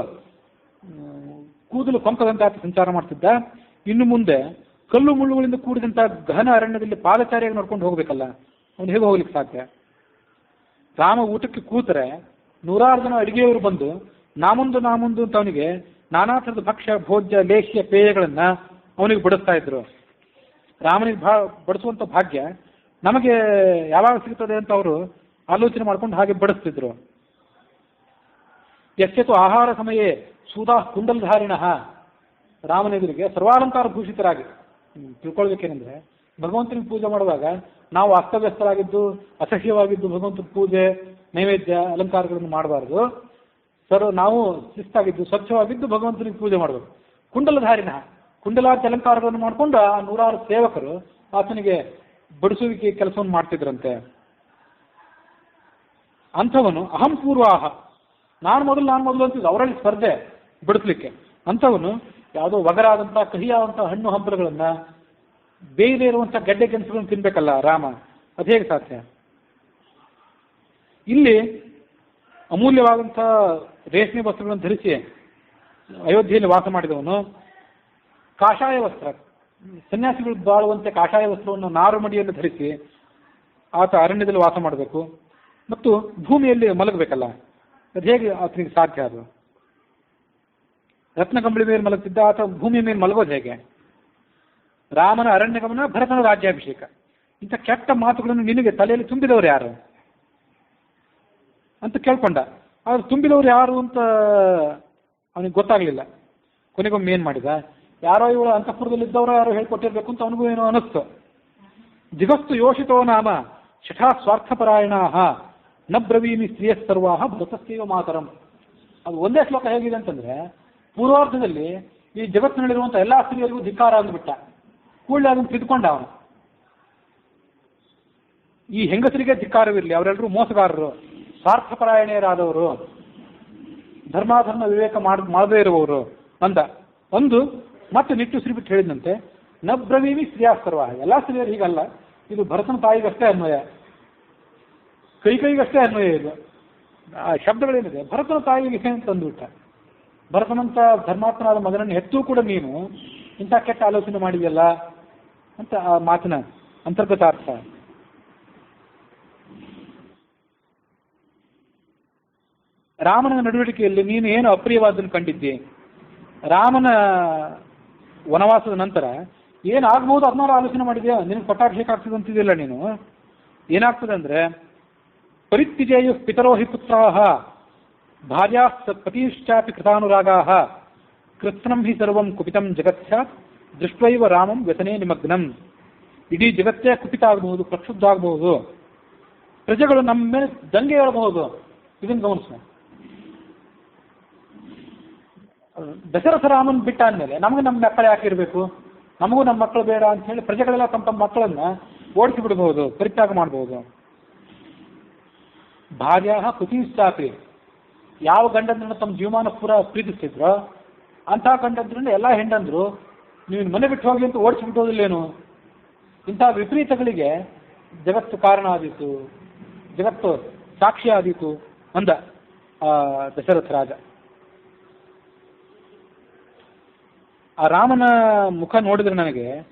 ಕೂದಲು ಕೊಂಕದಂತೆ ಸಂಚಾರ ಮಾಡ್ತಿದ್ದ. ಇನ್ನು ಮುಂದೆ ಕಲ್ಲು ಮುಳ್ಳುಗಳಿಂದ ಕೂಡಿದಂಥ ಗಹನ ಅರಣ್ಯದಲ್ಲಿ ಪಾದಚಾರಿಯಾಗಿ ನೋಡ್ಕೊಂಡು ಹೋಗ್ಬೇಕಲ್ಲ, ಅವನು ಹೇಗೆ ಹೋಗ್ಲಿಕ್ಕೆ ಸಾಧ್ಯ? ರಾಮ ಊಟಕ್ಕೆ ಕೂತರೆ 100 ಜನ ಅಡಿಗೆಯವರು ಬಂದು ನಾಮುಂದು ಅಂತ ಅವನಿಗೆ ನಾನಾ ಥರದ ಭಕ್ಷ್ಯ, ಭೋಜ್ಯ, ಲೇಹ್ಯ, ಪೇಯಗಳನ್ನ ಅವನಿಗೆ ಬಡಿಸ್ತಾ ಇದ್ರು. ರಾಮನಿಗೆ ಬಡಿಸುವಂಥ ಭಾಗ್ಯ ನಮಗೆ ಯಾವಾಗ ಸಿಗ್ತದೆ ಅಂತ ಅವರು ಆಲೋಚನೆ ಮಾಡ್ಕೊಂಡು ಹಾಗೆ ಬಡಿಸ್ತಿದ್ರು. ಯಶ್ಯತು ಆಹಾರ ಸಮಯೇ ಸೂದಾ ಕುಂಡಲಧಾರಿಣ. ರಾಮನೆದುರಿಗೆ ಸರ್ವಾಲಂಕಾರ ಭೂಷಿತರಾಗಿ. ತಿಳ್ಕೊಳ್ಬೇಕೇನೆಂದ್ರೆ, ಭಗವಂತನಿಗೆ ಪೂಜೆ ಮಾಡುವಾಗ ನಾವು ಅಸ್ತವ್ಯಸ್ತರಾಗಿದ್ದು, ಅಸಹ್ಯವಾಗಿದ್ದು ಭಗವಂತನ ಪೂಜೆ, ನೈವೇದ್ಯ, ಅಲಂಕಾರಗಳನ್ನು ಮಾಡಬಾರ್ದು. ನಾವು ಶಿಸ್ತಾಗಿದ್ದು, ಸ್ವಚ್ಛವಾಗಿದ್ದು ಭಗವಂತನಿಗೆ ಪೂಜೆ ಮಾಡಬೇಕು. ಕುಂಡಲಧಾರಿಣ, ಕುಂಡಲಾರ್ಥ ಅಲಂಕಾರಗಳನ್ನು ಮಾಡಿಕೊಂಡು ಆ 100 ಸೇವಕರು ಆತನಿಗೆ ಬಡಿಸುವಿಕೆ ಕೆಲಸವನ್ನು ಮಾಡ್ತಿದ್ರಂತೆ. ಅಂಥವನು ಅಹಂ ಪೂರ್ವಾಹ, ನಾನು ಮೊದಲು ಅಂತಿದ್ದು ಅವರಲ್ಲಿ ಸ್ಪರ್ಧೆ ಬಡಿಸ್ಲಿಕ್ಕೆ. ಅಂಥವನು ಯಾವುದೋ ಒಗರಾದಂಥ ಕಹಿಯಾದಂಥ ಹಣ್ಣು ಹಂಪಲುಗಳನ್ನ, ಬೇಯದೇ ಇರುವಂಥ ಗಡ್ಡೆ ಗೆಣಸುಗಳನ್ನು ತಿನ್ಬೇಕಲ್ಲ ರಾಮ, ಅದು ಹೇಗೆ ಸಾಧ್ಯ? ಇಲ್ಲಿ ಅಮೂಲ್ಯವಾದಂಥ ರೇಷ್ಮೆ ವಸ್ತ್ರಗಳನ್ನು ಧರಿಸಿ ಅಯೋಧ್ಯೆಯಲ್ಲಿ ವಾಸ ಮಾಡಿದವನು ಕಾಷಾಯ ವಸ್ತ್ರ, ಸನ್ಯಾಸಿಗಳು ಬಾಳುವಂತೆ ಕಾಷಾಯ ವಸ್ತ್ರವನ್ನು ನಾರುಮಡಿಯನ್ನು ಧರಿಸಿ ಆತ ಅರಣ್ಯದಲ್ಲಿ ವಾಸ ಮಾಡಬೇಕು ಮತ್ತು ಭೂಮಿಯಲ್ಲಿ ಮಲಗಬೇಕಲ್ಲ, ಅದು ಹೇಗೆ ಆತನಿಗೆ ಸಾಧ್ಯ? ಅದು ರತ್ನ ಕಂಬಳಿ ಮೇಲೆ ಮಲಗ್ತಿದ್ದ ಆತ ಭೂಮಿಯ ಮೇಲೆ ಮಲಗೋದು ಹೇಗೆ? ರಾಮನ ಅರಣ್ಯಗಮನ, ಭರತನ ರಾಜ್ಯಾಭಿಷೇಕ, ಇಂಥ ಕೆಟ್ಟ ಮಾತುಗಳನ್ನು ನಿನಗೆ ತಲೆಯಲ್ಲಿ ತುಂಬಿದವರು ಯಾರು ಅಂತ ಕೇಳ್ಕೊಂಡ. ಆದ್ರೆ ತುಂಬಿದವರು ಯಾರು ಅಂತ ಅವನಿಗೆ ಗೊತ್ತಾಗ್ಲಿಲ್ಲ. ಕೊನೆಗೊಮ್ಮೆ ಏನ್ ಮಾಡಿದ? ಯಾರೋ ಇವಳು ಅಂತಃಪುರದಲ್ಲಿದ್ದವರು ಯಾರೋ ಹೇಳ್ಕೊಟ್ಟಿರ್ಬೇಕು ಅಂತ ಅವನಿಗೂ ಏನೋ ಅನಿಸ್ತು. ಜಿಗಸ್ತು ಯೋಷಿತೋ ನಾಮ ಶಠಾ ಸ್ವಾರ್ಥಪರಾಯಣ ನ ಬ್ರವೀಮಿ ಸ್ತ್ರೀಯ ಸರ್ವಾಹ ಭರತಸ್ಯವ ಮಾತರಂ. ಅದು ಒಂದೇ ಶ್ಲೋಕ ಹೇಗಿದೆ ಅಂತಂದ್ರೆ, ಪೂರ್ವಾರ್ಧದಲ್ಲಿ ಈ ಜಗತ್ತಿನಲ್ಲಿರುವಂಥ ಎಲ್ಲಾ ಸ್ತ್ರೀಯರಿಗೂ ಧಿಕ್ಕಾರ ಅಂದ್ಬಿಟ್ಟ. ಕೂಡಲೇ ಅದನ್ನು ತಿದ್ಕೊಂಡ ಅವನು. ಈ ಹೆಂಗಸರಿಗೆ ಧಿಕ್ಕಾರವಿರಲಿ, ಅವರೆಲ್ಲರೂ ಮೋಸಗಾರರು, ಸ್ವಾರ್ಥಪರಾಯಣೆಯರಾದವರು, ಧರ್ಮಾಧರ್ಮ ವಿವೇಕ ಮಾಡದೇ ಇರುವವರು ಅಂದ. ಒಂದು ಮತ್ತೆ ನಿಟ್ಟುಸಿರಿ ಬಿಟ್ಟು ಹೇಳಿದಂತೆ, ನ ಬ್ರವೀಮಿ ಸ್ತ್ರೀಯಾಸ್ತರ್ವ, ಎಲ್ಲ ಸ್ತ್ರೀಯರು ಹೀಗಲ್ಲ, ಇದು ಭರತನ ತಾಯಿಗಷ್ಟೇ ಅನ್ವಯ, ಕೈಗಷ್ಟೇ ಅನ್ವಯ. ಇದು ಆ ಶಬ್ದಗಳೇನಿದೆ ಭರತನ ತಾಯಿಗೆ ಅಂತ ಅಂದ್ಬಿಟ್ಟ. ಭರತನಂತ ಧರ್ಮಾತ್ಮನಾದ ಮಗನನ್ನು ಹೆತ್ತೂ ಕೂಡ ನೀನು ಇಂಥ ಕೆಟ್ಟ ಆಲೋಚನೆ ಮಾಡಿದೆಯಲ್ಲ ಅಂತ ಆ ಮಾತಿನ ಅಂತರ್ಗತ ಅರ್ಥ. ರಾಮನ ನಡವಳಿಕೆಯಲ್ಲಿ ನೀನು ಏನು ಅಪ್ರಿಯವಾದನ್ನು ಕಂಡಿದ್ದಿ? ರಾಮನ ವನವಾಸದ ನಂತರ ಏನಾಗಬಹುದು ಅದನ್ನಾರು ಆಲೋಚನೆ ಮಾಡಿದ್ಯಾ? ನಿನಗೆ ಪಟ್ಟಾಭಿಷೇಕ ಆಗ್ತದೆ ಅಂತಿದೆಯಲ್ಲ ನೀನು. ಏನಾಗ್ತದೆ ಅಂದ್ರೆ, ಪರಿತ್ಯಜೇಯು ಪಿತರೋ ಹಿ ಪುತ್ರಾಹ ಭಾರ್ಯಾ ಪತೀಶ್ಚಾಪಿ ಕೃತಾನುರಾಗಾಹ ಕೃತ್ಸ್ನಂ ಹಿ ಸರ್ವಂ ಕುಪಿತಂ ಜಗತ್ಸ್ಯಾತ್ ದೃಷ್ಟ್ವೈವ ರಾಮಂ ವ್ಯಸನೇ ನಿಮಗ್ನಂ ಇಡೀ ಜಗತ್ತೇ ಕುಪಿತ ಆಗಬಹುದು, ಪ್ರಕ್ಷುಬ್ಧ ಆಗಬಹುದು, ಪ್ರಜೆಗಳು ನಮ್ಮ ಮೇಲೆ ದಂಗೆ ಹೇಳಬಹುದು. ಇದನ್ನು ಗಮನಿಸ. ದಶರಥ ರಾಮನ್ ಬಿಟ್ಟ ಅಂದಮೇಲೆ ನಮಗೆ ನಮ್ಮ ಮಕ್ಕಳು ಯಾಕೆ ಇರಬೇಕು, ನಮಗೂ ನಮ್ಮ ಮಕ್ಕಳು ಬೇಡ ಅಂತ ಹೇಳಿ ಪ್ರಜೆಗಳೆಲ್ಲ ತಮ್ಮ ತಮ್ಮ ಮಕ್ಕಳನ್ನ ಓಡಿಸಿ ಬಿಡಬಹುದು, ಪರಿತ್ಯಾಗ ಮಾಡಬಹುದು. ಭಾರ್ಯ ಪುತೀಶ್ಚಾಪಿ, ಯಾವ ಗಂಡಂದ್ರನ್ನ ತಮ್ಮ ಜೀವಮಾನ ಪೂರ ಪ್ರೀತಿಸ್ತಿದ್ರೋ ಅಂಥ ಗಂಡಂದ್ರನ್ನ ಎಲ್ಲ ಹೆಂಡಂದ್ರು ನೀವು ಮನೆ ಬಿಟ್ಟು ಹೋಗಿ ಅಂತ ಓಡಿಸಿ ಬಿಟ್ಟೋದಿಲ್ಲೇನು. ಇಂಥ ವಿಪರೀತಗಳಿಗೆ ಜಗತ್ತು ಕಾರಣ ಆದೀತು, ಜಗತ್ತು ಸಾಕ್ಷಿ ಆದೀತು ಅಂದ ದಶರಥ ರಾಜ. ಆ ರಾಮನ ಮುಖ ನೋಡಿದ್ರೆ ನನಗೆ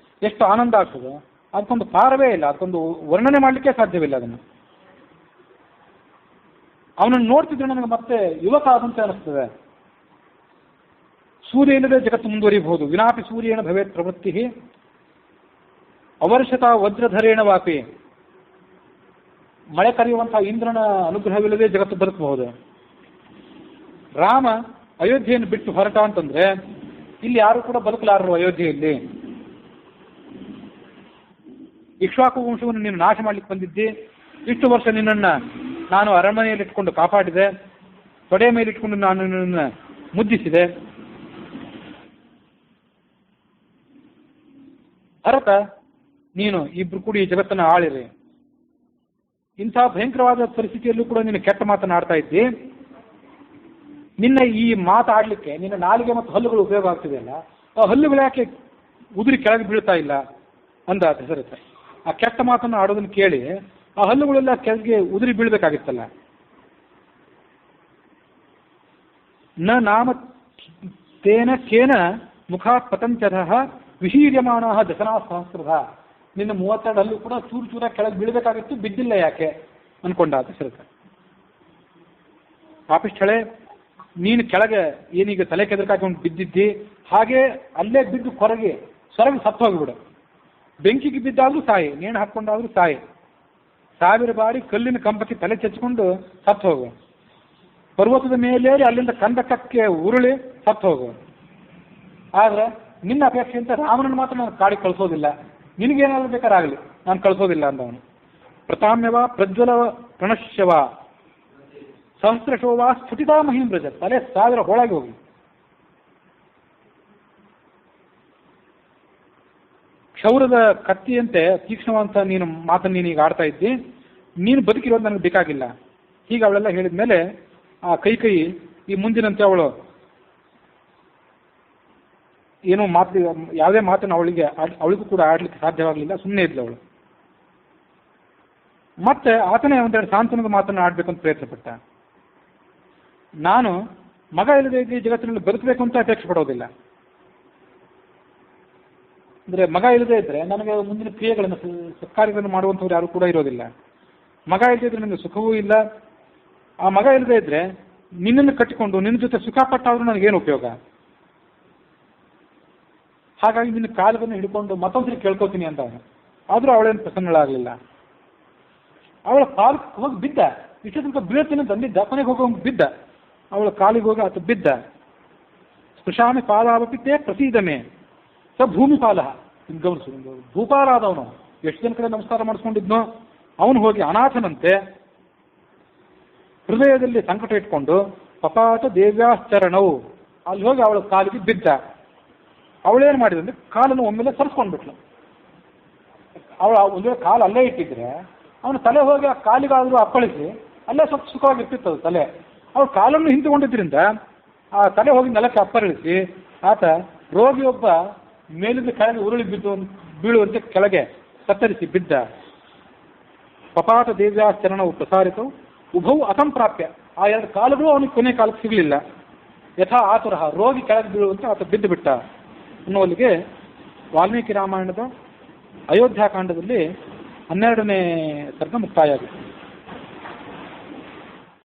ಎಷ್ಟು ಆನಂದ ಆಗ್ತದೋ ಅದಕ್ಕೊಂದು ಪಾರವೇ ಇಲ್ಲ, ಅದಕ್ಕೊಂದು ವರ್ಣನೆ ಮಾಡಲಿಕ್ಕೆ ಸಾಧ್ಯವಿಲ್ಲ. ಅದನ್ನು ಅವನನ್ನು ನೋಡ್ತಿದ್ರೆ ನನಗೆ ಮತ್ತೆ ಯುವಕ ಆದಂತೆ ಅನಿಸ್ತದೆ. ಸೂರ್ಯ ಇಲ್ಲದೆ ಜಗತ್ತು ಮುಂದುವರಿಬಹುದು. ವಿನಾಪಿ ಸೂರ್ಯೇಣ ಭವೇತ್ ಪ್ರವೃತ್ತಿ ಅವರ್ಷತ ವಜ್ರಧರೇಣ ವಾಪಿ. ಮಳೆ ಕರೆಯುವಂತಹ ಇಂದ್ರನ ಅನುಗ್ರಹವಿಲ್ಲದೆ ಜಗತ್ತು ಬದುಕಬಹುದು. ರಾಮ ಅಯೋಧ್ಯೆಯನ್ನು ಬಿಟ್ಟು ಹೊರಟ ಅಂತಂದ್ರೆ ಇಲ್ಲಿ ಯಾರು ಕೂಡ ಬದುಕಲಾರರು. ಅಯೋಧ್ಯೆಯಲ್ಲಿ ಇಕ್ಷ್ವಾಕು ವಂಶವನ್ನು ನೀನು ನಾಶ ಮಾಡ್ಲಿಕ್ಕೆ ಬಂದಿದ್ದಿ. ಇಷ್ಟು ವರ್ಷ ನಿನ್ನನ್ನು ನಾನು ಅರಮನೆಯಲ್ಲಿ ಇಟ್ಕೊಂಡು ಕಾಪಾಡಿದೆ, ತೊಡೆ ಮೇಲೆ ಇಟ್ಕೊಂಡು ನಾನು ನಿನ್ನನ್ನು ಮುದ್ದಿಸಿದೆ. ಭರತ, ನೀನು ಇಬ್ರು ಕೂಡಿ ಈ ಜಗತ್ತನ್ನು ಆಳಿರಿ. ಇಂಥ ಭಯಂಕರವಾದ ಪರಿಸ್ಥಿತಿಯಲ್ಲೂ ಕೂಡ ನೀನು ಕೆಟ್ಟ ಮಾತನ್ನು ಆಡ್ತಾ ಇದ್ದಿ. ನಿನ್ನ ಈ ಮಾತಾಡ್ಲಿಕ್ಕೆ ನಿನ್ನ ನಾಲಿಗೆ ಮತ್ತು ಹಲ್ಲುಗಳು ಉಪಯೋಗ ಆಗ್ತಿದೆಯಲ್ಲ, ಆ ಹಲ್ಲುಗಳು ಯಾಕೆ ಉದುರಿ ಕೆಳಗೆ ಬೀಳ್ತಾ ಇಲ್ಲ ಅಂದ ದಶರಥ. ಆ ಕೆಟ್ಟ ಮಾತನ್ನು ಆಡೋದನ್ನು ಕೇಳಿ ಆ ಹಲ್ಲುಗಳೆಲ್ಲ ಕೆಳಗೆ ಉದುರಿ ಬೀಳ್ಬೇಕಾಗಿತ್ತಲ್ಲ. ನ ನಾಮ ತೇನ ಕೇನ ಮುಖಾತ್ ಪತಂತ್ಯಧಃ ವಿಹೀರ್ಯಮಾನ ದಶನಾ ಸಹಸ್ರದ. ನಿನ್ನ 32 ಹಲ್ಲು ಕೂಡ ಚೂರು ಚೂರ ಕೆಳಗೆ ಬೀಳ್ಬೇಕಾಗಿತ್ತು, ಬಿದ್ದಿಲ್ಲ ಯಾಕೆ ಅನ್ಕೊಂಡ ದಶರಥ. ಪಾಪಿಷ್ಠಳೆ, ನೀನು ಕೆಳಗೆ ಏನೀಗ ತಲೆ ಕೆದರ್ಕಾಕೊಂಡು ಬಿದ್ದಿದ್ದಿ, ಹಾಗೆ ಅಲ್ಲೇ ಬಿದ್ದು ಕೊರಗೆ ಸೊರಗಿ ಸತ್ತು ಹೋಗಿಬಿಡು. ಬೆಂಕಿಗೆ ಬಿದ್ದಾದ್ರೂ ಸಾಯಿ, ನೇಣು ಹಾಕ್ಕೊಂಡಾದ್ರೂ ಸಾಯಿ, 1000 ಬಾರಿ ಕಲ್ಲಿನ ಕಂಬಕ್ಕೆ ತಲೆ ಚೆಚ್ಕೊಂಡು ಸತ್ತು ಹೋಗು. ಪರ್ವತದ ಮೇಲೇರಿ ಅಲ್ಲಿಂದ ಕಂದಕಕ್ಕೆ ಉರುಳಿ ಸತ್ತು ಹೋಗು. ಆದ್ರೆ ನಿನ್ನ ಅಪೇಕ್ಷೆ ಅಂತ ರಾಮನನ್ನು ಮಾತ್ರ ನಾನು ಕಾಡಿ ಕಳಿಸೋದಿಲ್ಲ, ನಿನಗೇನಾದ್ರು ಬೇಕಾರಾಗಲಿ ನಾನು ಕಳಿಸೋದಿಲ್ಲ ಅಂದವನು. ಪ್ರತಾಮ್ಯವ ಪ್ರಜ್ವಲ ಪ್ರಣಶ್ಯವ ಸಹಸ್ರಶೋವಾ ಸ್ಫುಟಿತಾ ಮಹೀಂದ್ರಜ. ತಲೆ 1000 ಹೋಳಾಗಿ ಹೋಗಿ. ಕ್ಷೌರದ ಕತ್ತಿಯಂತೆ ತೀಕ್ಷ್ಣವಂತ ನೀನು ಮಾತನ್ನು ನೀನೀಗ ಆಡ್ತಾ ಇದ್ದಿ. ನೀನು ಬದುಕಿರೋದು ನನಗೆ ಬೇಕಾಗಿಲ್ಲ. ಹೀಗೆ ಅವಳೆಲ್ಲ ಹೇಳಿದ ಮೇಲೆ ಆ ಕೈ ಈ ಮುಂದಿನಂತೆ ಅವಳು ಏನೋ ಯಾವುದೇ ಮಾತನ್ನು ಅವಳಿಗೂ ಕೂಡ ಆಡ್ಲಿಕ್ಕೆ ಸಾಧ್ಯವಾಗಲಿಲ್ಲ. ಸುಮ್ಮನೆ ಇದ್ಲು ಅವಳು. ಮತ್ತೆ ಆತನೇ ಒಂದೆರಡು ಸಾಂತ್ವನದ ಮಾತನ್ನು ಆಡ್ಬೇಕಂತ ಪ್ರಯತ್ನ ಪಟ್ಟ. ನಾನು ಮಗ ಇಲ್ಲದೆ ಇದ್ದ ಜಗತ್ತಿನಲ್ಲಿ ಬದುಕಬೇಕು ಅಂತ ಅಪೇಕ್ಷೆ ಪಡೋದಿಲ್ಲ. ಅಂದರೆ ಮಗ ಇಲ್ಲದೆ ಇದ್ರೆ ನನಗೆ ಮುಂದಿನ ಕ್ರಿಯೆಗಳನ್ನು ಸತ್ಕಾರ್ಯಗಳನ್ನು ಮಾಡುವಂಥವ್ರು ಯಾರು ಕೂಡ ಇರೋದಿಲ್ಲ. ಮಗ ಇಲ್ಲದೆ ಇದ್ರೆ ನನಗೆ ಸುಖವೂ ಇಲ್ಲ. ಆ ಮಗ ಇಲ್ಲದೆ ಇದ್ರೆ ನಿನ್ನನ್ನು ಕಟ್ಟಿಕೊಂಡು ನಿನ್ನ ಜೊತೆ ಸುಖ ಪಟ್ಟಾದ್ರೂ ನನಗೇನು ಉಪಯೋಗ. ಹಾಗಾಗಿ ನಿನ್ನ ಕಾಲವನ್ನು ಹಿಡ್ಕೊಂಡು ಮತ್ತೊಂದ್ಸರಿ ಕೇಳ್ಕೊತೀನಿ ಅಂತ. ಆದರೂ ಅವಳೇನು ಪ್ರಸನ್ನಳಾಗಲಿಲ್ಲ. ಅವಳ ಕಾಲಕ್ಕೆ ಹೋಗಿ ಬಿದ್ದ. ಇಷ್ಟು ತನಕ ಬೀಳ್ತೀನಿ ಅಂತ ಅಂದಿದ್ದ, ಕೊನೆಗೆ ಹೋಗಿ ಬಿದ್ದ. ಅವಳ ಕಾಲಿಗೆ ಹೋಗಿ ಆತ ಬಿದ್ದ. ಸ್ಪೃಶಾಮಿ ಪಾಲಾವಪಿತೇ ಪ್ರಸೀದಮೆ ಸ ಭೂಮಿ ಪಾಲ. ಗಮನಿಸು, ಭೂಪಾಲ ಆದವನು ಎಷ್ಟು ಜನ ಕಡೆ ನಮಸ್ಕಾರ ಮಾಡಿಸ್ಕೊಂಡಿದ್ನೋ ಅವನು ಹೋಗಿ ಅನಾಥನಂತೆ ಹೃದಯದಲ್ಲಿ ಸಂಕಟ ಇಟ್ಕೊಂಡು ಪಪಾತ ದೇವ್ಯಾಶ್ಚರಣವು ಅಲ್ಲಿ ಹೋಗಿ ಅವಳ ಕಾಲಿಗೆ ಬಿದ್ದ. ಅವಳೇನು ಮಾಡಿದಂದ್ರೆ ಕಾಲನ್ನು ಒಮ್ಮೆಲೆ ಸರಿಸ್ಕೊಂಡ್ಬಿಟ್ಲು. ಅವಳ ಒಂದು ವೇಳೆ ಕಾಲು ಅಲ್ಲೇ ಇಟ್ಟಿದ್ರೆ ಅವನು ತಲೆ ಹೋಗಿ ಆ ಕಾಲಿಗಾದರೂ ಅಪ್ಪಳಿಸಿ ಅಲ್ಲೇ ಸ್ವಲ್ಪ ಸುಖವಾಗಿರ್ತಿತ್ತು ಅದು ತಲೆ. ಅವಳು ಕಾಲನ್ನು ಹಿಂದುಕೊಂಡಿದ್ದರಿಂದ ಆ ತಲೆ ಹೋಗಿ ನೆಲಕ್ಕೆ ಅಪ್ಪಳಿಸಿ ಆತ ರೋಗಿಯೊಬ್ಬ ಮೇಲಿಂದ ಕೆಳಗೆ ಉರುಳಿ ಬೀಳುವಂತೆ ಕೆಳಗೆ ಕತ್ತರಿಸಿ ಬಿದ್ದ. ಪಪಾಟ ದೇವ್ಯಾಚರಣವು ಪ್ರಸಾರಿತವು ಉಭವು ಅಸಂಪ್ರಾಪ್ಯ. ಆ 2 ಕಾಲುಗಳು ಅವನಿಗೆ ಕೊನೆ ಕಾಲಕ್ಕೆ ಸಿಗಲಿಲ್ಲ. ಯಥಾ ಆತುರಹ, ರೋಗಿ ಕೆಳಗೆ ಬೀಳುವಂತೆ ಆತ ಬಿದ್ದು ಬಿಟ್ಟ ಅನ್ನುವಲ್ಲಿಗೆ ವಾಲ್ಮೀಕಿ ರಾಮಾಯಣದ ಅಯೋಧ್ಯಾಕಾಂಡದಲ್ಲಿ 12ನೇ ಸರ್ಗ ಮುಕ್ತಾಯ ಆಗಿದೆ.